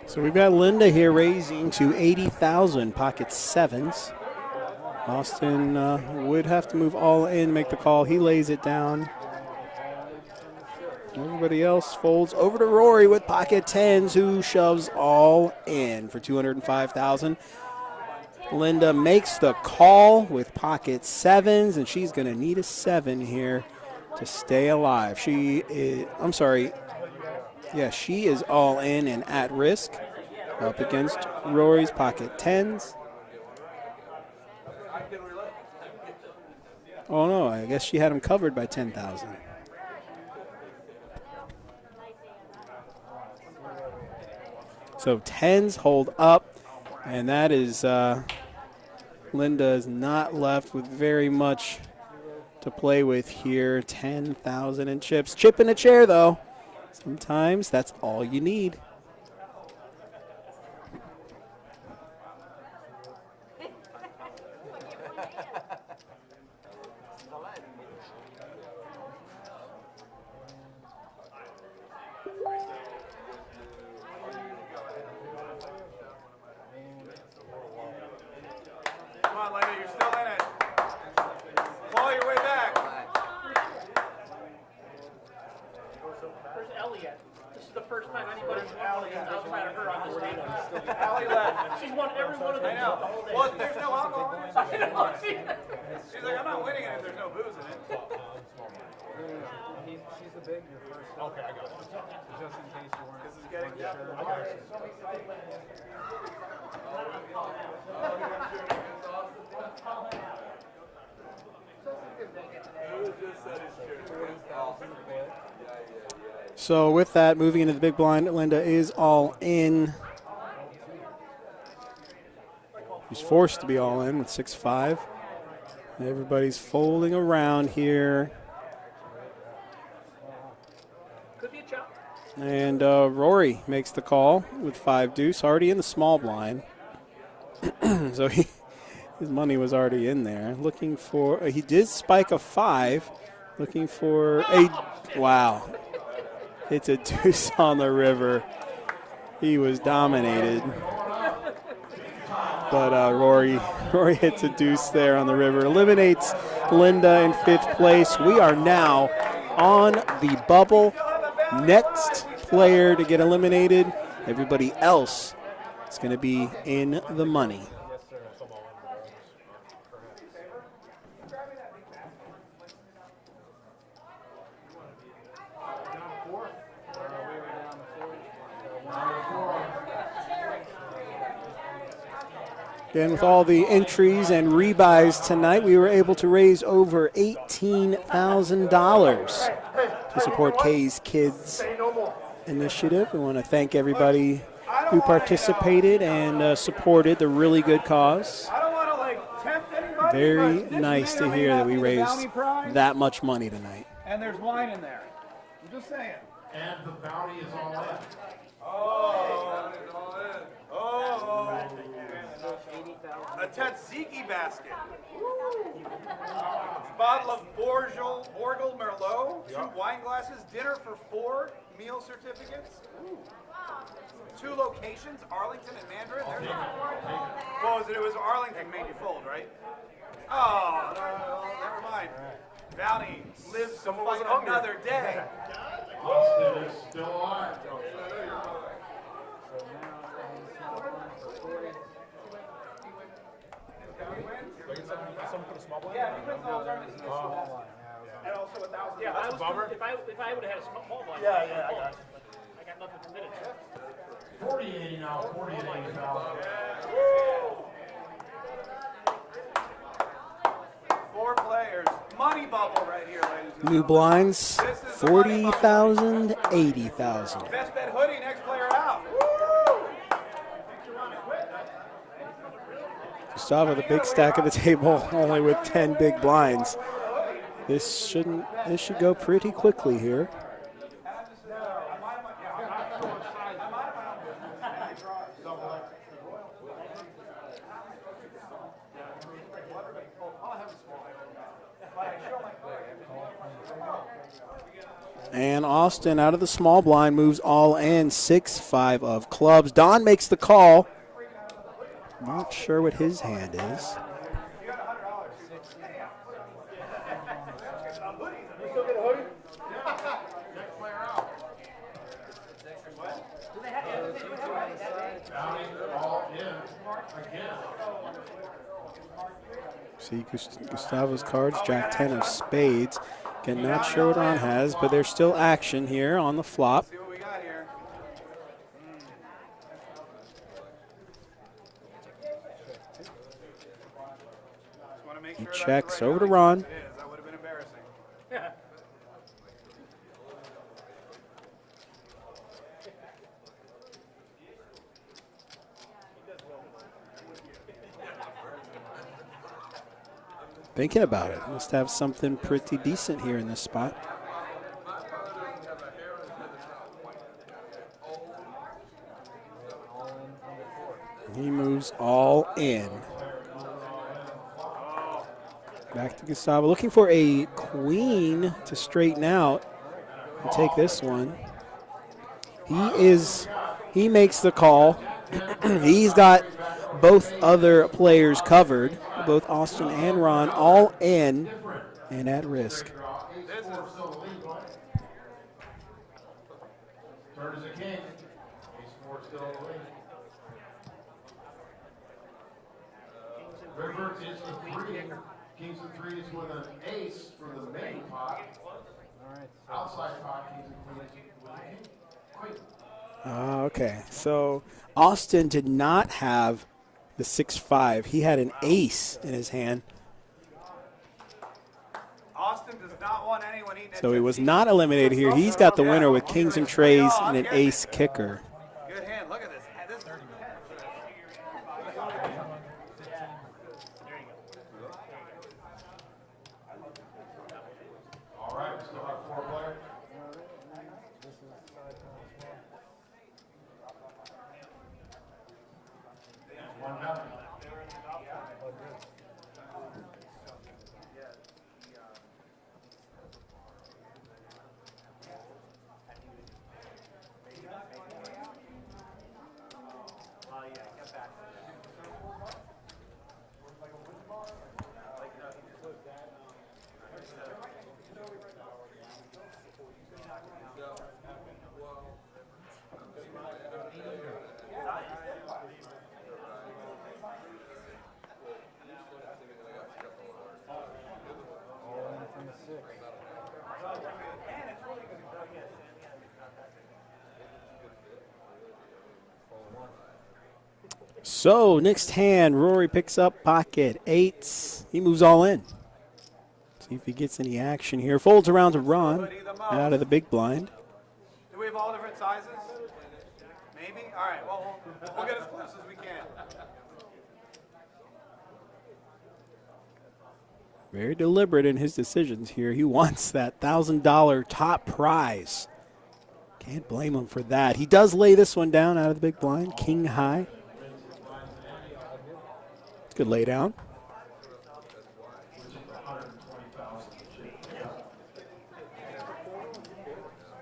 So we've got Linda here raising to 80,000, pocket sevens. Austin would have to move all in, make the call. He lays it down. Everybody else folds over to Rory with pocket tens, who shoves all in for 205,000. Linda makes the call with pocket sevens, and she's going to need a 7 here to stay alive. She is, I'm sorry, yeah, she is all in and at risk up against Rory's pocket tens. Oh no, I guess she had him covered by 10,000. So tens hold up, and that is, Linda is not left with very much to play with here. 10,000 in chips. Chip in a chair though. Sometimes that's all you need. Come on, Linda, you're still in it. Claw your way back. Where's Ellie at? This is the first time anybody's won outside of her on this team. Allie left. She's won every one of them I know. the whole day. Well, there's no alcohol in it. I know. She's like, I'm not winning it if there's no booze in it. She's the big, your first. Okay, I got it. Just in case you weren't. This is getting sure. I got it. So with that, moving into the big blind, Linda is all in. She's forced to be all in with 6-5. Everybody's folding around here. Could be a chop. And Rory makes the call with 5 deuce, already in the small blind. So his money was already in there. Looking for, he did spike a 5. Looking for a, wow. It's a deuce on the river. He was dominated. But Rory hits a deuce there on the river. Eliminates Linda in 5th place. We are now on the bubble. Next player to get eliminated. Everybody else is going to be in the money. Again, with all the entries and rebuys tonight, we were able to raise over $18,000 to support K's Kids initiative. We want to thank everybody who participated and supported the really good cause. I don't want to like tempt anybody. Very but this nice may to or may hear that not we be the raised bounty prize, that much money tonight. and there's wine in there. I'm just saying. And the bounty is all in. Oh. A tzatziki basket. Bottle of Borgel Merlot, 2 wine glasses, dinner for 4, meal certificates. 2 locations, Arlington and Mandarin. What was it? It was Arlington made you fold, right? Oh, no, never mind. Bounty lives to fight another day. Austin is still alive. Someone put a small one? Yeah, if you put the alternative, it's small line. And also 1,000. Yeah, That's a bummer. if I would have had a small one. Yeah, I got you. I got nothing permitted. 40-80 now, 40-80 now. 4 players. Money bubble right here, ladies and New gentlemen. blinds, 40,000, 80,000. Best bet hoodie, next player out. Gustavo, the big stack of the table, only with 10 big blinds. This should go pretty quickly here. And Austin out of the small blind moves all in, 6-5 of clubs. Don makes the call. Not sure what his hand is. See Gustavo's cards, Jack 10 of spades. Again, not sure what Ron has, but there's still action here on the flop. See what we got here. He checks over to Ron. It is. That would have been embarrassing. Thinking about it. Must have something pretty decent here in this spot. He moves all in. Back to Gustavo, looking for a queen to straighten out and take this one. He makes the call. He's got both other players covered, both Austin and Ron, all in and at risk. Turn is a king. Ace 4 still in the lead. River is the 3. Kings and 3s with an ace for the main pot. Outside pot, kings and queens with a king. Queen. Okay, so Austin did not have the 6-5. He had an ace in his hand. Austin does not want anyone eating. So he was not eliminated here. He's got the winner with kings and trays and an ace kicker. Good hand. Look at this. This is All right, we still have 4 players. One down. So next hand, Rory picks up pocket 8s. He moves all in. See if he gets any action here. Folds around to Ron out of the big blind. Do we have all different sizes? Maybe? All right, well, we'll get as close as we can. Very deliberate in his decisions here. He wants that $1,000 top prize. Can't blame him for that. He does lay this one down out of the big blind, king high. Good lay down.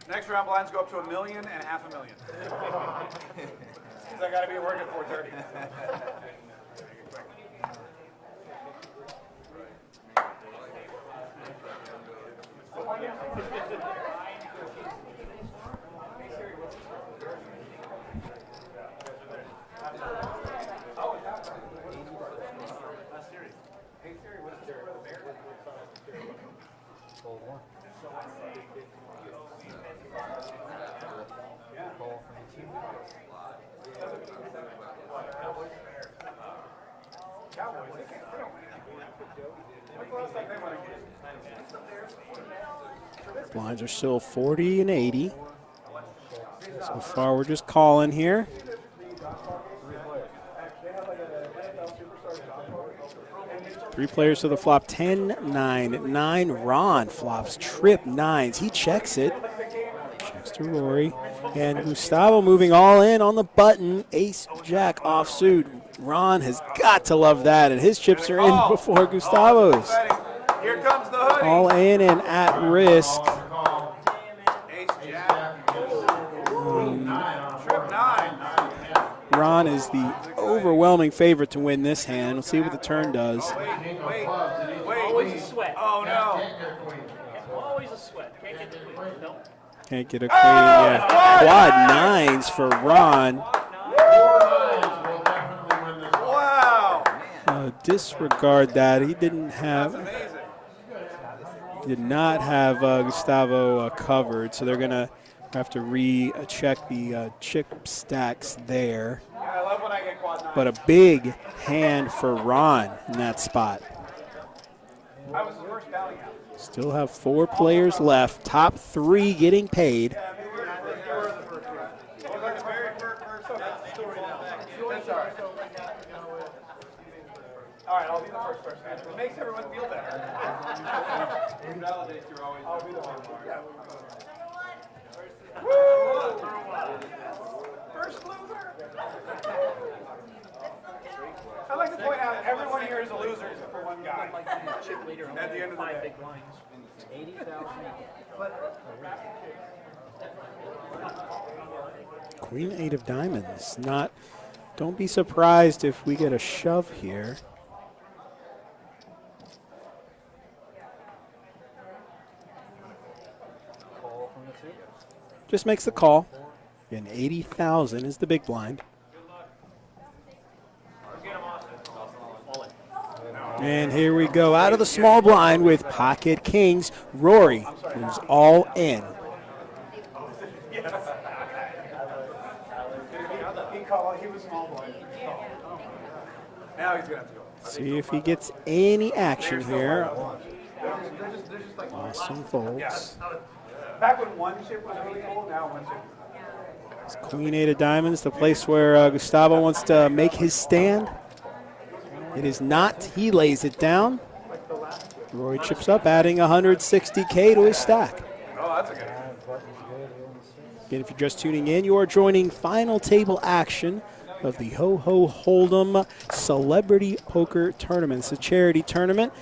Next round blinds go up to $1 million and $500,000. Because I got to be at work at 4:30. Blinds are still 40 and 80. So far, we're just calling here. Three players to the flop, 10, 9, 9. Ron flops trip nines. He checks it. Checks to Rory. And Gustavo moving all in on the button. Ace, jack, offsuit. Ron has got to love that. And his chips are in before Gustavo's. Here comes the hoodie. All in and at risk. Trip 9. Ron is the overwhelming favorite to win this hand. We'll see what the turn does. Wait. Always a sweat. Oh, no. Always a sweat. Can't get the queen. No. Can't get a queen. Yeah. Quad nines for Ron. Wow. Disregard that. He didn't have. Did not have Gustavo covered, so they're gonna have to recheck the chip stacks there. Yeah, I love when I get quad 9. But a big hand for Ron in that spot. I was the first bowing out. Still have 4 players left. Top 3 getting paid. All right, I'll be the first person. It makes everyone feel better. It validates you're always. I'll be the one. First loser. I'd like to point out everyone here is a loser except for one guy. Chip leader on At the end of the 5 day. big blinds. 80,000. Queen 8 of diamonds. Don't be surprised if we get a shove here. Just makes the call. And 80,000 is the big blind. And here we go. Out of the small blind with pocket kings. Rory moves all in. He was small blind. Now he's going to have to go. See if he gets any action here. Awesome folds. Back when one chip was really cool, now one chip. It's Queen 8 of diamonds, the place where Gustavo wants to make his stand. It is not. He lays it down. Rory chips up, adding 160K to his stack. Oh, that's a good. Again, if you're just tuning in, you are joining final table action of the Hoho Hold'em Celebrity Poker Tournament. It's a charity tournament.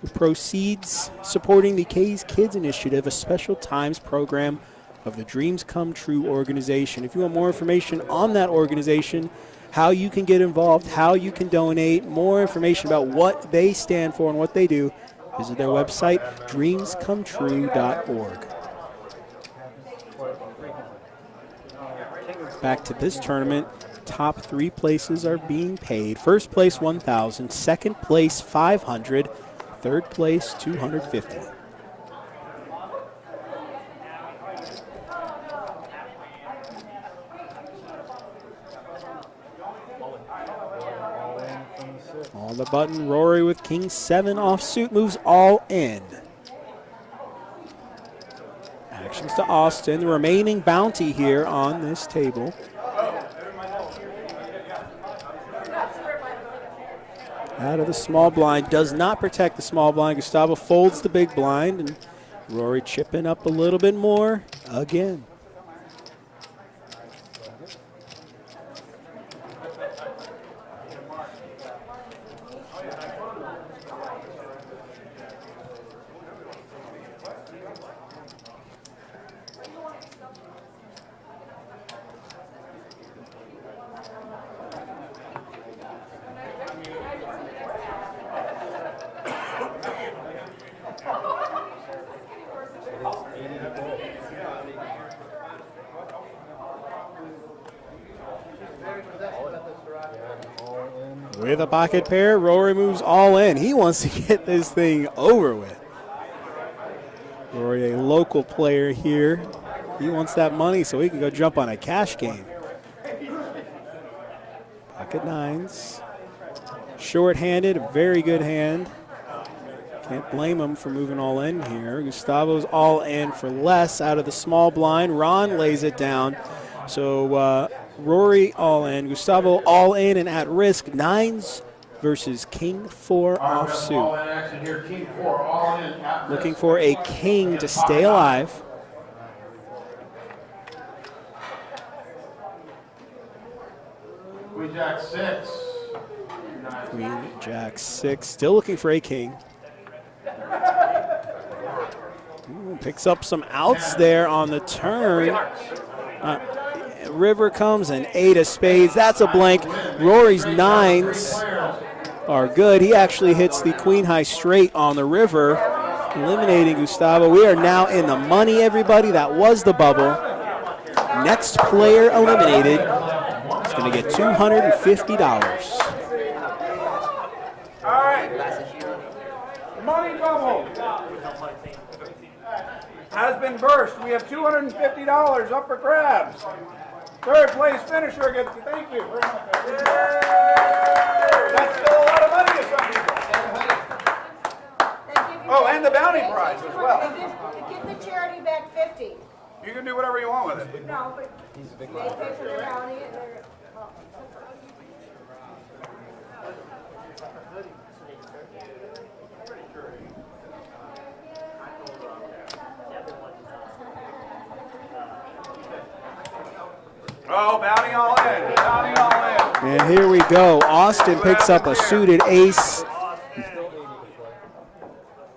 The proceeds supporting the K's Kids Initiative, a special times program of the Dreams Come True organization. If you want more information on that organization, how you can get involved, how you can donate, more information about what they stand for and what they do, visit their website, dreamscometrue.org. Back to this tournament, top 3 places are being paid. First place, $1,000. Second place, $500. Third place, $250. On the button, Rory with King 7 offsuit moves all in. Actions to Austin, the remaining bounty here on this table. Out of the small blind, does not protect the small blind. Gustavo folds the big blind, and Rory chipping up a little bit more again. With a pocket pair, Rory moves all in. He wants to get this thing over with. Rory, a local player here. He wants that money so he can go jump on a cash game. Pocket nines. Short-handed, a very good hand. Can't blame him for moving all in here. Gustavo's all in for less out of the small blind. Ron lays it down. So Rory all in, Gustavo all in and at risk. Nines versus King 4 offsuit. Looking for a king to stay alive. Queen Jack 6. Queen Jack 6, still looking for a king. Ooh, picks up some outs there on the turn. River comes and 8 of spades. That's a blank. Rory's nines are good. He actually hits the queen high straight on the river, eliminating Gustavo. We are now in the money, everybody. That was the bubble. Next player eliminated is going to get $250. All right. Money bubble has been burst. We have $250 up for grabs. Third place finisher gets, thank you very much. That's still a lot of money to some people. Oh, and the bounty prize as well. Give the charity back 50. You can do whatever you want with it. No, but they pay for their bounty and their. Oh, bounty all in. Bounty all in. And here we go. Austin picks up a suited ace.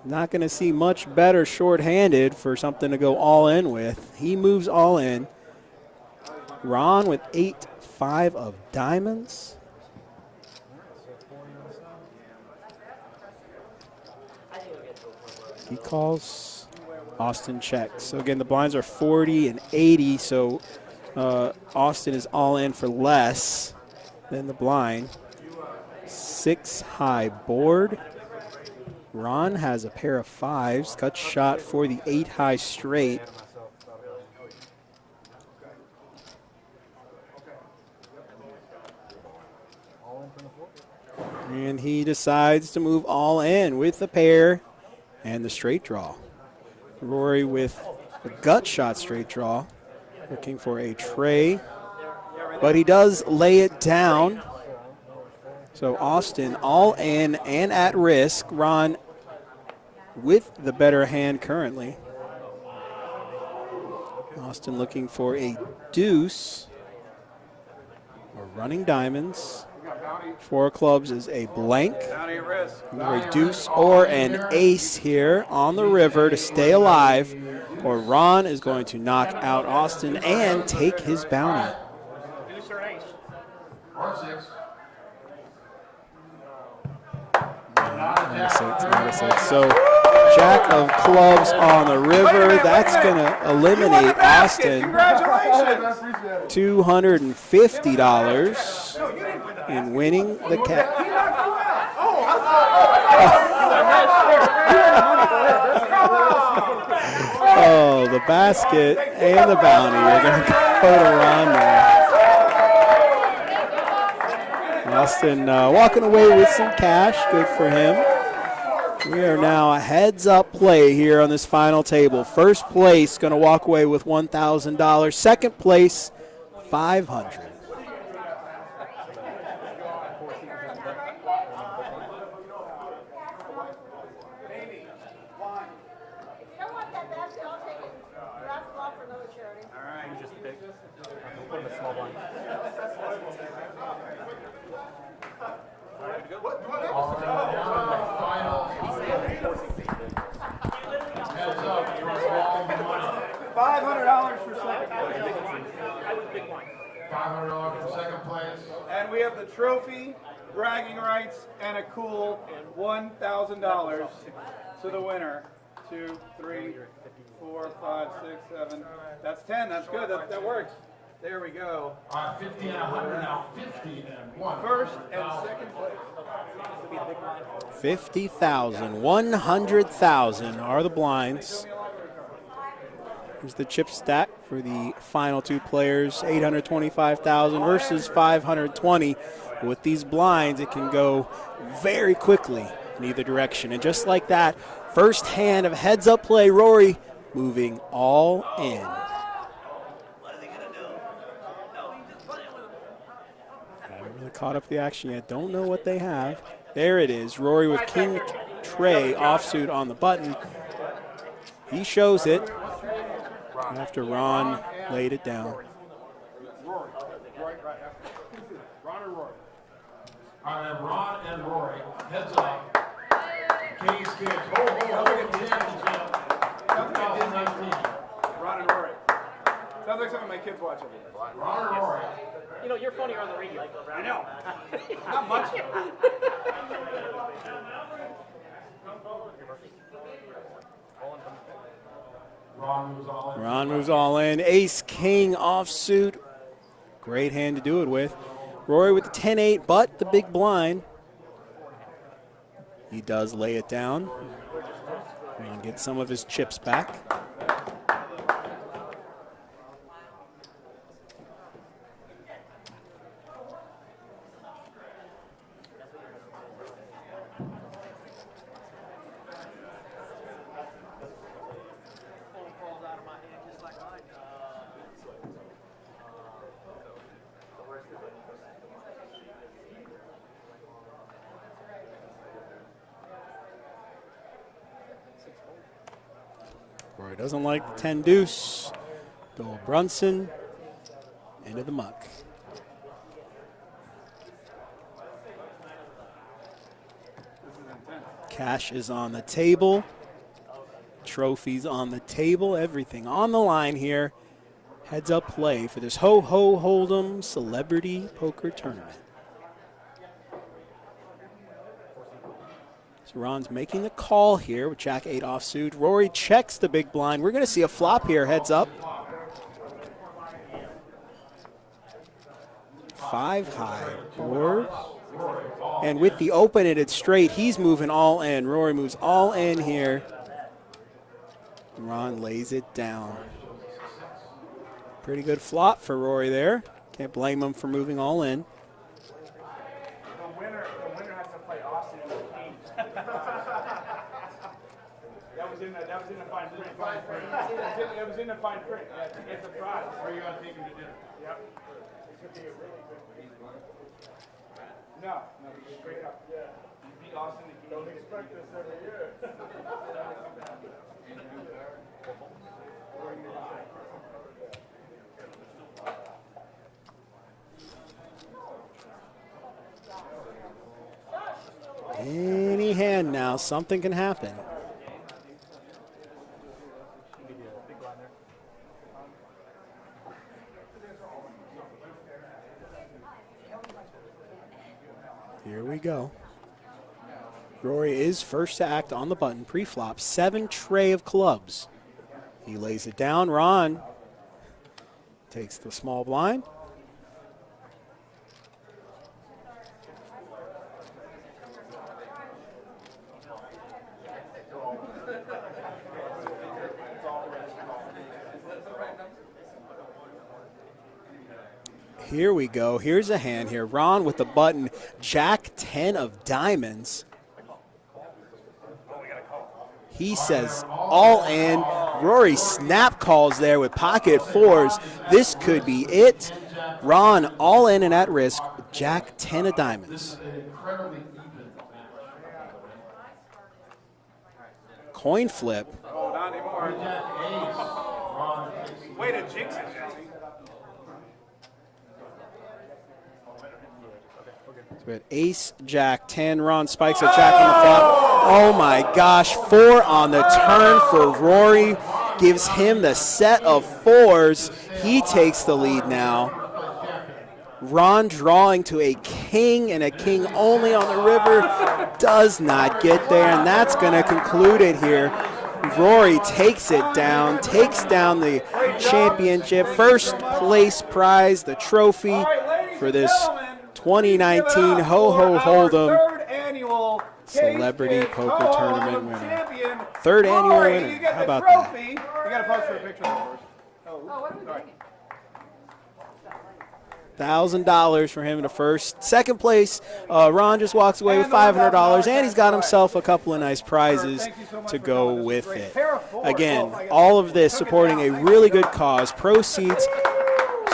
Not going to see much better short-handed for something to go all in with. He moves all in. Ron with 8-5 of diamonds. He calls. Austin checks. So again, the blinds are 40 and 80, so Austin is all in for less than the blind. 6 high board. Ron has a pair of 5s. Cut shot for the 8 high straight. And he decides to move all in with the pair and the straight draw. Rory with a gut shot straight draw. Looking for a tray, but he does lay it down. So Austin all in and at risk. Ron with the better hand currently. Austin looking for a deuce or running diamonds. 4 clubs is a blank. Or a deuce or an ace here on the river to stay alive, or Ron is going to knock out Austin and take his bounty. Deuce or ace? Or 6. Not a six. So Jack of clubs on the river. That's going to eliminate Austin. Congratulations. $250 in winning the cat. Oh, the basket and the bounty are going to go to Ron there. Austin walking away with some cash. Good for him. We are now a heads-up play here on this final table. First place going to walk away with $1,000. Second place, $500. $500 for second place. $500 for second place. And we have the trophy, bragging rights, and a cool $1,000 to the winner. 2, 3, 4, 5, 6, 7. That's 10. That's good. That works. There we go. 50 and 100 now. 50 and 1. First and second place. 50,000, 100,000 are the blinds. Here's the chip stack for the final two players, 825,000 versus 520. With these blinds, it can go very quickly in either direction. And just like that, first hand of heads-up play, Rory moving all in. Haven't really caught up the action yet. Don't know what they have. There it is. Rory with King Tray offsuit on the button. He shows it after Ron laid it down. Rory. Ron or Rory? I have Ron and Rory. Heads up. King's Kids. Hoho, 2019. Ron and Rory. Sounds like something my kids watch every day. Ron or Rory? You know, you're funnier on the radio. I know. Not much. Ron moves all in. Ace King offsuit. Great hand to do it with. Rory with the 10-8, but the big blind. He does lay it down. And get some of his chips back. Rory doesn't like the 10 deuce. Bill Brunson into the muck. Cash is on the table. Trophies on the table. Everything on the line here. Heads up play for this Ho-Ho Hold'em Celebrity Poker Tournament. So Ron's making the call here with Jack-8 offsuit. Rory checks the big blind. We're going to see a flop here, heads up. 5 high board. And with the open-ended straight, he's moving all in. Rory moves all in here. Ron lays it down. Pretty good flop for Rory there. Can't blame him for moving all in. The winner has to play Austin in the game. That was in the fine print. It was in the fine print. It's a prize. Where are you going to take him to dinner? Yep. No, straight up. Yeah. You beat Austin. Don't expect this every year. Any hand now, something can happen. Here we go. Rory is first to act on the button, pre-flop, 7 tray of clubs. He lays it down. Ron takes the small blind. Here we go. Here's a hand here. Ron with the button. Jack 10 of diamonds. He says all in. Rory snap calls there with pocket fours. This could be it. Ron all in and at risk with Jack 10 of diamonds. Coin flip. Oh, not anymore. Way to jinx it, Jesse. So we had ace, jack, 10. Ron spikes a jack on the flop. Oh my gosh, 4 on the turn for Rory. Gives him the set of 4s. He takes the lead now. Ron drawing to a king and a king only on the river. Does not get there, and that's going to conclude it here. Rory takes it down, takes down the championship. First place prize, the trophy for this 2019 Ho-Ho Hold'em Celebrity Poker Tournament winner. Third annual winner. How about that? You got to pose for a picture of it first. Sorry. $1,000 for him in the first. Second place, Ron just walks away with $500, and he's got himself a couple of nice prizes to go with it. Again, all of this supporting a really good cause. Proceeds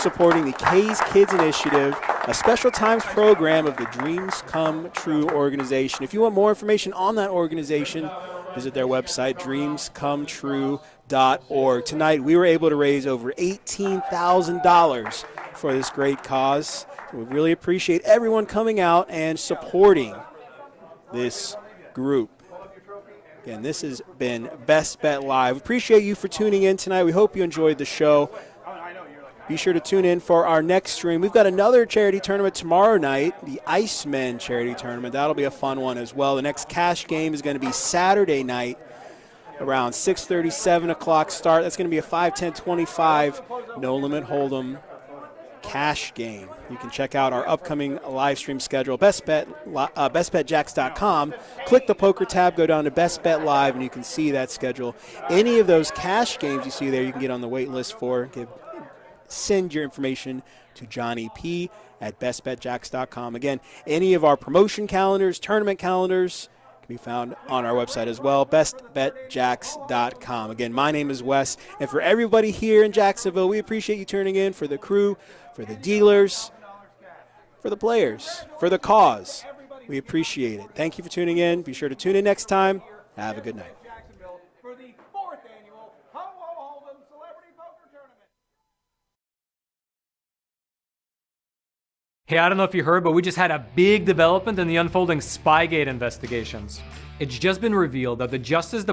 supporting the K's Kids Initiative, a special times program of the Dreams Come True organization. If you want more information on that organization, visit their website, dreamscometrue.org. Tonight, we were able to raise over $18,000 for this great cause. We really appreciate everyone coming out and supporting this group. Again, this has been Best Bet Live. Appreciate you for tuning in tonight. We hope you enjoyed the show. Be sure to tune in for our next stream. We've got another charity tournament tomorrow night, the Icemen charity tournament. That'll be a fun one as well. The next cash game is going to be Saturday night around 6:30, 7 o'clock start. That's going to be a 5, 10, 25 no limit hold'em cash game. You can check out our upcoming live stream schedule, bestbetjacks.com. Click the poker tab, go down to Best Bet Live, and you can see that schedule. Any of those cash games you see there, you can get on the wait list for. Send your information to Johnny P at bestbetjacks.com. Again, any of our promotion calendars, tournament calendars can be found on our website as well, bestbetjacks.com. Again, my name is Wes, and for everybody here in Jacksonville, we appreciate you tuning in, for the crew, for the dealers, for the players, for the cause. We appreciate it. Thank you for tuning in. Be sure to tune in next time. Have a good night. For the 4th annual Ho-Ho Hold'em Celebrity Poker Tournament. Hey, I don't know if you heard, but we just had a big development in the unfolding Spygate investigations. It's just been revealed that the Justice Department